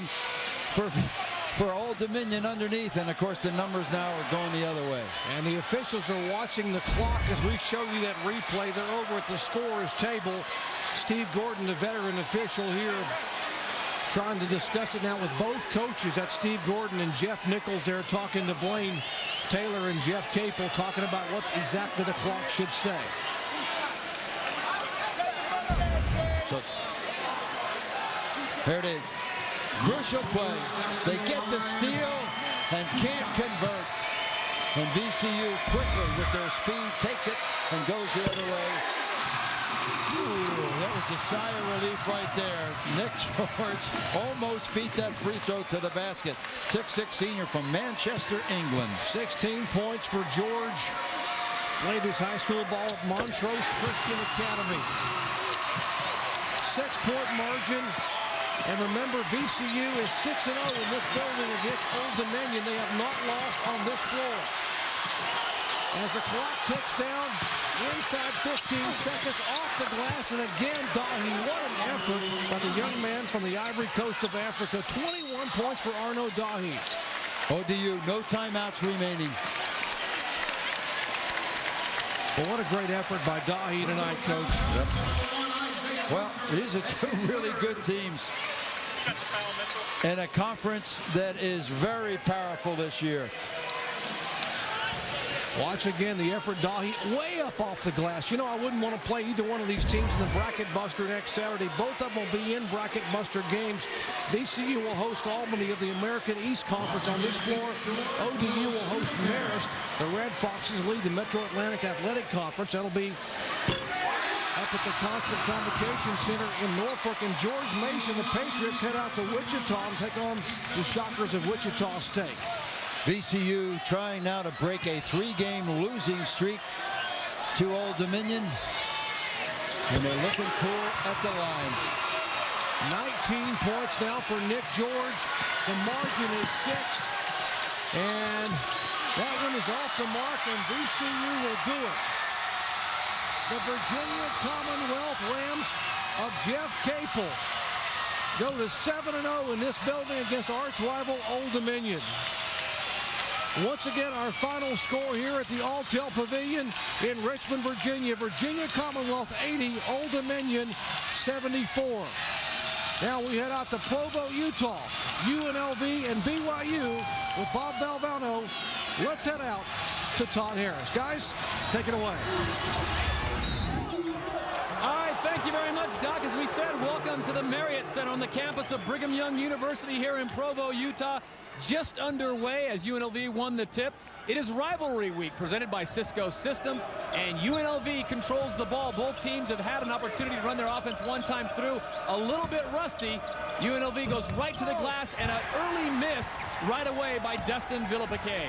for Old Dominion underneath. And, of course, the numbers now are going the other way. And the officials are watching the clock as we show you that replay. They're over at the scorer's table. Steve Gordon, the veteran official here, trying to discuss it now with both coaches. That's Steve Gordon and Jeff Nichols. They're talking to Blaine Taylor and Jeff Capel, talking about what exactly the clock should say. So, there it is. Crucial play. They get the steal and can't convert. And VCU quickly with their speed takes it and goes the other way. Ooh, that was a sigh of relief right there. Nick George almost beat that free throw to the basket. 6'6" senior from Manchester, England. 16 points for George. Played his high school ball at Montrose Christian Academy. 6-point margin. And remember, VCU is 6-0 in this building against Old Dominion. They have not lost on this floor. As the clock ticks down, inside 15 seconds off the glass, and again, Dahi, what an effort by the young man from the Ivory Coast of Africa. 21 points for Arnaud Dahi. ODU, no timeouts remaining. Well, what a great effort by Dahi tonight, Coach. Yep. Well, these are 2 really good teams in a conference that is very powerful this year. Watch again the effort. Dahi way up off the glass. You know, I wouldn't want to play either one of these teams in the Bracket Buster next Saturday. Both of them will be in Bracket Buster games. VCU will host Albany of the American East Conference on this floor. ODU will host Marist. The Red Foxes lead the Metro Atlantic Athletic Conference. That'll be up at the Constant Convocation Center in Norfolk. And George Mason, the Patriots, head out to Wichita and take on the Shockers of Wichita State. VCU trying now to break a 3-game losing streak to Old Dominion. And they're looking cool at the line. 19 points now for Nick George. The margin is 6. And that one is off the mark, and VCU will do it. The Virginia Commonwealth Rams of Jeff Capel go to 7-0 in this building against arch rival Old Dominion. Once again, our final score here at the Alltel Pavilion in Richmond, Virginia. Virginia Commonwealth 80, Old Dominion 74. Now we head out to Provo, Utah. UNLV and BYU with Bob Valvano. Let's head out to Todd Harris. Guys, take it away. All right, thank you very much, Doc. As we said, welcome to the Marriott Center on the campus of Brigham Young University here in Provo, Utah. Just underway as UNLV won the tip. It is rivalry week presented by Cisco Systems, and UNLV controls the ball. Both teams have had an opportunity to run their offense one time through. A little bit rusty. UNLV goes right to the glass, and an early miss right away by Dustin Villepiquet.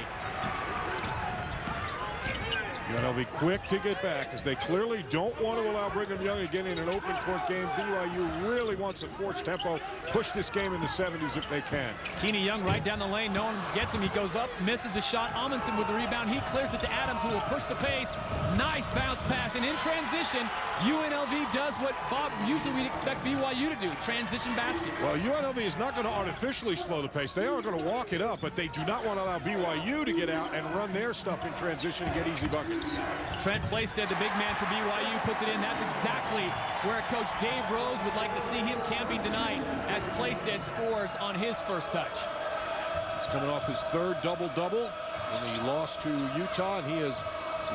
UNLV quick to get back as they clearly don't want to allow Brigham Young to get in an open court game. BYU really wants to force tempo, push this game in the 70s if they can. Keeney Young right down the lane. No one gets him. He goes up, misses a shot. Amundsen with the rebound. He clears it to Adams, who will push the pace. Nice bounce pass. And in transition, UNLV does what Bob usually we'd expect BYU to do, transition baskets. Well, UNLV is not going to artificially slow the pace. They are going to walk it up, but they do not want to allow BYU to get out and run their stuff in transition and get easy buckets. Trent Playstead, the big man for BYU, puts it in. That's exactly where Coach Dave Rose would like to see him camping tonight as Playstead scores on his first touch. He's coming off his third double-double when he lost to Utah, and he is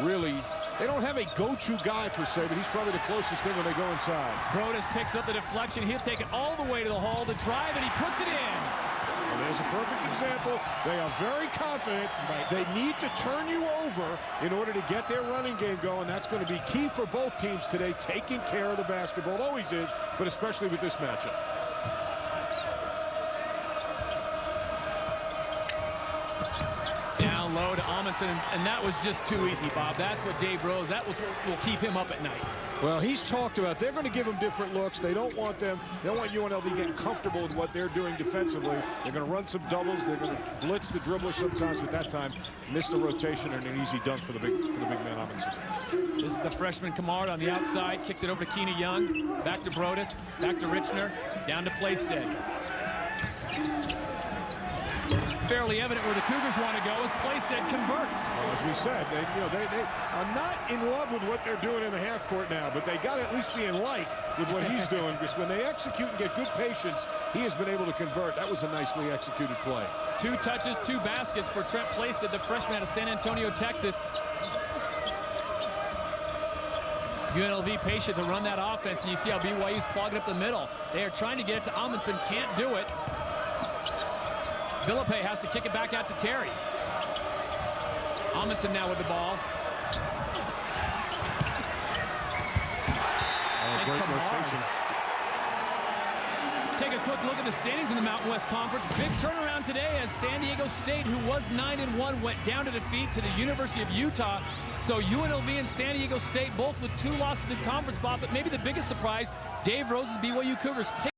really, they don't have a go-to guy per se, but he's probably the closest thing when they go inside. Brodus picks up the deflection. He'll take it all the way to the hole, the drive, and he puts it in. And there's a perfect example. They are very confident. They need to turn you over in order to get their running game going. That's going to be key for both teams today, taking care of the basketball. It always is, but especially with this matchup. Down low to Amundsen, and that was just too easy, Bob. That's what Dave Rose, that was what will keep him up at nights. Well, he's talked about they're going to give him different looks. They don't want UNLV getting comfortable with what they're doing defensively. They're going to run some doubles. They're going to blitz the dribbler sometimes. At that time, miss the rotation and an easy dunk for the big man Amundsen. This is the freshman Kamard on the outside, kicks it over to Keeney Young, back to Brodus, back to Richner, down to Playstead. Fairly evident where the Cougars want to go as Playstead converts. Well, as we said, they are not in love with what they're doing in the half court now, but they got to at least be in like with what he's doing, because when they execute and get good patience, he has been able to convert. That was a nicely executed play. 2 touches, 2 baskets for Trent Playstead, the freshman out of San Antonio, Texas. UNLV patient to run that offense, and you see how BYU's clogging up the middle. They are trying to get it to Amundsen, can't do it. Villepiquet has to kick it back out to Terry. Amundsen now with the ball. Great rotation. Take a quick look at the standings in the Mountain West Conference. Big turnaround today as San Diego State, who was 9-1, went down to defeat to the University of Utah. So UNLV and San Diego State both with 2 losses in conference, Bob, but maybe the biggest surprise, Dave Rose's BYU Cougars